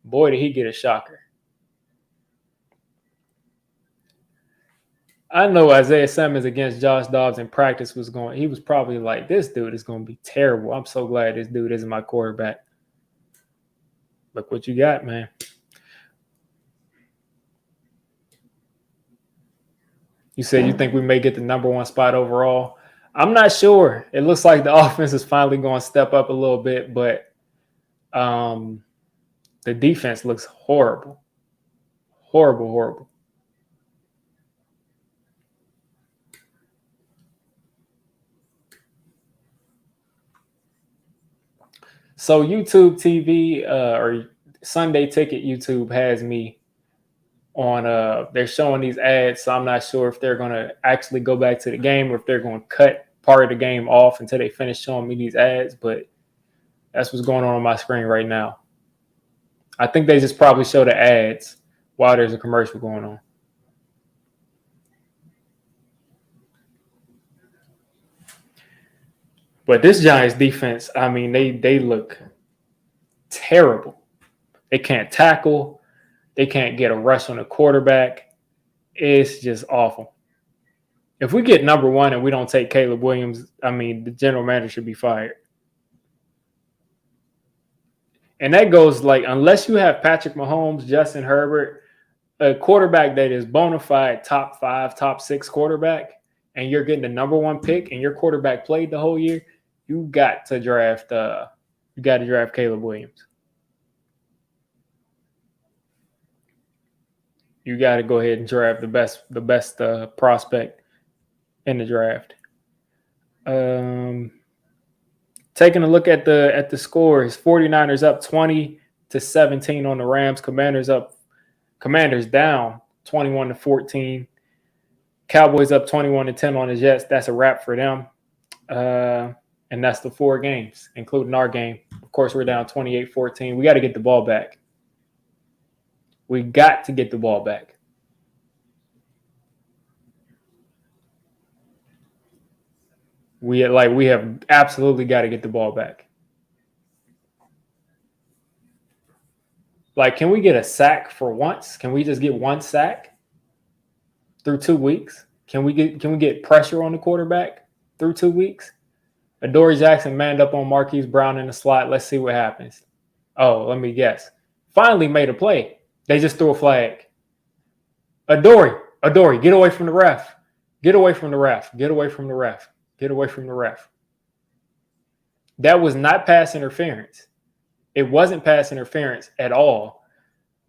A: boy, did he get a shocker. I know Isaiah Simmons against Josh Dobbs in practice he was probably like, this dude is going to be terrible. I'm so glad this dude isn't my quarterback. Look what you got, man. You said you think we may get the number 1 spot overall. I'm not sure. It looks like the offense is finally going to step up a little bit, but the defense looks horrible. Horrible. So YouTube TV or Sunday Ticket YouTube has me on they're showing these ads, so I'm not sure if they're going to actually go back to the game or if they're going to cut part of the game off until they finish showing me these ads, but that's what's going on my screen right now. I think they just probably show the ads while there's a commercial going on. But this Giants defense, I mean, they look terrible. They can't tackle. They can't get a rush on the quarterback. It's just awful. If we get number 1 and we don't take Caleb Williams, I mean, the general manager should be fired. And that goes like, unless you have Patrick Mahomes, Justin Herbert, a quarterback that is bona fide top 5, top 6 quarterback, and you're getting the number 1 pick and your quarterback played the whole year, you got to draft Caleb Williams. You got to go ahead and draft the best prospect in the draft. Taking a look at the scores, 49ers up 20-17 on the Rams. Commanders down 21-14. Cowboys up 21-10 on the Jets. That's a wrap for them. And that's the 4 games, including our game. Of course, we're down 28-14. We got to get the ball back. We got to get the ball back. We have absolutely got to get the ball back. Like, can we get a sack for once? Can we just get 1 sack through 2 weeks? Can we get pressure on the quarterback through 2 weeks? Adoree Jackson manned up on Marquise Brown in the slot. Let's see what happens. Oh, let me guess. Finally made a play. They just threw a flag. Adoree, get away from the ref. Get away from the ref. Get away from the ref. Get away from the ref. That was not pass interference. It wasn't pass interference at all,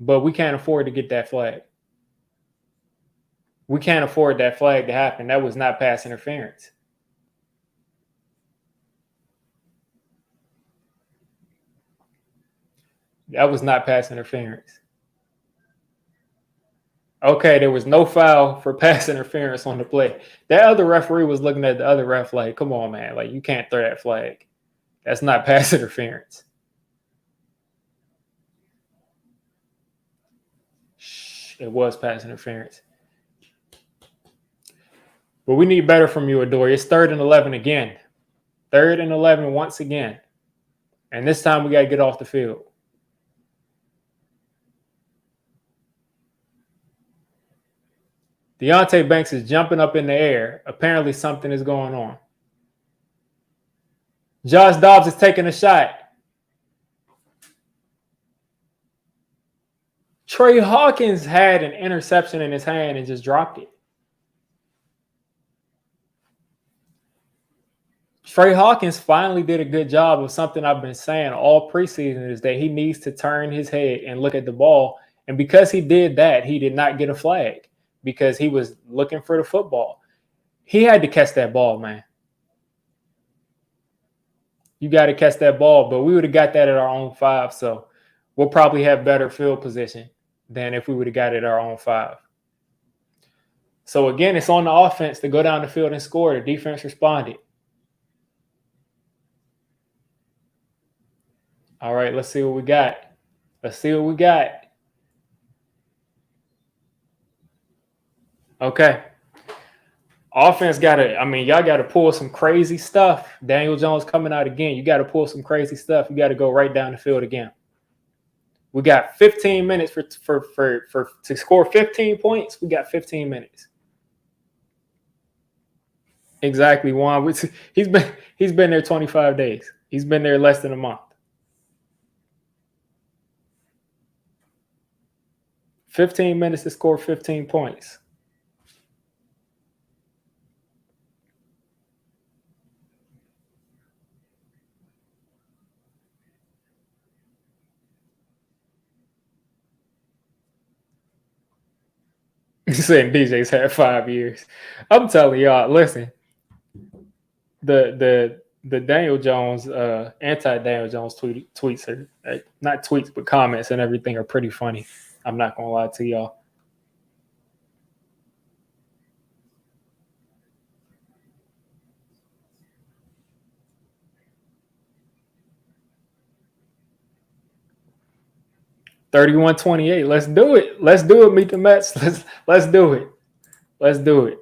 A: but we can't afford to get that flag. We can't afford that flag to happen. That was not pass interference. That was not pass interference. Okay, there was no foul for pass interference on the play. That other referee was looking at the other ref like, come on, man. Like, you can't throw that flag. That's not pass interference. Shh, it was pass interference. But we need better from you, Adoree. It's 3rd and 11 again. 3rd and 11 once again. And this time we got to get off the field. Deonte Banks is jumping up in the air. Apparently something is going on. Josh Dobbs is taking a shot. Trey Hawkins had an interception in his hand and just dropped it. Trey Hawkins finally did a good job of something I've been saying all preseason, is that he needs to turn his head and look at the ball. And because he did that, he did not get a flag because he was looking for the football. He had to catch that ball, man. You got to catch that ball, but we would have got that at our own 5, so we'll probably have better field position than if we would have got it at our own 5. So again, it's on the offense to go down the field and score. The defense responded. All right, let's see what we got. Let's see what we got. Okay. Offense got to, y'all got to pull some crazy stuff. Daniel Jones coming out again. You got to pull some crazy stuff. You got to go right down the field again. We got 15 minutes to score 15 points. We got 15 minutes. Exactly, Juan. He's been there 25 days. He's been there less than a month. 15 minutes to score 15 points. You're saying DJ's had 5 years. I'm telling y'all, listen, the Daniel Jones, anti-Daniel Jones tweets are not tweets, but comments and everything are pretty funny. I'm not gonna lie to y'all. $31-28. Let's do it. Let's do it. Meet the Mets. Let's do it. Let's do it.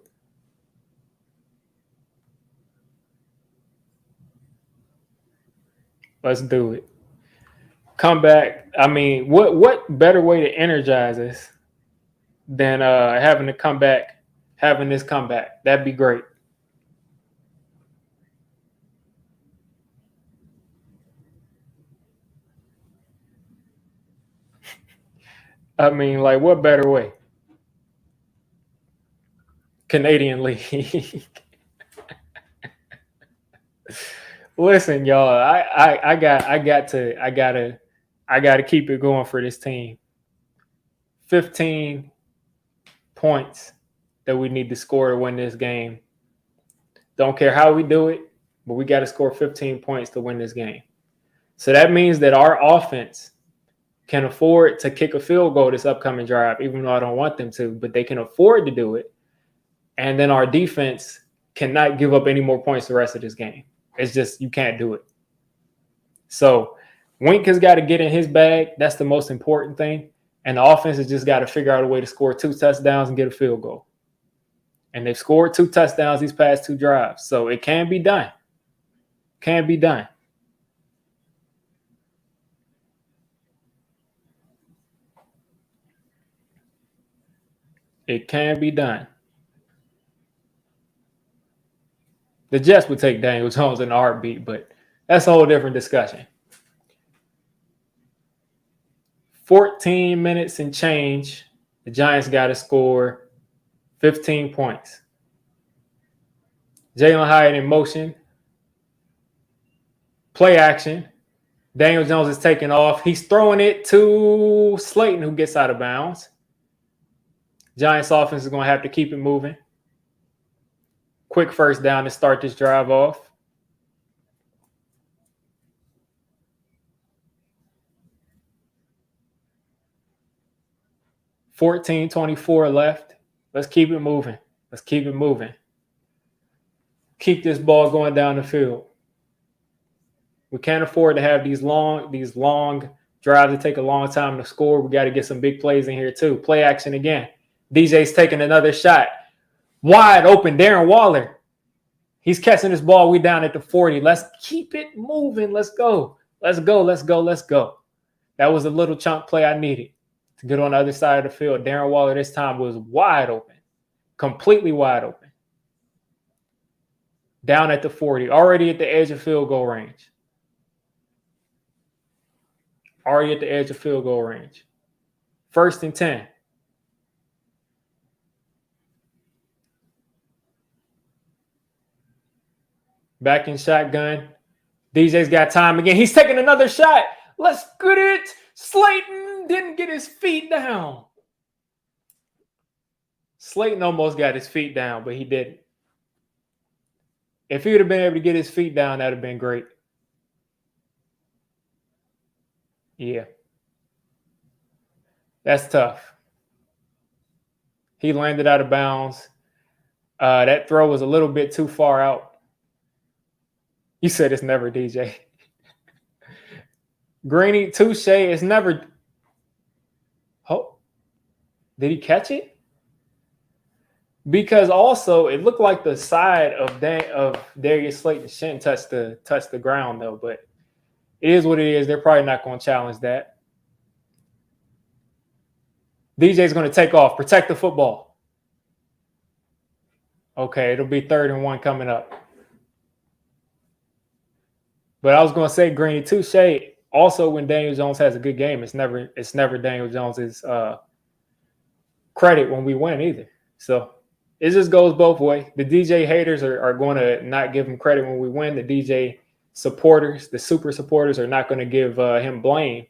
A: Let's do it. Come back. What better way to energize us than having to come back, having this comeback? That'd be great. What better way? Canadian League. Listen, y'all, I gotta keep it going for this team. 15 points that we need to score to win this game. Don't care how we do it, but we got to score 15 points to win this game. So that means that our offense can afford to kick a field goal this upcoming drive, even though I don't want them to, but they can afford to do it. And then our defense cannot give up any more points the rest of this game. It's just, you can't do it. So Wink has got to get in his bag. That's the most important thing. And the offense has just got to figure out a way to score 2 touchdowns and get a field goal. And they've scored 2 touchdowns these past 2 drives. So it can be done. Can be done. It can be done. The Jets would take Daniel Jones in a heartbeat, but that's a whole different discussion. 14 minutes and change. The Giants got to score 15 points. Jalen Hyatt in motion. Play action. Daniel Jones is taking off. He's throwing it to Slayton, who gets out of bounds. Giants offense is going to have to keep it moving. Quick first down to start this drive off. $14-24 left. Let's keep it moving. Let's keep it moving. Keep this ball going down the field. We can't afford to have these long drives that take a long time to score. We got to get some big plays in here too. Play action again. DJ's taking another shot. Wide open, Darren Waller. He's catching this ball. We down at the 40. Let's keep it moving. Let's go. Let's go. Let's go. Let's go. That was a little chunk play I needed to get on the other side of the field. Darren Waller this time was wide open, completely wide open. Down at the 40, already at the edge of field goal range. Already at the edge of field goal range. 1st and 10. Back in shotgun. DJ's got time again. He's taking another shot. Let's get it. Slayton didn't get his feet down. Slayton almost got his feet down, but he didn't. If he would have been able to get his feet down, that would have been great. Yeah. That's tough. He landed out of bounds. That throw was a little bit too far out. You said it's never DJ. Greeny, touche. It's never. Oh, did he catch it? Because also it looked like the side of Darius Slayton's shin touched the ground though. But it is what it is. They're probably not going to challenge that. DJ's going to take off. Protect the football. Okay, it'll be 3rd and 1 coming up. But I was going to say, Greeny, touche. Also, when Daniel Jones has a good game, it's never Daniel Jones's credit when we win either. So it just goes both ways. The DJ haters are going to not give him credit when we win. The DJ supporters, the super supporters, are not going to give him blame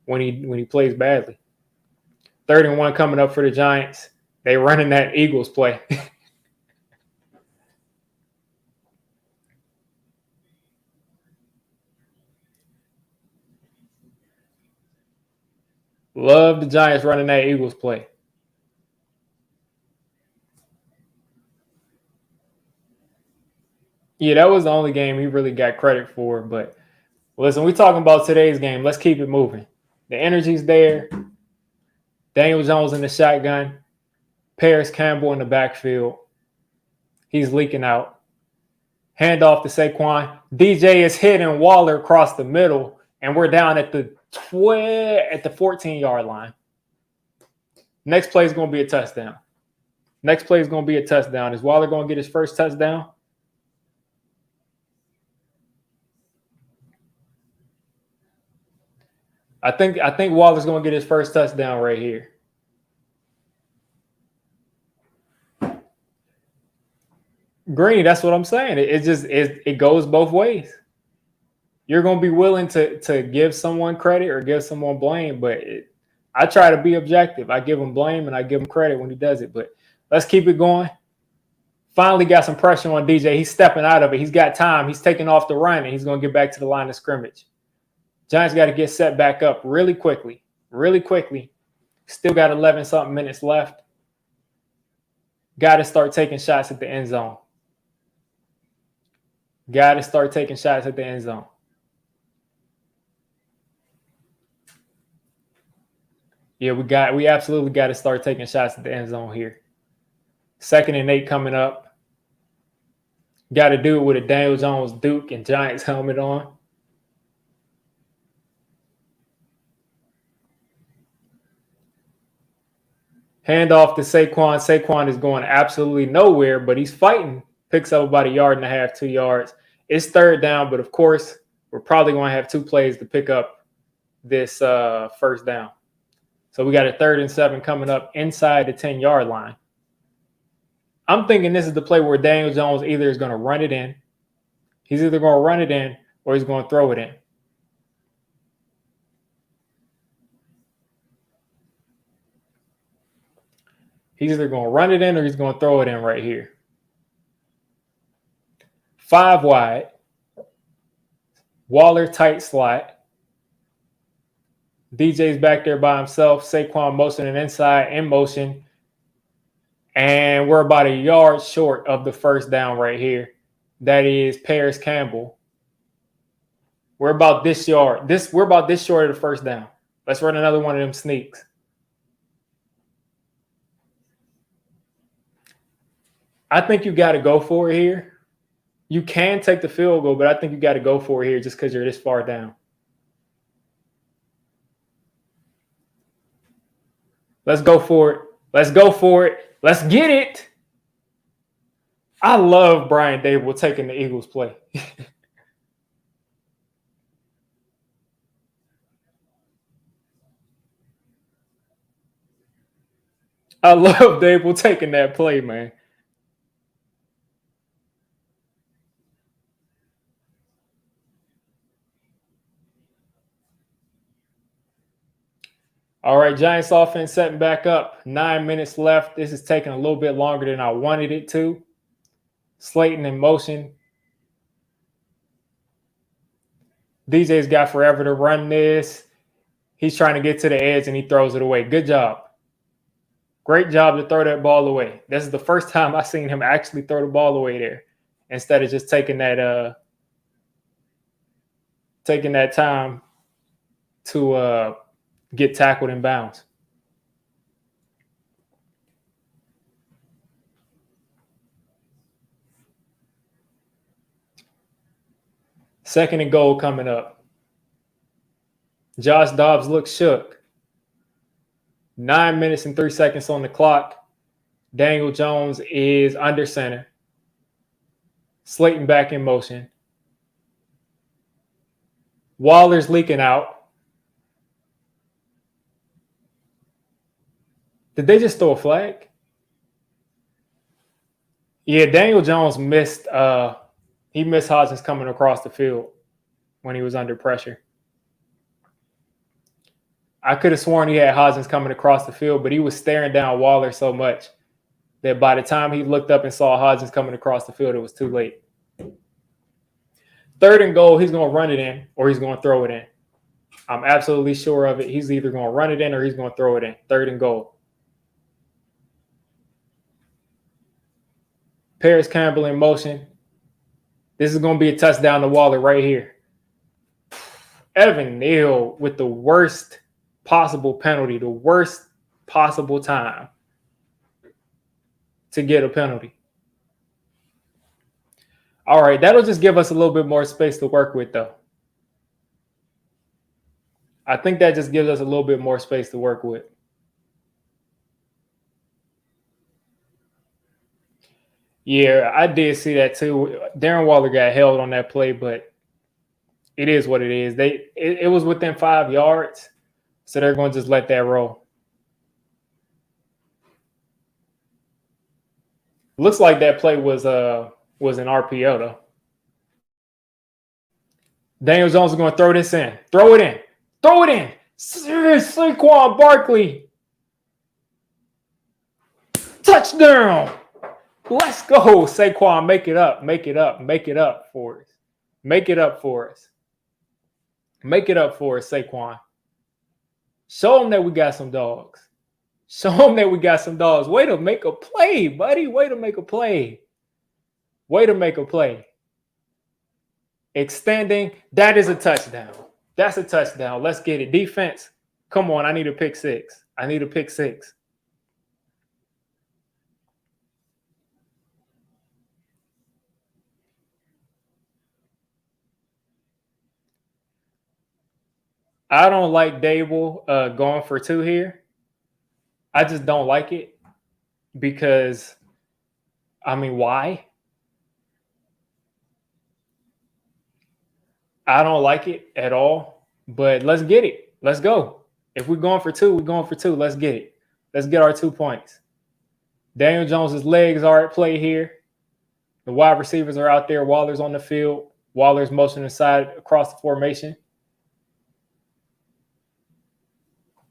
A: when he plays badly. 3rd and 1 coming up for the Giants. They running that Eagles play. Love the Giants running that Eagles play. Yeah, that was the only game he really got credit for. But listen, we're talking about today's game. Let's keep it moving. The energy's there. Daniel Jones in the shotgun. Paris Campbell in the backfield. He's leaking out. Handoff to Saquon. DJ is hitting Waller across the middle, and we're down at the 14-yard line. Next play is going to be a touchdown. Is Waller going to get his first touchdown? I think Waller's going to get his first touchdown right here. Green, that's what I'm saying. It goes both ways. You're going to be willing to give someone credit or give someone blame, but I try to be objective. I give him blame and I give him credit when he does it. But let's keep it going. Finally got some pressure on DJ. He's stepping out of it. He's got time. He's taking off the run, and he's going to get back to the line of scrimmage. Giants got to get set back up really quickly. Still got 11-something minutes left. Got to start taking shots at the end zone. Yeah, we absolutely got to start taking shots at the end zone here. 2nd and 8 coming up. Got to do it with a Daniel Jones Duke and Giants helmet on. Handoff to Saquon. Saquon is going absolutely nowhere, but he's fighting. Picks up about 1.5 yards, 2 yards. It's 3rd down, but of course, we're probably going to have 2 plays to pick up this first down. So we got a 3rd and 7 coming up inside the 10-yard line. I'm thinking this is the play where Daniel Jones either is going to run it in. He's either going to run it in or he's going to throw it in. He's either going to run it in or he's going to throw it in right here. 5 wide. Waller tight slot. DJ's back there by himself. Saquon motioning inside, in motion. And we're about 1 yard short of the first down right here. That is Paris Campbell. We're about this short of the first down. Let's run another one of them sneaks. I think you got to go for it here. You can take the field goal, but I think you got to go for it here just because you're this far down. Let's go for it. Let's go for it. Let's get it. I love Brian Dable taking the Eagles play. I love Dable taking that play, man. All right, Giants offense setting back up. 9 minutes left. This is taking a little bit longer than I wanted it to. Slayton in motion. DJ's got forever to run this. He's trying to get to the edge and he throws it away. Good job. Great job to throw that ball away. This is the first time I've seen him actually throw the ball away there instead of just taking that time to get tackled in bounds. Second and goal coming up. Josh Dobbs looks shook. 9 minutes and 3 seconds on the clock. Daniel Jones is under center. Slayton back in motion. Waller's leaking out. Did they just throw a flag? Yeah, Daniel Jones missed he missed Hodgins coming across the field when he was under pressure. I could have sworn he had Hodgins coming across the field, but he was staring down Waller so much that by the time he looked up and saw Hodgins coming across the field, it was too late. Third and goal, he's going to run it in or he's going to throw it in. I'm absolutely sure of it. He's either going to run it in or he's going to throw it in. Third and goal. Paris Campbell in motion. This is going to be a touchdown to Waller right here. Evan Neal with the worst possible penalty, the worst possible time to get a penalty. All right, that'll just give us a little bit more space to work with, though. I think that just gives us a little bit more space to work with. Yeah, I did see that too. Darren Waller got held on that play, but it is what it is. It was within 5 yards, so they're going to just let that roll. Looks like that play was an RPO though. Daniel Jones is going to throw this in. Throw it in. Throw it in. Saquon Barkley. Touchdown. Let's go, Saquon. Make it up. Make it up. Make it up for us. Make it up for us. Make it up for us, Saquon. Show them that we got some dogs. Show them that we got some dogs. Way to make a play, buddy. Way to make a play. Way to make a play. Extending. That is a touchdown. That's a touchdown. Let's get it. Defense. Come on. I need a pick six. I need a pick six. I don't like Dable going for two here. I just don't like it because, I mean, why? I don't like it at all, but let's get it. Let's go. If we're going for two, we're going for two. Let's get it. Let's get our 2 points. Daniel Jones's legs are at play here. The wide receivers are out there. Waller's on the field. Waller's motioning aside across the formation.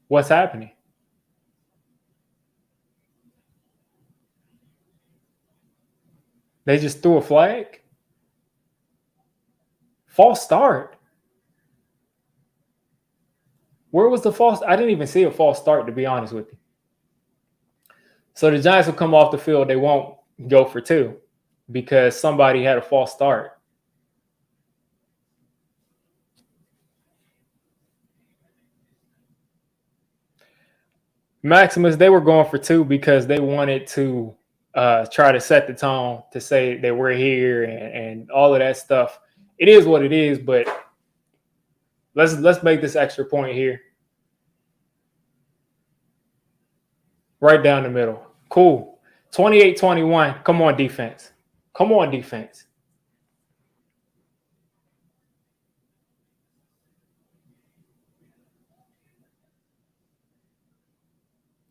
A: What's happening? They just threw a flag? False start. Where was the false? I didn't even see a false start, to be honest with you. So the Giants will come off the field. They won't go for two because somebody had a false start. Maximus, they were going for two because they wanted to try to set the tone to say that we're here and all of that stuff. It is what it is, but let's make this extra point here. Right down the middle. Cool. 28-21. Come on, defense. Come on, defense.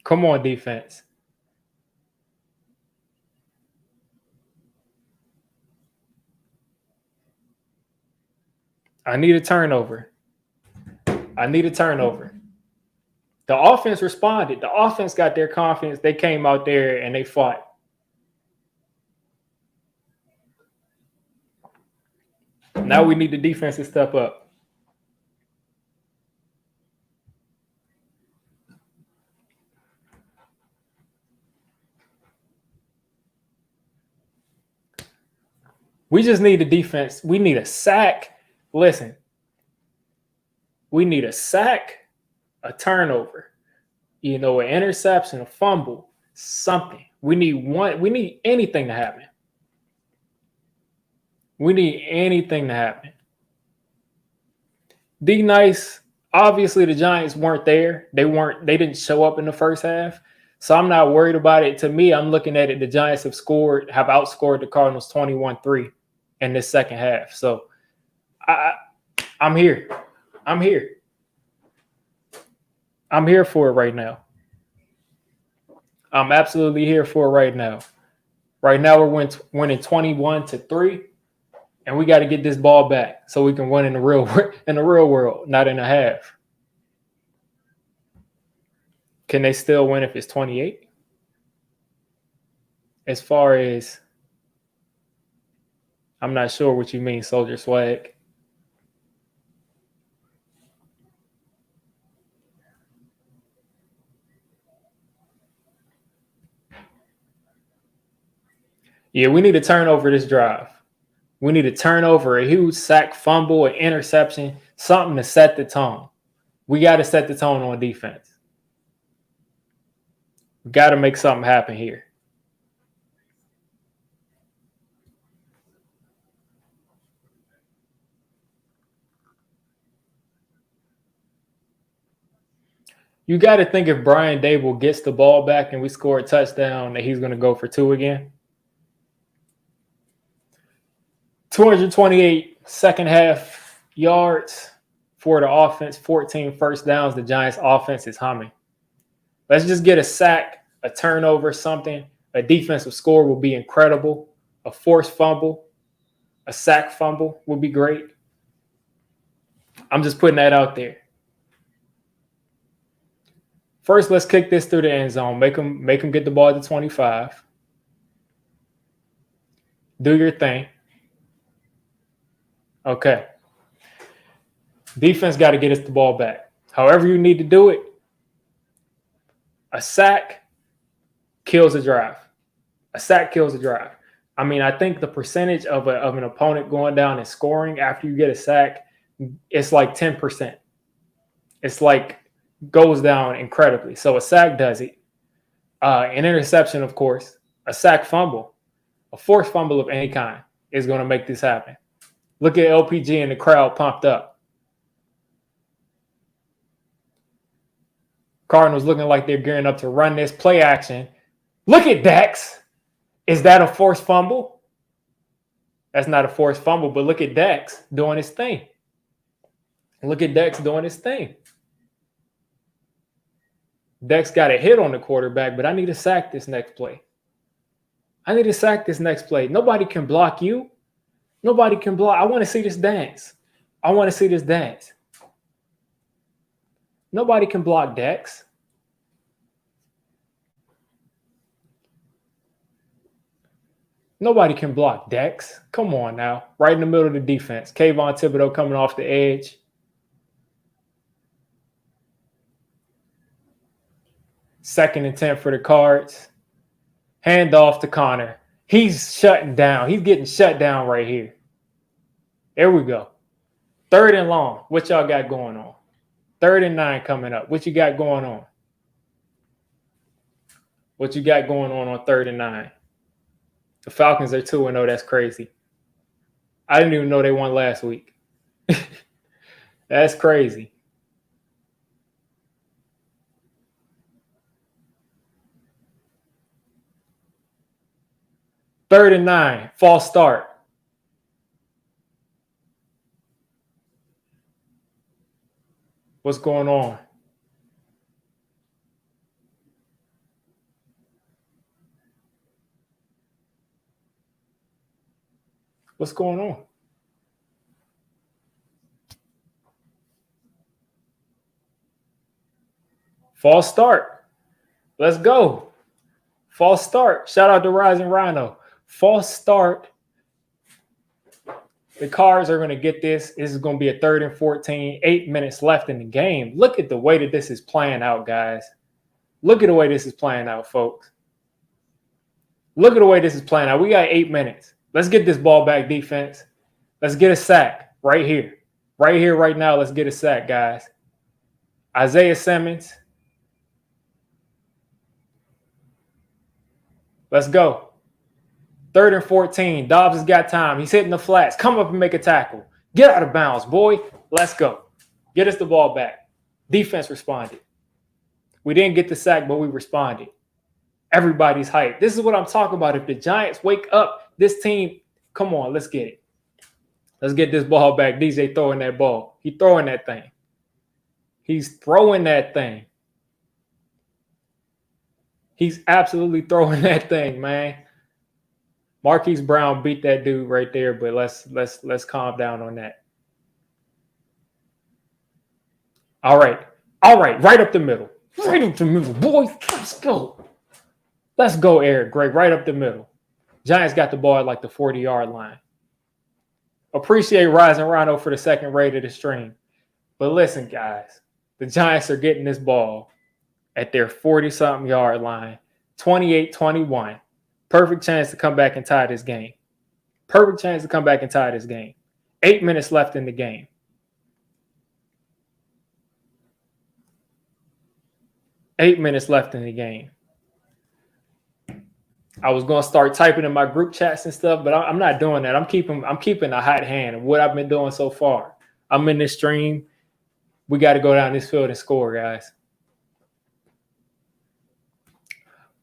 A: Come on, defense. I need a turnover. I need a turnover. The offense responded. The offense got their confidence. They came out there and they fought. Now we need the defense to step up. We just need the defense. We need a sack. Listen, we need a sack, a turnover, an interception, a fumble, something. We need anything to happen. We need anything to happen. D Nice, obviously the Giants weren't there. They didn't show up in the first half. So I'm not worried about it. To me, I'm looking at it. The Giants have outscored the Cardinals 21-3 in this second half. So I'm here. I'm here. I'm here for it right now. I'm absolutely here for it right now. Right now we're winning 21-3, and we got to get this ball back so we can win in the real world, not in a half. Can they still win if it's 28? As far as, I'm not sure what you mean, Soldier Swag. Yeah, we need to turn over this drive. We need to turn over a huge sack, fumble, an interception, something to set the tone. We got to set the tone on defense. We got to make something happen here. You got to think if Brian Dable gets the ball back and we score a touchdown, that he's going to go for 2 again. 228 second half yards for the offense, 14 first downs. The Giants offense is humming. Let's just get a sack, a turnover, something. A defensive score will be incredible. A forced fumble, a sack fumble would be great. I'm just putting that out there. First, let's kick this through the end zone. Make them get the ball at the 25. Do your thing. Okay. Defense got to get us the ball back. However you need to do it, a sack kills a drive. A sack kills a drive. I mean, I think the percentage of an opponent going down and scoring after you get a sack, it's like 10%. It's like goes down incredibly. So a sack does it. An interception, of course. A sack fumble. A forced fumble of any kind is going to make this happen. Look at LPG and the crowd pumped up. Cardinals looking like they're gearing up to run this play action. Look at Dex. Is that a forced fumble? That's not a forced fumble, but look at Dex doing his thing. Look at Dex doing his thing. Dex got a hit on the quarterback, but I need to sack this next play. I need to sack this next play. Nobody can block you. Nobody can block. I want to see this dance. I want to see this dance. Nobody can block Dex. Nobody can block Dex. Come on now. Right in the middle of the defense. Kayvon Thibodeau coming off the edge. Second and 10 for the Cards. Hand off to Connor. He's shutting down. He's getting shut down right here. There we go. 3rd and long. What y'all got going on? 3rd and 9 coming up. What you got going on? What you got going on 3rd and 9? The Falcons are 2-0. That's crazy. I didn't even know they won last week. That's crazy. Third and 9. False start. What's going on? What's going on? False start. Let's go. False start. Shout out to Rising Rhino. False start. The Cards are going to get this. This is going to be a 3rd and 14, 8 minutes left in the game. Look at the way that this is playing out, guys. Look at the way this is playing out, folks. Look at the way this is playing out. We got 8 minutes. Let's get this ball back, defense. Let's get a sack right here. Right here, right now. Let's get a sack, guys. Isaiah Simmons. Let's go. 3rd and 14. Dobbs has got time. He's hitting the flats. Come up and make a tackle. Get out of bounds, boy. Let's go. Get us the ball back. Defense responded. We didn't get the sack, but we responded. Everybody's hyped. This is what I'm talking about. If the Giants wake up, this team, come on, let's get it. Let's get this ball back. DJ throwing that ball. He's throwing that thing. He's throwing that thing. He's absolutely throwing that thing, man. Marquise Brown beat that dude right there, but let's calm down on that. All right, right up the middle. Right up the middle, boys. Let's go. Let's go, Eric Gray. Right up the middle. Giants got the ball at like the 40-yard line. Appreciate Rising Rhino for the second rate of the stream. But listen, guys, the Giants are getting this ball at their 40-something yard line, 28-21. Perfect chance to come back and tie this game. Perfect chance to come back and tie this game. 8 minutes left in the game. I was going to start typing in my group chats and stuff, but I'm not doing that. I'm keeping a hot hand of what I've been doing so far. I'm in this stream. We got to go down this field and score, guys.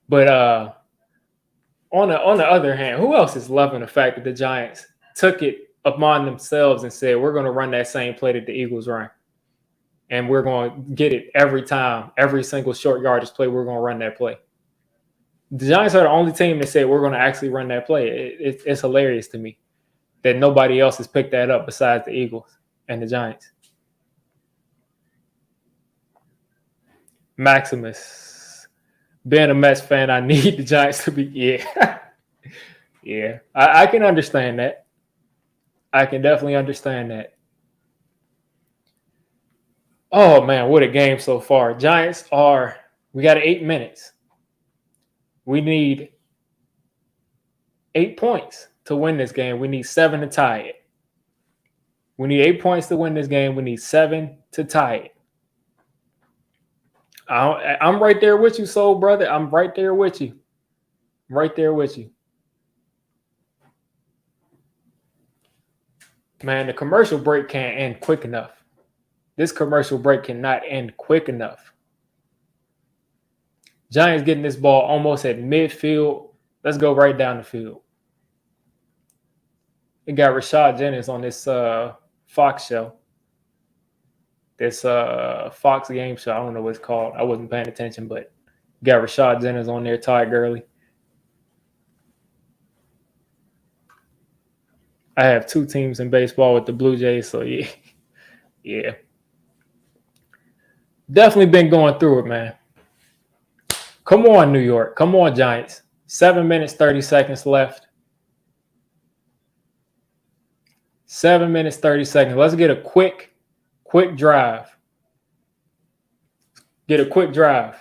A: But on the other hand, who else is loving the fact that the Giants took it upon themselves and said, we're going to run that same play that the Eagles run? And we're going to get it every time, every single short yardage play, we're going to run that play. The Giants are the only team that said we're going to actually run that play. It's hilarious to me that nobody else has picked that up besides the Eagles and the Giants. Maximus. Being a Mets fan, I need the Giants to be, yeah. I can understand that. I can definitely understand that. Oh, man, what a game so far. We got 8 minutes. We need 8 points to win this game. We need 7 to tie it. We need 8 points to win this game. We need 7 to tie it. I'm right there with you, soul brother. I'm right there with you. Right there with you. Man, the commercial break can't end quick enough. This commercial break cannot end quick enough. Giants getting this ball almost at midfield. Let's go right down the field. We got Rashad Jennings on this Fox show. This Fox game show. I don't know what it's called. I wasn't paying attention, but got Rashad Jennings on there, Todd Gurley. I have 2 teams in baseball with the Blue Jays, so yeah. Definitely been going through it, man. Come on, New York. Come on, Giants. 7 minutes, 30 seconds left. 7 minutes, 30 seconds. Let's get a quick drive. Get a quick drive.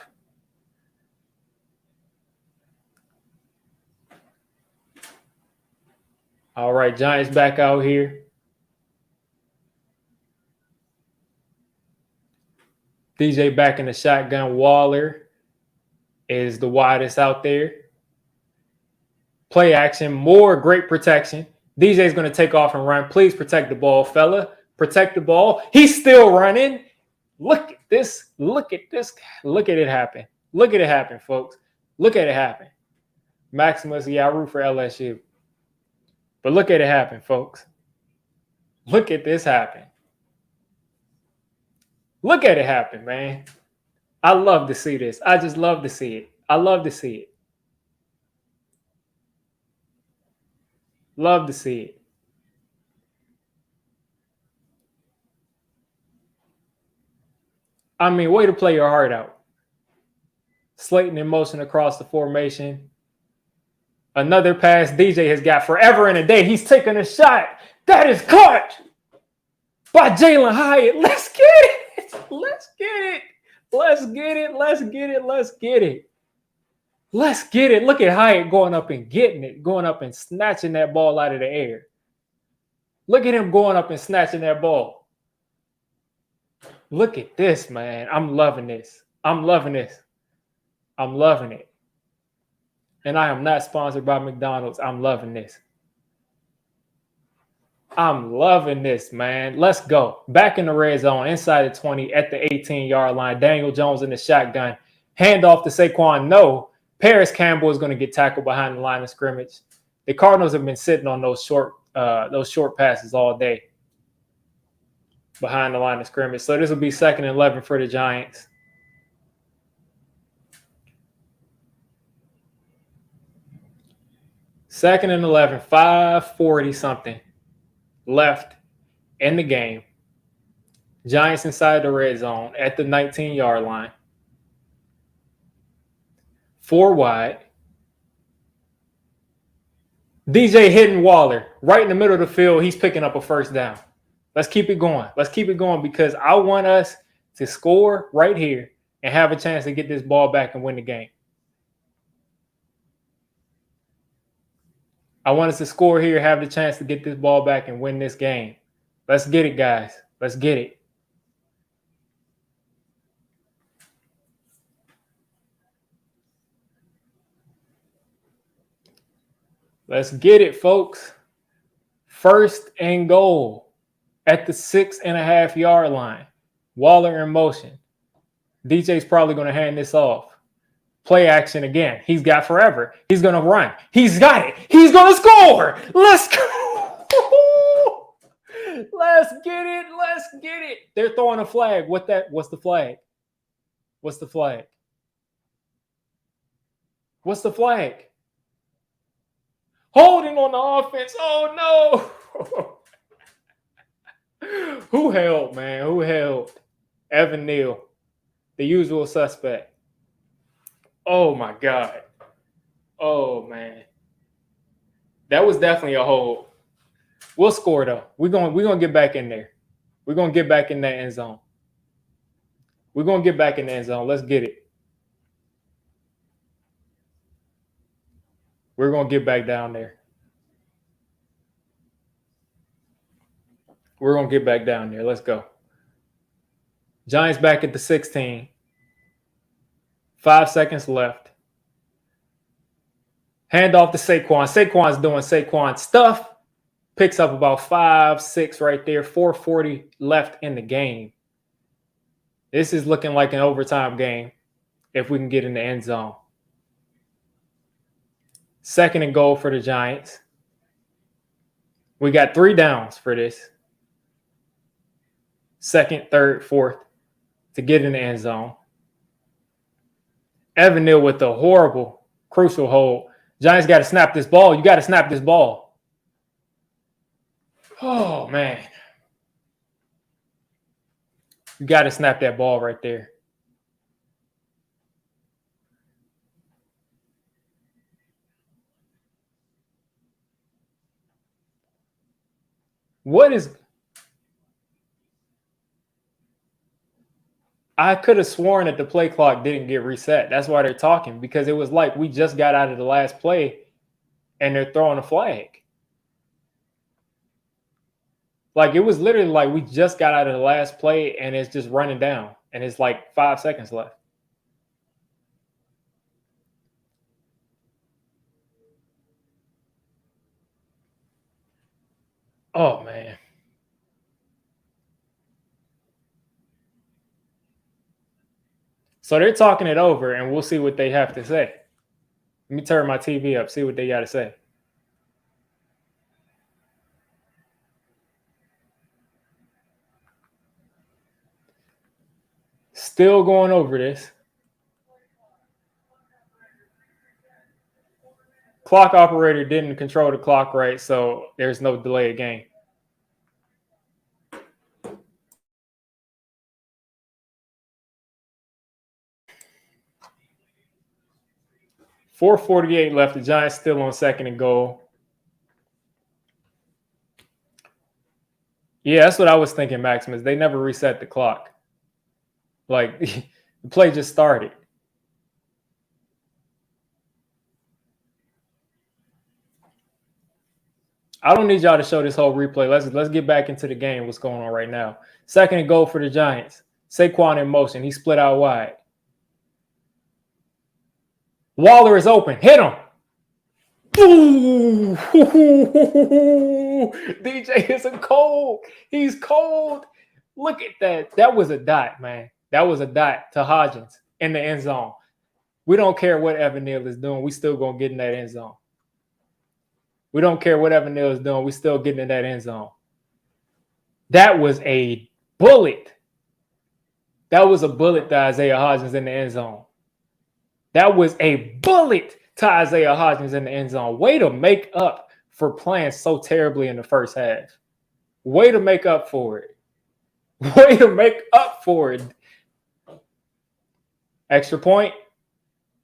A: All right, Giants back out here. DJ back in the shotgun. Waller is the widest out there. Play action, more great protection. DJ's going to take off and run. Please protect the ball, fella. Protect the ball. He's still running. Look at this. Look at this. Look at it happen. Look at it happen, folks. Look at it happen. Maximus, yeah, I root for LSU. But look at it happen, folks. Look at this happen. Look at it happen, man. I love to see this. I just love to see it. I love to see it. Love to see it. I mean, way to play your heart out. Slayton in motion across the formation. Another pass DJ has got forever and a day. He's taking a shot. That is caught by Jalen Hyatt. Let's get it. Let's get it. Let's get it. Let's get it. Let's get it. Let's get it. Look at Hyatt going up and getting it, going up and snatching that ball out of the air. Look at him going up and snatching that ball. Look at this, man. I'm loving this. I'm loving this. I'm loving it. And I am not sponsored by McDonald's. I'm loving this. I'm loving this, man. Let's go. Back in the red zone, inside the 20, at the 18-yard line. Daniel Jones in the shotgun. Hand off to Saquon. No. Paris Campbell is going to get tackled behind the line of scrimmage. The Cardinals have been sitting on those short passes all day behind the line of scrimmage. So this will be 2nd and 11 for the Giants. Second and 11, 5:40 something left in the game. Giants inside the red zone at the 19-yard line. 4 wide. DJ hitting Waller right in the middle of the field. He's picking up a first down. Let's keep it going. Let's keep it going because I want us to score right here and have a chance to get this ball back and win the game. I want us to score here, have the chance to get this ball back and win this game. Let's get it, guys. Let's get it. Let's get it, folks. 1st and goal at the 6.5-yard line. Waller in motion. DJ's probably going to hand this off. Play action again. He's got forever. He's going to run. He's got it. He's going to score. Let's go. Let's get it. Let's get it. They're throwing a flag. What's the flag? What's the flag? What's the flag? Holding on the offense. Oh, no. Who held, man? Who held? Evan Neal, the usual suspect. Oh, my God. Oh, man. That was definitely a hold. We'll score, though. We're gonna get back in there. We're going to get back in that end zone. We're going to get back in the end zone. Let's get it. We're going to get back down there. We're going to get back down there. Let's go. Giants back at the 16. 5 seconds left. Hand off to Saquon. Saquon's doing Saquon stuff. Picks up about 5, 6 right there. 4:40 left in the game. This is looking like an overtime game if we can get in the end zone. 2nd and goal for the Giants. We got 3 downs for this. 2nd, 3rd, 4th to get in the end zone. Evan Neal with a horrible, crucial hold. Giants got to snap this ball. You got to snap this ball. Oh, man. You got to snap that ball right there. What is... I could have sworn that the play clock didn't get reset. That's why they're talking, because it was like we just got out of the last play and they're throwing a flag. Like it was literally like we just got out of the last play and it's just running down and it's like 5 seconds left. Oh, man. So they're talking it over, and we'll see what they have to say. Let me turn my TV up, see what they got to say. Still going over this. Clock operator didn't control the clock right, so there's no delay of game. .448 left. The Giants still on second and goal. Yeah, that's what I was thinking, Maximus. They never reset the clock. Like, the play just started. I don't need y'all to show this whole replay. Let's get back into the game. What's going on right now? Second and goal for the Giants. Saquon in motion. He split out wide. Waller is open. Hit him. Ooh. DJ isn't cold. He's cold. Look at that. That was a dot, man. That was a dot to Hodgins in the end zone. We don't care what Evan Neal is doing. We still going to get in that end zone. We don't care what Evan Neal is doing. We still getting in that end zone. That was a bullet. That was a bullet to Isaiah Hodgins in the end zone. That was a bullet to Isaiah Hodgins in the end zone. Way to make up for playing so terribly in the first half. Way to make up for it. Way to make up for it. Extra point,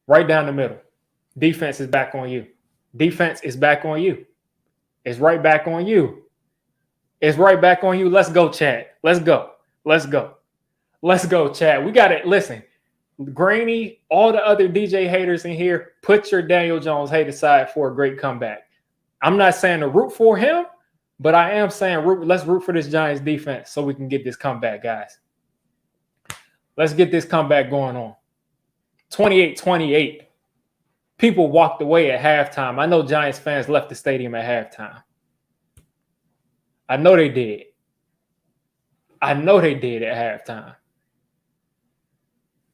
A: right down the middle. Defense is back on you. Defense is back on you. It's right back on you. It's right back on you. Let's go, Chad. Let's go. Let's go. Let's go, Chad. We got it. Listen, Grainy, all the other DJ haters in here, put your Daniel Jones hate aside for a great comeback. I'm not saying to root for him, but I am saying let's root for this Giants defense so we can get this comeback, guys. Let's get this comeback going on. 28-28. People walked away at halftime. I know Giants fans left the stadium at halftime. I know they did. I know they did at halftime.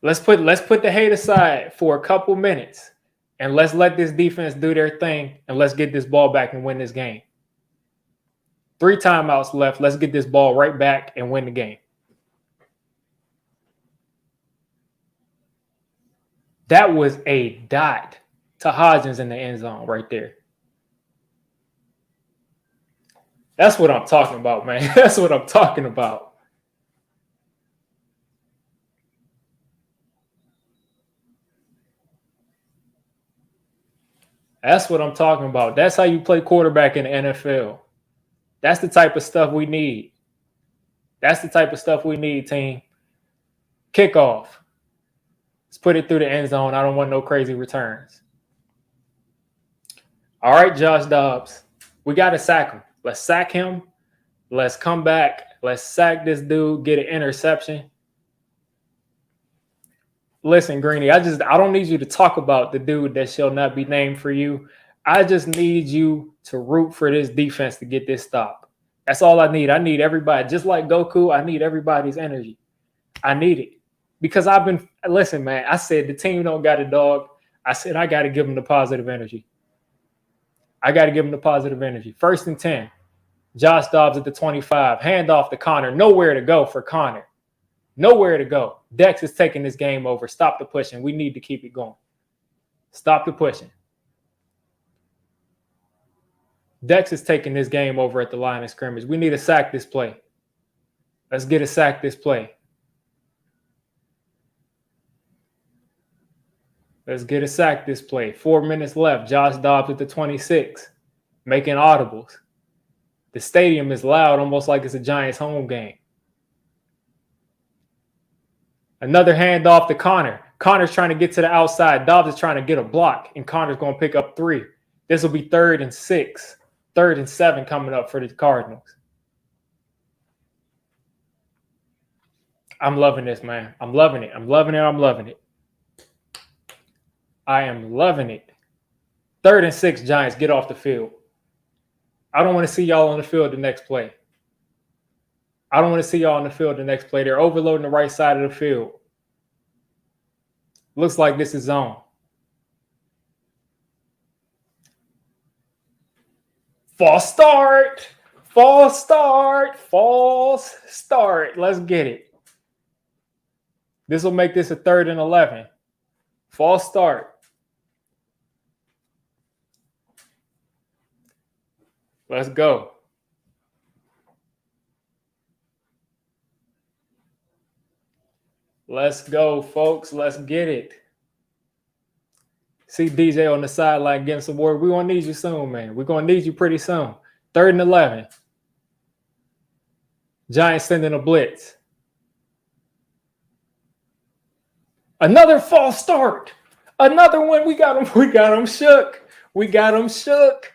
A: Let's put the hate aside for a couple minutes and let's let this defense do their thing and let's get this ball back and win this game. 3 timeouts left. Let's get this ball right back and win the game. That was a dot to Hodgins in the end zone right there. That's what I'm talking about, man. That's what I'm talking about. That's what I'm talking about. That's how you play quarterback in the NFL. That's the type of stuff we need. That's the type of stuff we need, team. Kickoff. Let's put it through the end zone. I don't want no crazy returns. All right, Josh Dobbs. We got to sack him. Let's sack him. Let's come back. Let's sack this dude, get an interception. Listen, Greeny, I don't need you to talk about the dude that shall not be named for you. I just need you to root for this defense to get this stop. That's all I need. I need everybody. Just like Goku, I need everybody's energy. I need it. Because listen, man, I said the team don't got a dog. I said I got to give them the positive energy. I got to give them the positive energy. 1st and 10. Josh Dobbs at the 25. Hand off to Connor. Nowhere to go for Connor. Nowhere to go. Dex is taking this game over. Stop the pushing. We need to keep it going. Stop the pushing. Dex is taking this game over at the line of scrimmage. We need to sack this play. Let's get a sack this play. Let's get a sack this play. 4 minutes left. Josh Dobbs at the 26. Making audibles. The stadium is loud, almost like it's a Giants home game. Another handoff to Connor. Connor's trying to get to the outside. Dobbs is trying to get a block, and Connor's going to pick up 3. This will be 3rd and 6. 3rd and 7 coming up for the Cardinals. I'm loving this, man. I'm loving it. I'm loving it. I'm loving it. I am loving it. 3rd and 6, Giants, get off the field. I don't want to see y'all on the field the next play. I don't want to see y'all on the field the next play. They're overloading the right side of the field. Looks like this is zone. False start. False start. False start. Let's get it. This will make this a 3rd and 11. False start. Let's go. Let's go, folks. Let's get it. See DJ on the sideline getting some work. We're going to need you soon, man. We're going to need you pretty soon. 3rd and 11. Giants sending a blitz. Another false start. Another one. We got him. We got him shook. We got him shook.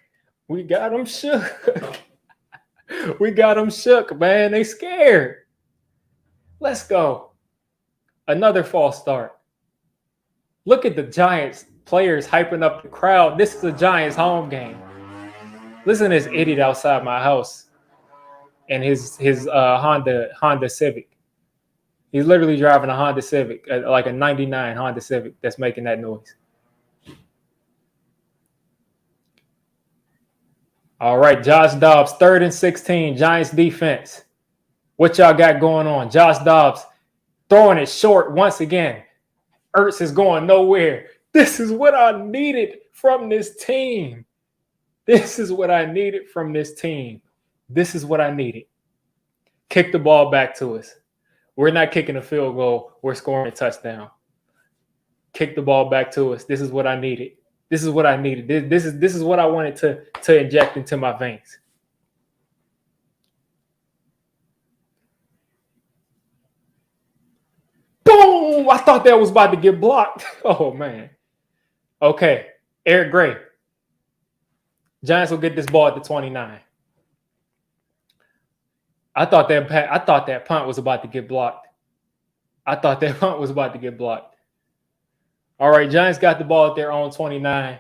A: We got him shook. We got them shook, man. They scared. Let's go. Another false start. Look at the Giants players hyping up the crowd. This is a Giants home game. Listen to this idiot outside my house and his Honda Civic. He's literally driving a Honda Civic, like a 99 Honda Civic that's making that noise. All right, Josh Dobbs, 3rd and 16, Giants defense. What y'all got going on? Josh Dobbs throwing it short once again. Ertz is going nowhere. This is what I needed from this team. This is what I needed from this team. This is what I needed. Kick the ball back to us. We're not kicking a field goal. We're scoring a touchdown. Kick the ball back to us. This is what I needed. This is what I needed. This is what I wanted to inject into my veins. Boom! I thought that was about to get blocked. Oh, man. Okay. Eric Gray. Giants will get this ball at the 29. I thought that punt was about to get blocked. I thought that punt was about to get blocked. All right, Giants got the ball at their own 29.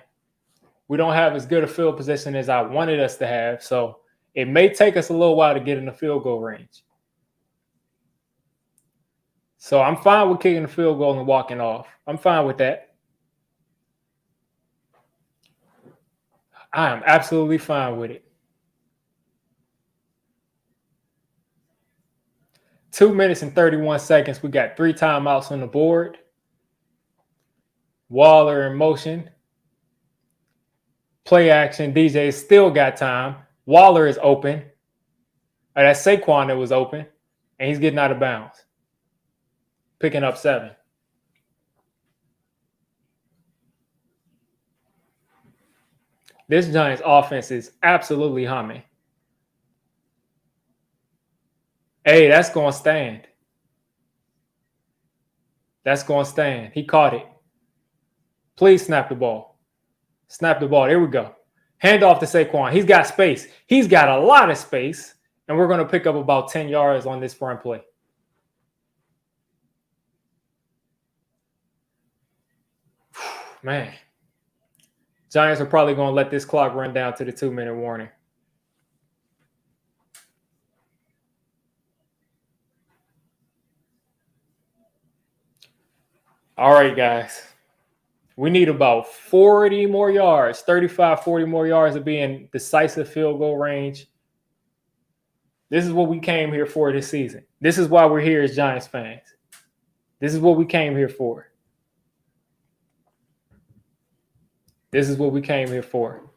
A: We don't have as good a field position as I wanted us to have, so it may take us a little while to get in the field goal range. So I'm fine with kicking the field goal and walking off. I'm fine with that. I am absolutely fine with it. 2 minutes and 31 seconds. We got 3 timeouts on the board. Waller in motion. Play action. DJ still got time. Waller is open. That's Saquon that was open. And he's getting out of bounds. Picking up 7. This Giants offense is absolutely humming. Hey, that's going to stand. That's going to stand. He caught it. Please snap the ball. Snap the ball. There we go. Hand off to Saquon. He's got space. He's got a lot of space. And we're going to pick up about 10 yards on this front play. Man. Giants are probably going to let this clock run down to the 2-minute warning. All right, guys. We need about 40 more yards, 35, 40 more yards to be in decisive field goal range. This is what we came here for this season. This is why we're here as Giants fans. This is what we came here for. This is what we came here for.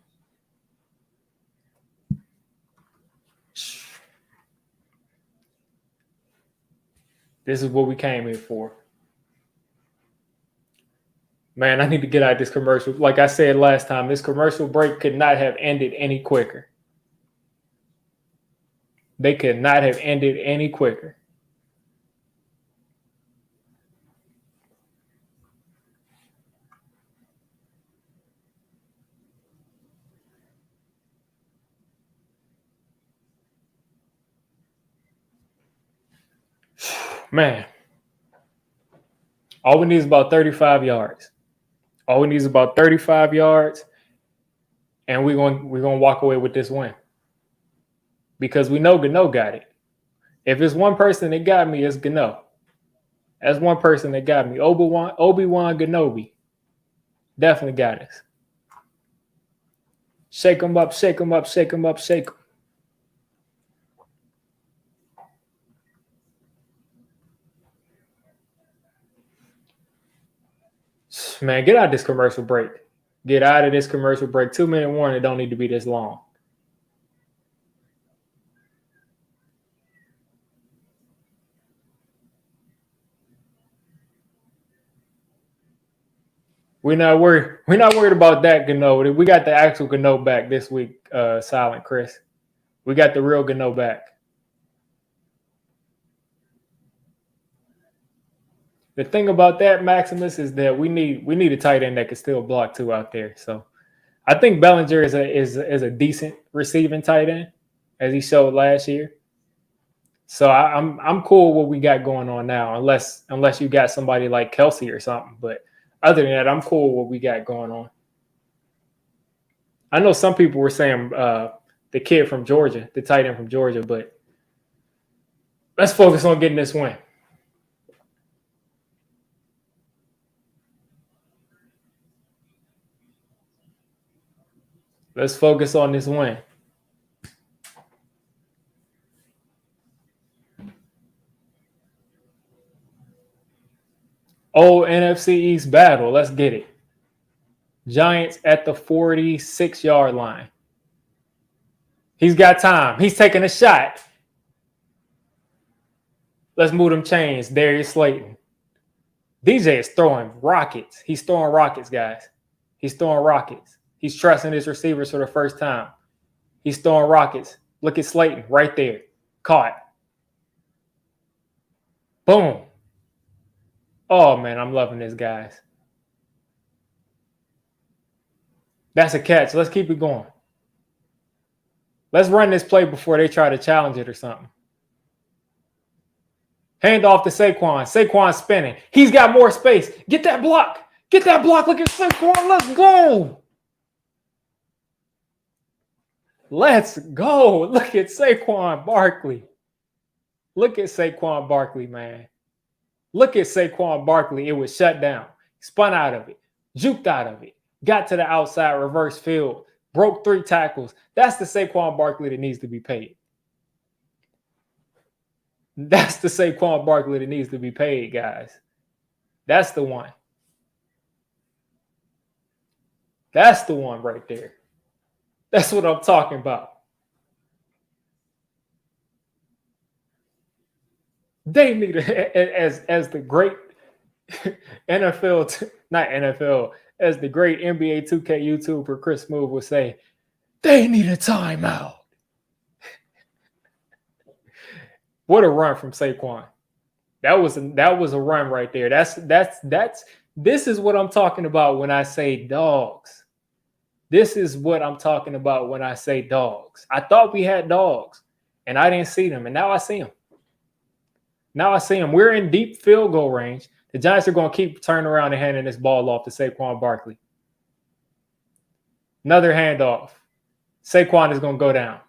A: This is what we came here for. Man, I need to get out of this commercial. Like I said last time, this commercial break could not have ended any quicker. They could not have ended any quicker. Man, all we need is about 35 yards. All we need is about 35 yards, and we're going to walk away with this win. because we know Gano got it. If it's one person that got me, it's Gano. That's one person that got me. Obi-Wan Kenobi. Definitely got us. Shake them up, shake them up, shake them up, shake them. Man, get out of this commercial break. Get out of this commercial break. 2-minute warning. It don't need to be this long. We're not worried about that Gano. We got the actual Gano back this week, Silent Chris. We got the real Gano back. The thing about that, Maximus, is that we need a tight end that can still block too out there. So I think Bellinger is a decent receiving tight end, as he showed last year. So I'm cool with what we got going on now, unless you got somebody like Kelsey or something. But other than that, I'm cool with what we got going on. I know some people were saying the kid from Georgia, the tight end from Georgia, but let's focus on getting this win. Let's focus on this win. Old NFC East battle. Let's get it. Giants at the 46-yard line. He's got time. He's taking a shot. Let's move them chains. Darius Slayton. DJ is throwing rockets. He's throwing rockets, guys. He's throwing rockets. He's trusting his receivers for the first time. He's throwing rockets. Look at Slayton right there. Caught. Boom. Oh, man, I'm loving this, guys. That's a catch. Let's keep it going. Let's run this play before they try to challenge it or something. Hand off to Saquon. Saquon spinning. He's got more space. Get that block. Get that block. Look at Saquon. Let's go. Let's go. Look at Saquon Barkley. Look at Saquon Barkley, man. Look at Saquon Barkley. It was shut down. Spun out of it. Juked out of it. Got to the outside reverse field. Broke 3 tackles. That's the Saquon Barkley that needs to be paid. That's the Saquon Barkley that needs to be paid, guys. That's the one. That's the one right there. That's what I'm talking about. They need as the great NFL, not NFL, as the great NBA 2K YouTuber Chris Smooth would say, they need a timeout. What a run from Saquon. That was a run right there. This is what I'm talking about when I say dogs. This is what I'm talking about when I say dogs. I thought we had dogs, and I didn't see them, and now I see them. Now I see them. We're in deep field goal range. The Giants are going to keep turning around and handing this ball off to Saquon Barkley. Another handoff. Saquon is going to go down.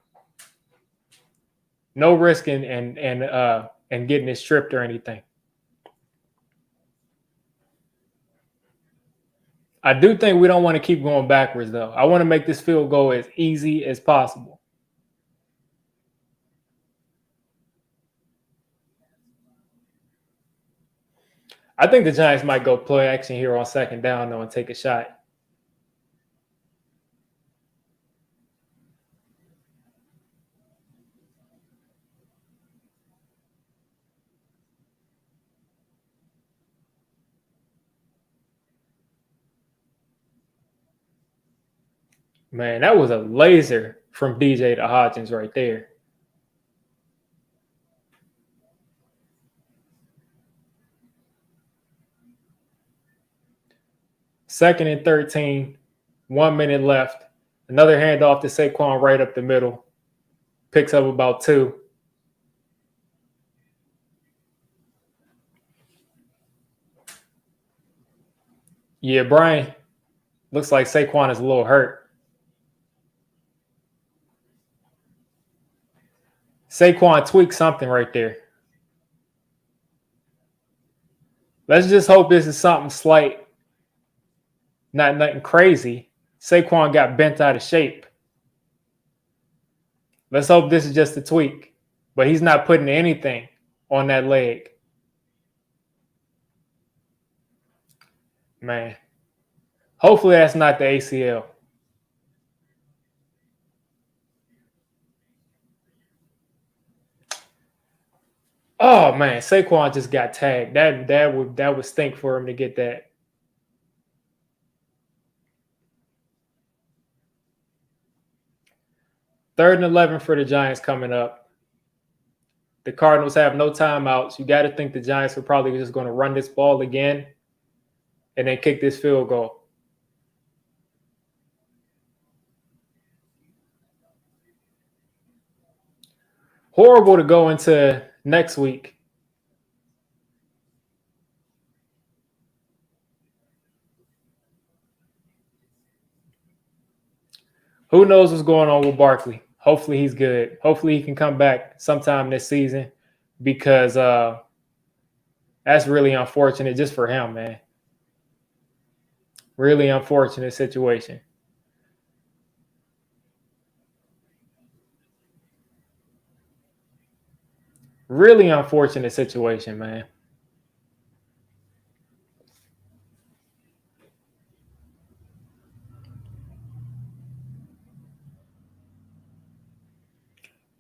A: No risk in getting it stripped or anything. I do think we don't want to keep going backwards, though. I want to make this field goal as easy as possible. I think the Giants might go play action here on second down, though, and take a shot. Man, that was a laser from DJ to Hodgins right there. Second and 13, 1 minute left. Another handoff to Saquon right up the middle. Picks up about 2. Yeah, Brian, looks like Saquon is a little hurt. Saquon tweaked something right there. Let's just hope this is something slight, not nothing crazy. Saquon got bent out of shape. Let's hope this is just a tweak, but he's not putting anything on that leg. Man, hopefully that's not the ACL. Oh man, Saquon just got tagged. That would stink for him to get that. Third and 11 for the Giants coming up. The Cardinals have no timeouts. You got to think the Giants are probably just going to run this ball again and then kick this field goal. Horrible to go into next week. Who knows what's going on with Barkley? Hopefully he's good. Hopefully he can come back sometime this season because that's really unfortunate just for him, man. Really unfortunate situation. Really unfortunate situation, man.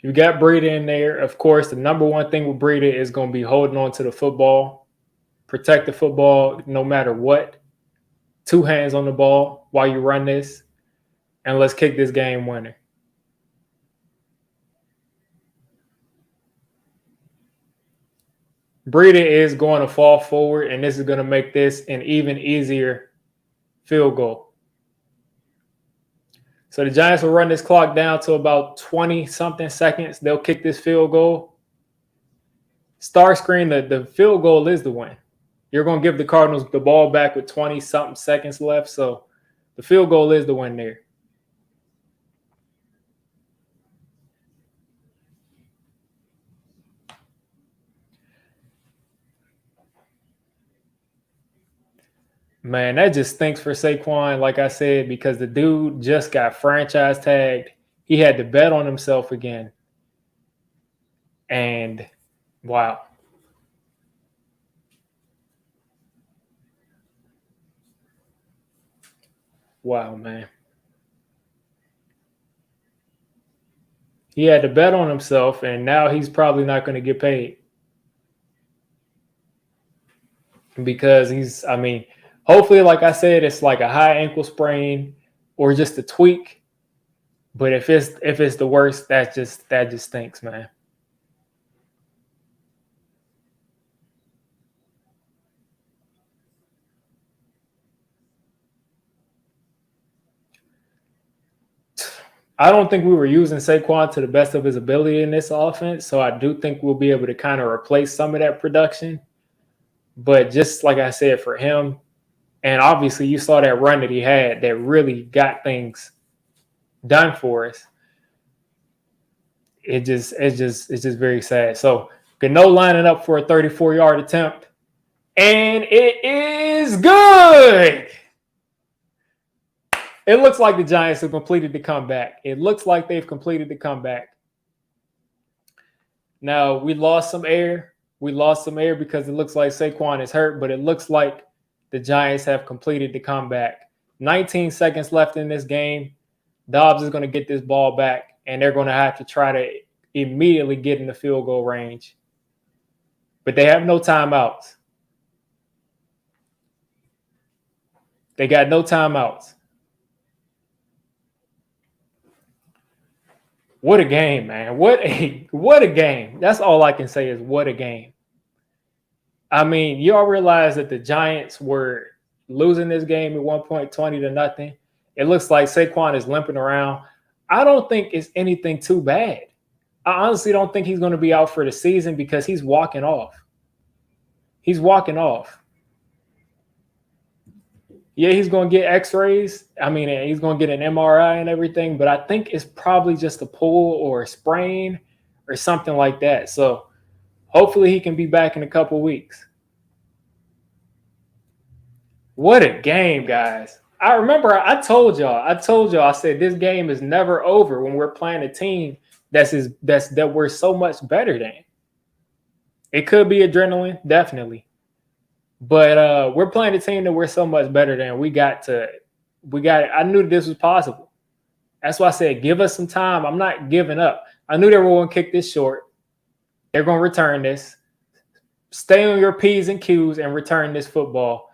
A: You got Breida in there. Of course, the number one thing with Breida is going to be holding on to the football, protect the football no matter what. 2 hands on the ball while you run this, and let's kick this game winner. Breida is going to fall forward, and this is going to make this an even easier field goal. So the Giants will run this clock down to about 20-something seconds. They'll kick this field goal. Star screen, the field goal is the win. You're going to give the Cardinals the ball back with 20-something seconds left. So the field goal is the win there. Man, that just stinks for Saquon, like I said, because the dude just got franchise tagged. He had to bet on himself again. And wow. Wow, man. He had to bet on himself, and now he's probably not going to get paid. Because hopefully, like I said, it's like a high ankle sprain or just a tweak. But if it's the worst, that just stinks, man. I don't think we were using Saquon to the best of his ability in this offense, so I do think we'll be able to kind of replace some of that production. But just like I said, for him, and obviously you saw that run that he had that really got things done for us. It's just very sad. So Gano lining up for a 34-yard attempt, and it is good. It looks like the Giants have completed the comeback. It looks like they've completed the comeback. Now, we lost some air. We lost some air because it looks like Saquon is hurt, but it looks like the Giants have completed the comeback. 19 seconds left in this game. Dobbs is going to get this ball back, and they're going to have to try to immediately get in the field goal range. But they have no timeouts. They got no timeouts. What a game, man. What a game. That's all I can say is what a game. I mean, you all realize that the Giants were losing this game at one point 20-0. It looks like Saquon is limping around. I don't think it's anything too bad. I honestly don't think he's going to be out for the season because he's walking off. He's walking off. Yeah, he's going to get x-rays. I mean, he's going to get an MRI and everything, but I think it's probably just a pull or a sprain or something like that. So hopefully he can be back in a couple weeks. What a game, guys. I remember I told y'all, I said this game is never over when we're playing a team that we're so much better than. It could be adrenaline, definitely. But we're playing a team that we're so much better than. I knew this was possible. That's why I said, give us some time. I'm not giving up. I knew they were going to kick this short. They're going to return this. Stay on your P's and Q's and return this football.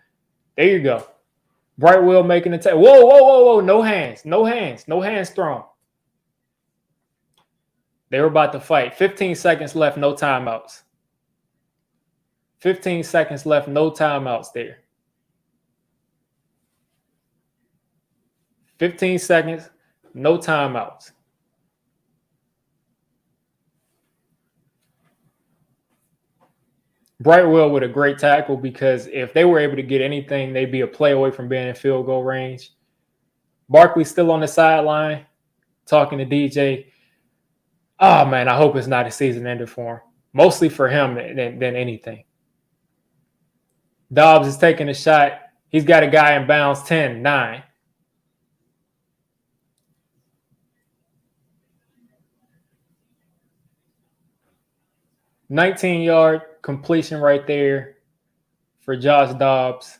A: There you go. Brightwell making the take. Whoa. No hands. No hands thrown. They were about to fight. 15 seconds left, no timeouts. 15 seconds left, no timeouts there. 15 seconds, no timeouts. Brightwell with a great tackle, because if they were able to get anything, they'd be a play away from being in field goal range. Barkley still on the sideline talking to DJ. Oh, man, I hope it's not a season ender for him. Mostly for him than anything. Dobbs is taking a shot. He's got a guy in bounds, 10-9. $19-yard completion right there for Josh Dobbs.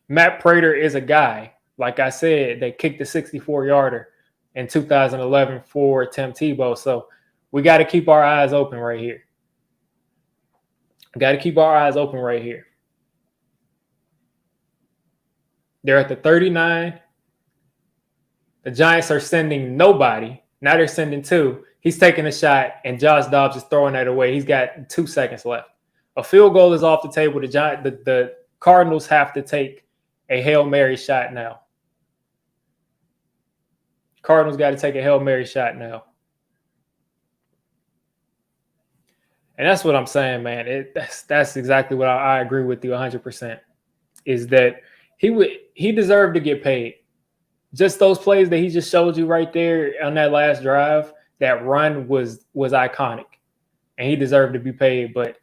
A: Matt Prater is a guy, like I said, that kicked the 64-yarder in 2011 for Tim Tebow. So we got to keep our eyes open right here. They're at the 39. The Giants are sending nobody. Now they're sending two. He's taking a shot, and Josh Dobbs is throwing that away. He's got 2 seconds left. A field goal is off the table. The Cardinals have to take a Hail Mary shot now. Cardinals got to take a Hail Mary shot now. And that's what I'm saying, man. That's exactly what I agree with you 100%. Is that he deserved to get paid. Just those plays that he just showed you right there on that last drive, that run was iconic, and he deserved to be paid. But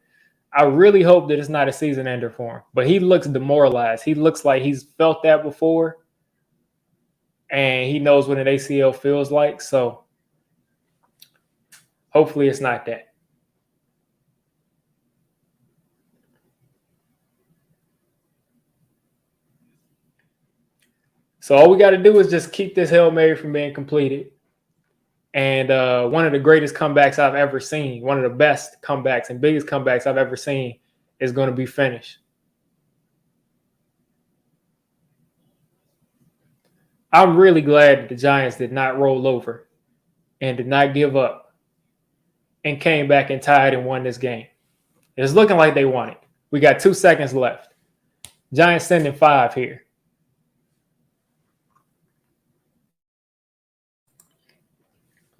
A: I really hope that it's not a season ender for him. But he looks demoralized. He looks like he's felt that before, and he knows what an ACL feels like. So hopefully it's not that. So all we got to do is just keep this Hail Mary from being completed. And one of the greatest comebacks I've ever seen, one of the best comebacks and biggest comebacks I've ever seen, is going to be finished. I'm really glad that the Giants did not roll over and did not give up and came back and tied and won this game. It's looking like they won it. We got 2 seconds left. Giants sending 5 here.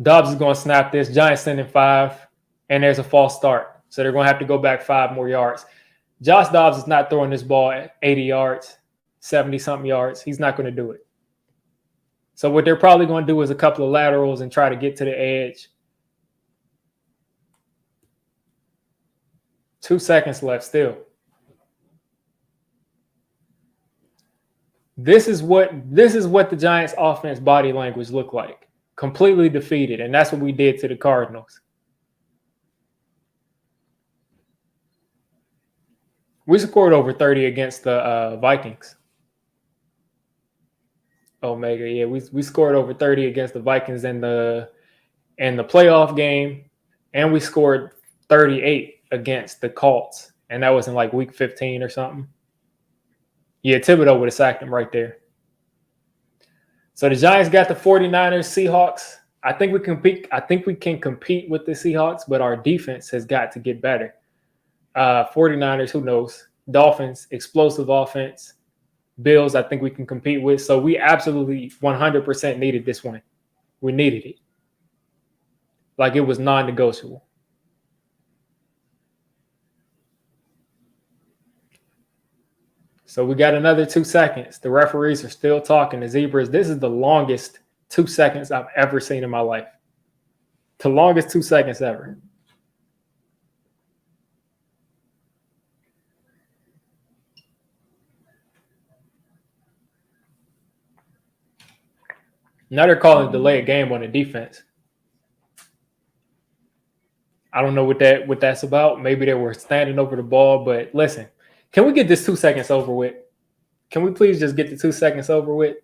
A: Dobbs is going to snap this. Giants sending 5, and there's a false start. So they're going to have to go back 5 more yards. Josh Dobbs is not throwing this ball at 80 yards, 70-something yards. He's not going to do it. So what they're probably going to do is a couple of laterals and try to get to the edge. 2 seconds left still. This is what the Giants' offense body language looked like. Completely defeated, and that's what we did to the Cardinals. We scored over 30 against the Vikings. Omega, yeah, we scored over 30 against the Vikings in the playoff game, and we scored 38 against the Colts, and that was in like week 15 or something. Yeah, Thibodeau would have sacked him right there. So the Giants got the 49ers, Seahawks. I think we can compete with the Seahawks, but our defense has got to get better. 49ers, who knows? Dolphins, explosive offense. Bills, I think we can compete with. So we absolutely 100% needed this one. We needed it. Like it was non-negotiable. So we got another 2 seconds. The referees are still talking. The Zebras, this is the longest 2 seconds I've ever seen in my life. The longest 2 seconds ever. Now they're calling a delayed game on the defense. I don't know what that's about. Maybe they were standing over the ball, but listen, can we get this 2 seconds over with? Can we please just get the 2 seconds over with?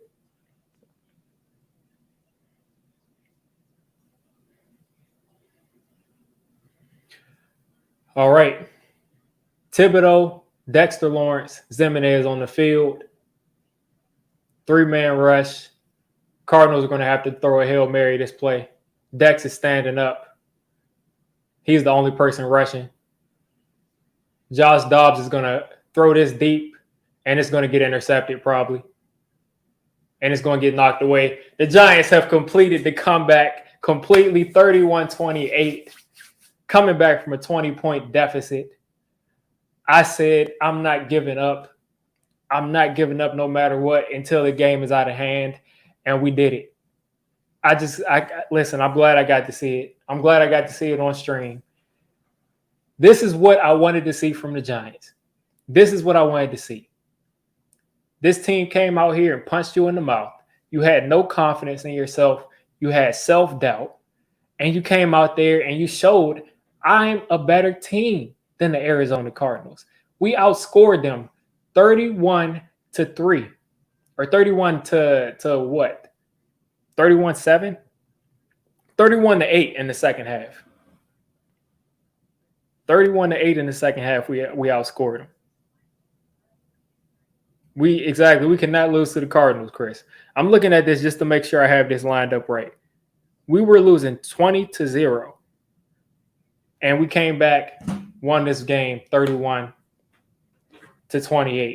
A: All right. Thibodeau, Dexter Lawrence, Zimenez on the field. 3-man rush. Cardinals are going to have to throw a Hail Mary this play. Dex is standing up. He's the only person rushing. Josh Dobbs is going to throw this deep, and it's going to get intercepted probably. And it's going to get knocked away. The Giants have completed the comeback completely, 31-28, coming back from a 20-point deficit. I said, I'm not giving up. I'm not giving up no matter what until the game is out of hand, and we did it. Listen, I'm glad I got to see it. I'm glad I got to see it on stream. This is what I wanted to see from the Giants. This is what I wanted to see. This team came out here and punched you in the mouth. You had no confidence in yourself. You had self-doubt. And you came out there and you showed I'm a better team than the Arizona Cardinals. We outscored them 31-3 or 31 to what? 31-7? 31-8 in the second half. 31-8 in the second half, we outscored them. We cannot lose to the Cardinals, Chris. I'm looking at this just to make sure I have this lined up right. We were losing 20-0. And we came back, won this game 31-28.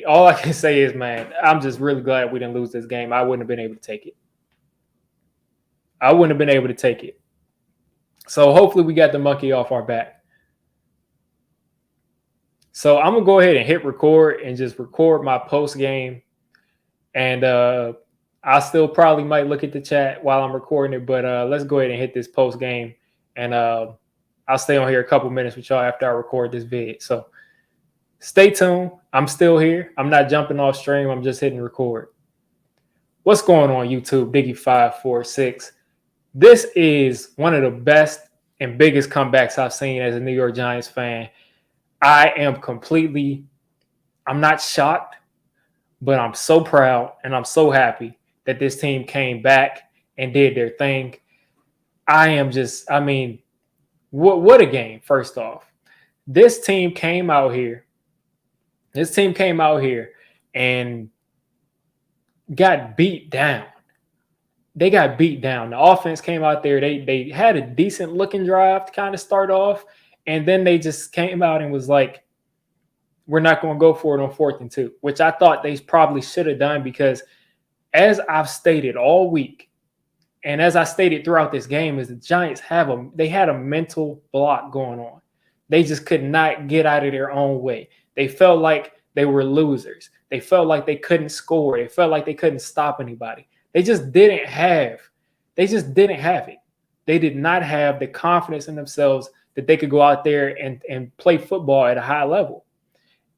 A: All I can say is, man, I'm just really glad we didn't lose this game. I wouldn't have been able to take it. So hopefully we got the monkey off our back. So I'm going to go ahead and hit record and just record my post game. And I still probably might look at the chat while I'm recording it, but let's go ahead and hit this post game. And I'll stay on here a couple minutes with y'all after I record this vid. So stay tuned. I'm still here. I'm not jumping off stream. I'm just hitting record. What's going on, YouTube? Diggy546. This is one of the best and biggest comebacks I've seen as a New York Giants fan. I'm not shocked, but I'm so proud and I'm so happy that this team came back and did their thing. What a game, first off. This team came out here and got beat down. They got beat down. The offense came out there. They had a decent looking drive to kind of start off. And then they just came out and was like, we're not going to go for it on 4th and 2, which I thought they probably should have done because as I've stated all week, and as I stated throughout this game, is the Giants had a mental block going on. They just could not get out of their own way. They felt like they were losers. They felt like they couldn't score. They felt like they couldn't stop anybody. They just didn't have it. They did not have the confidence in themselves that they could go out there and play football at a high level.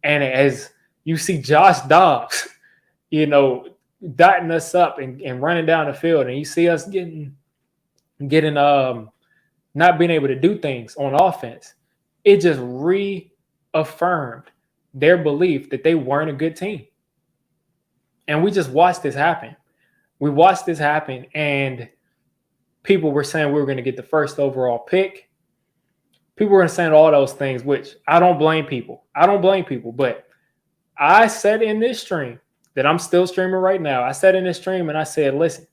A: And as you see Josh Dobbs, dotting us up and running down the field, and you see us getting not being able to do things on offense, it just reaffirmed their belief that they weren't a good team. And we just watched this happen. We watched this happen, and people were saying we were going to get the first overall pick. People were saying all those things, which I don't blame people. But I said in this stream that I'm still streaming right now, I said in this stream and I said, listen,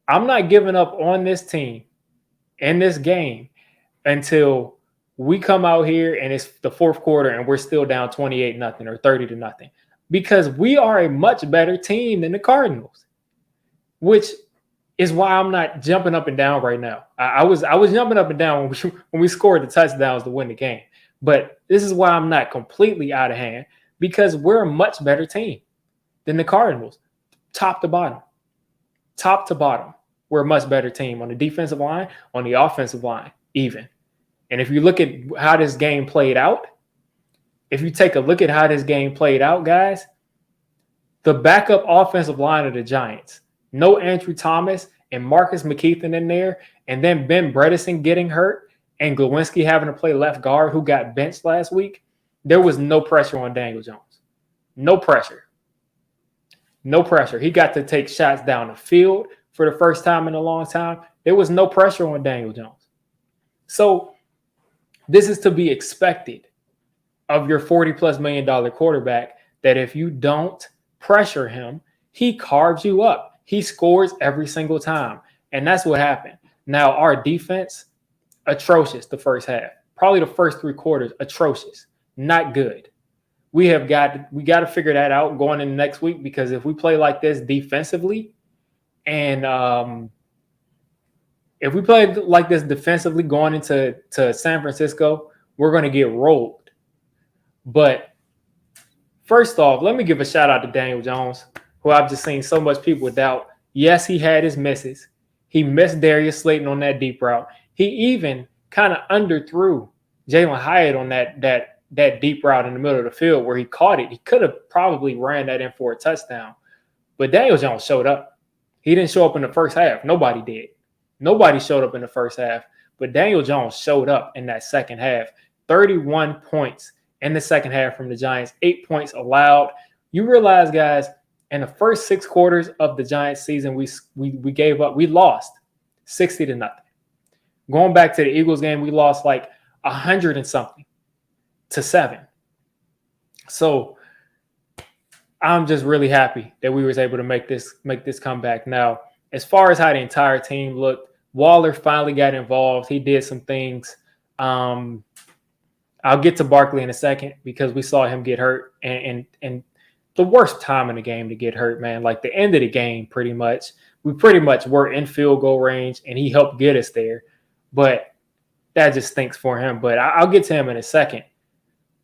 A: I'm not giving up on this team in this game until we come out here and it's the fourth quarter and we're still down 28-0 or 30-0, because we are a much better team than the Cardinals, which is why I'm not jumping up and down right now. I was jumping up and down when we scored the touchdowns to win the game. But this is why I'm not completely out of hand, because we're a much better team than the Cardinals, top to bottom. Top to bottom, we're a much better team on the defensive line, on the offensive line, even. And if you look at how this game played out, guys, the backup offensive line of the Giants No Andrew Thomas and Marcus McKeithen in there, and then Ben Bredesen getting hurt and Glowinski having to play left guard who got benched last week, there was no pressure on Daniel Jones. No pressure. No pressure. He got to take shots down the field for the first time in a long time. There was no pressure on Daniel Jones. So this is to be expected of your $40+ million quarterback, that if you don't pressure him, he carves you up. He scores every single time. And that's what happened. Now, our defense, atrocious the first half. Probably the first 3 quarters, atrocious. Not good. We got to figure that out going into next week, because if we play like this defensively, and if we play like this defensively going into San Francisco, we're going to get rolled. But first off, let me give a shout out to Daniel Jones, who I've just seen so much people doubt. Yes, he had his misses. He missed Darius Slayton on that deep route. He even kind of underthrew Jalen Hyatt on that deep route in the middle of the field where he caught it. He could have probably ran that in for a touchdown. But Daniel Jones showed up. He didn't show up in the first half. Nobody did. Nobody showed up in the first half. But Daniel Jones showed up in that second half. 31 points in the second half from the Giants. 8 points allowed. You realize, guys, in the first 6 quarters of the Giants season, we gave up. We lost 60-0. Going back to the Eagles game, we lost like 100 and something to 7. So I'm just really happy that we was able to make this comeback. Now, as far as how the entire team looked, Waller finally got involved. He did some things. I'll get to Barkley in a second, because we saw him get hurt and the worst time in the game to get hurt, man. Like the end of the game, pretty much. We pretty much were in field goal range, and he helped get us there. But that just stinks for him. But I'll get to him in a second.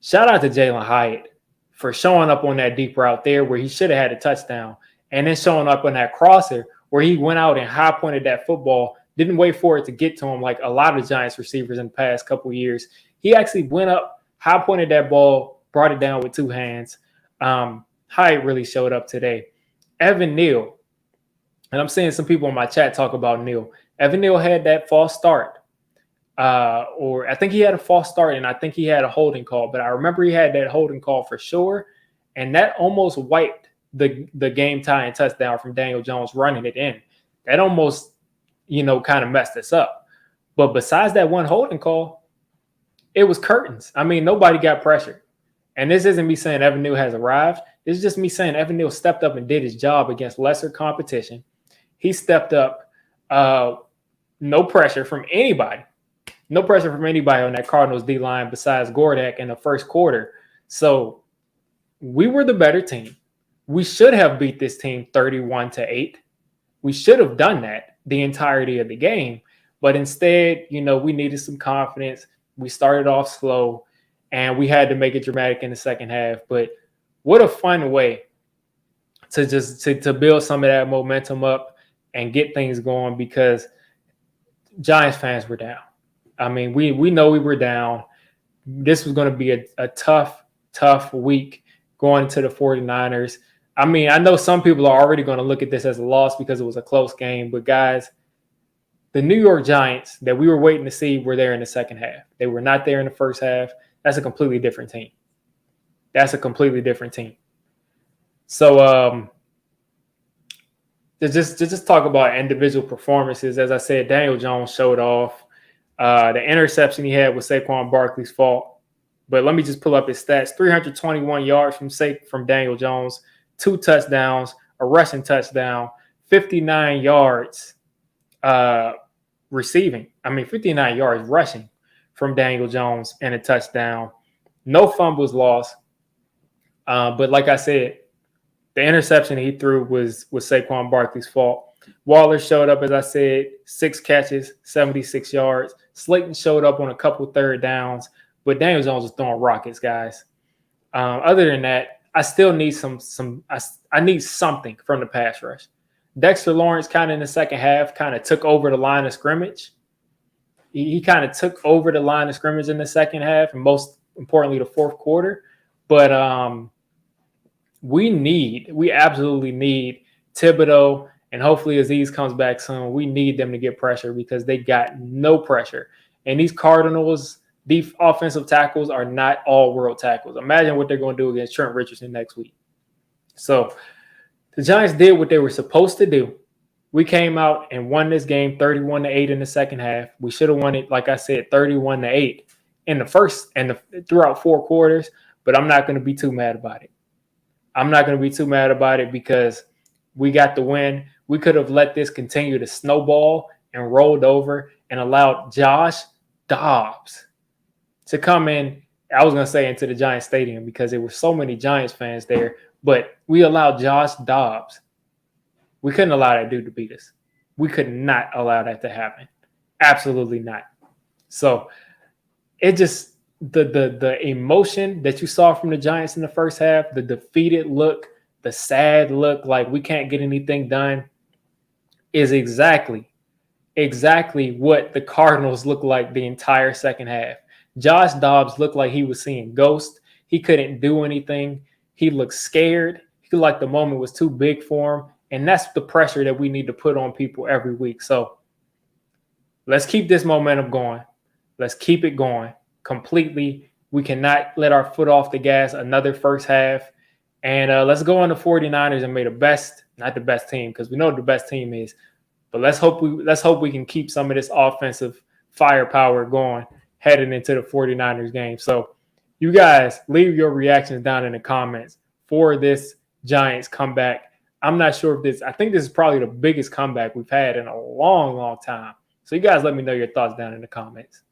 A: Shout out to Jalen Hyatt for showing up on that deep route there where he should have had a touchdown, and then showing up on that crosser where he went out and high pointed that football, didn't wait for it to get to him like a lot of Giants receivers in the past couple of years. He actually went up, high pointed that ball, brought it down with 2 hands. Hyatt really showed up today. Evan Neal, and I'm seeing some people in my chat talk about Neal. Evan Neal had that false start. Or I think he had a false start, and I think he had a holding call, but I remember he had that holding call for sure, and that almost wiped the game tying touchdown from Daniel Jones running it in. That almost, kind of messed us up. But besides that one holding call, it was curtains. I mean, nobody got pressured. And this isn't me saying Evan Neal has arrived. This is just me saying Evan Neal stepped up and did his job against lesser competition. He stepped up. No pressure from anybody. No pressure from anybody on that Cardinals D-line besides Gordak in the first quarter. So we were the better team. We should have beat this team 31-8. We should have done that the entirety of the game. But instead, we needed some confidence. We started off slow, and we had to make it dramatic in the second half. But what a fun way to just to build some of that momentum up and get things going, because Giants fans were down. I mean, we know we were down. This was going to be a tough week going into the 49ers. I mean, I know some people are already going to look at this as a loss because it was a close game. But, guys, the New York Giants that we were waiting to see were there in the second half. They were not there in the first half. That's a completely different team. So to just talk about individual performances, as I said, Daniel Jones showed off. The interception he had was Saquon Barkley's fault. But let me just pull up his stats. 321 yards from Daniel Jones, 2 touchdowns, a rushing touchdown, 59 yards receiving. 59 yards rushing from Daniel Jones and a touchdown. No fumbles lost. But like I said, the interception he threw was Saquon Barkley's fault. Waller showed up, as I said, 6 catches, 76 yards. Slayton showed up on a couple third downs, but Daniel Jones was throwing rockets, guys. Other than that, I still need I need something from the pass rush. Dexter Lawrence kind of in the second half kind of took over the line of scrimmage. He kind of took over the line of scrimmage in the second half, and most importantly, the fourth quarter. But we absolutely need Thibodeau And hopefully Aziz comes back soon. We need them to get pressure because they got no pressure. And these Cardinals, these offensive tackles are not all world tackles. Imagine what they're going to do against Trent Richardson next week. So the Giants did what they were supposed to do. We came out and won this game 31-8 in the second half. We should have won it, like I said, 31-8 in the first and throughout 4 quarters. But I'm not going to be too mad about it. I'm not going to be too mad about it because we got the win. We could have let this continue to snowball and rolled over and allowed Josh Dobbs to come in. I was going to say into the Giants stadium because there were so many Giants fans there, but we allowed Josh Dobbs. We couldn't allow that dude to beat us. We could not allow that to happen. Absolutely not. So it just, the emotion that you saw from the Giants in the first half, the defeated look, the sad look, like we can't get anything done, is exactly what the Cardinals looked like the entire second half. Josh Dobbs looked like he was seeing ghosts. He couldn't do anything. He looked scared. He looked like the moment was too big for him. And that's the pressure that we need to put on people every week. So let's keep this momentum going. Let's keep it going completely. We cannot let our foot off the gas another first half. And let's go on the 49ers and make the best, not the best team, because we know what the best team is. But let's hope we can keep some of this offensive firepower going heading into the 49ers game. So you guys leave your reactions down in the comments for this Giants comeback. I'm not sure if I think this is probably the biggest comeback we've had in a long, long time. So you guys let me know your thoughts down in the comments.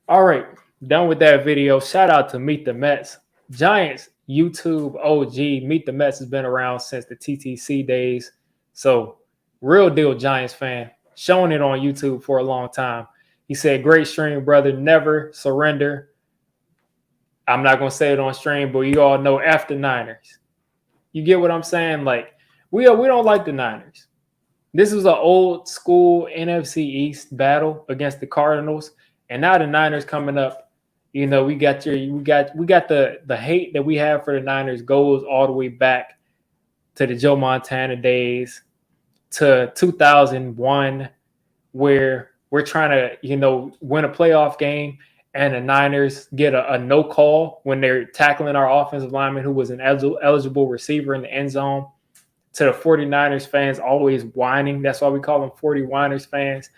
A: All right, done with that video. Shout out to Meet the Mets. Giants YouTube OG. Meet the Mets has been around since the TTC days. So real deal Giants fan. Showing it on YouTube for a long time. He said, great stream, brother. Never surrender. I'm not going to say it on stream, but you all know F the Niners. You get what I'm saying? Like, we don't like the Niners. This was an old school NFC East battle against the Cardinals. And now the Niners coming up. You know, we got the hate that we have for the Niners goes all the way back to the Joe Montana days, to 2001, where we're trying to, you know, win a playoff game and the Niners get a no call when they're tackling our offensive lineman who was an eligible receiver in the end zone, to the 49ers fans always whining. That's why we call them 49ers fans.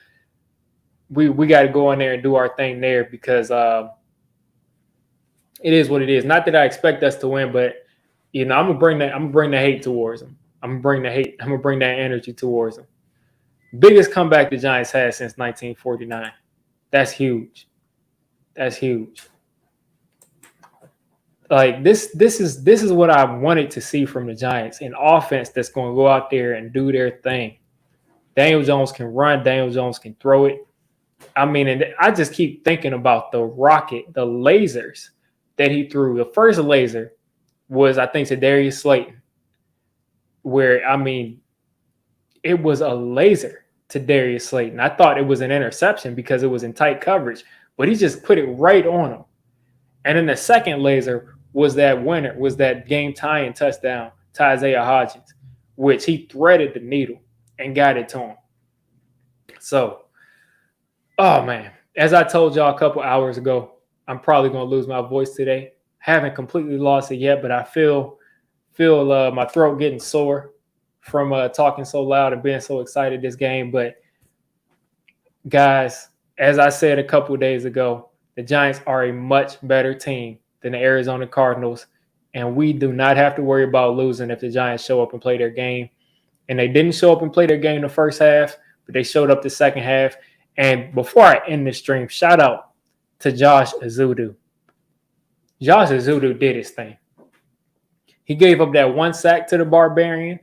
A: We got to go in there and do our thing there because it is what it is. Not that I expect us to win, but you know, I'm gonna bring the hate towards them. I'm gonna bring the hate. I'm gonna bring that energy towards them. Biggest comeback the Giants had since 1949. That's huge. That's huge. Like this is what I wanted to see from the Giants, an offense that's going to go out there and do their thing. Daniel Jones can run. Daniel Jones can throw it. I mean, and I just keep thinking about the rocket, the lasers that he threw. The first laser was, I think, to Darius Slayton, where, I mean, it was a laser to Darius Slayton. I thought it was an interception because it was in tight coverage, but he just put it right on him. And then the second laser was that winner, was that game-tying touchdown to Isaiah Hodgins, which he threaded the needle and got it to him. So, oh, man, as I told y'all a couple hours ago, I'm probably going to lose my voice today. Haven't completely lost it yet, but I feel my throat getting sore from talking so loud and being so excited this game. But, guys, as I said a couple of days ago, the Giants are a much better team than the Arizona Cardinals, and we do not have to worry about losing if the Giants show up and play their game. And they didn't show up and play their game the first half, but they showed up the second half. And before I end this stream, shout out to Josh Azudu. Josh Azudu did his thing. He gave up that one sack to the Barbarian,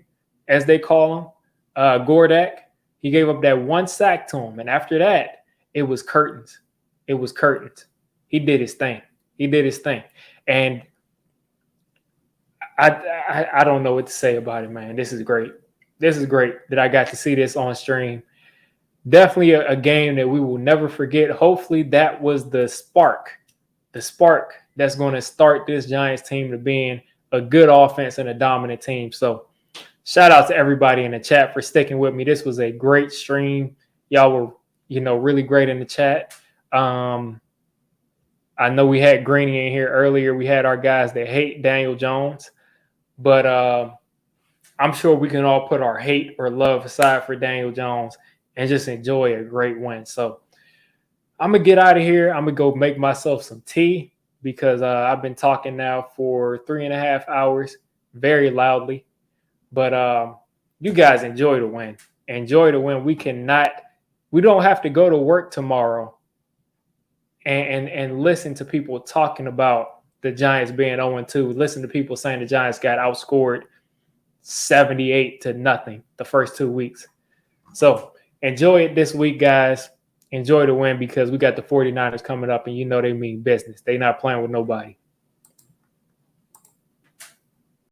A: as they call him, Gordak. He gave up that one sack to him. And after that, it was curtains. It was curtains. He did his thing. He did his thing. And I don't know what to say about it, man. This is great. This is great that I got to see this on stream. Definitely a game that we will never forget. Hopefully that was the spark that's going to start this Giants team to being a good offense and a dominant team. So Shout out to everybody in the chat for sticking with me. This was a great stream. Y'all were, really great in the chat. I know we had Greeny in here earlier. We had our guys that hate Daniel Jones, but I'm sure we can all put our hate or love aside for Daniel Jones and just enjoy a great win. So I'm going to get out of here. I'm going to go make myself some tea because I've been talking now for 3.5 hours very loudly. But you guys enjoy the win. Enjoy the win. We don't have to go to work tomorrow and listen to people talking about the Giants being 0-2. Listen to people saying the Giants got outscored 78-0 the first 2 weeks. So enjoy it this week, guys. Enjoy the win because we got the 49ers coming up, and they mean business. They're not playing with nobody.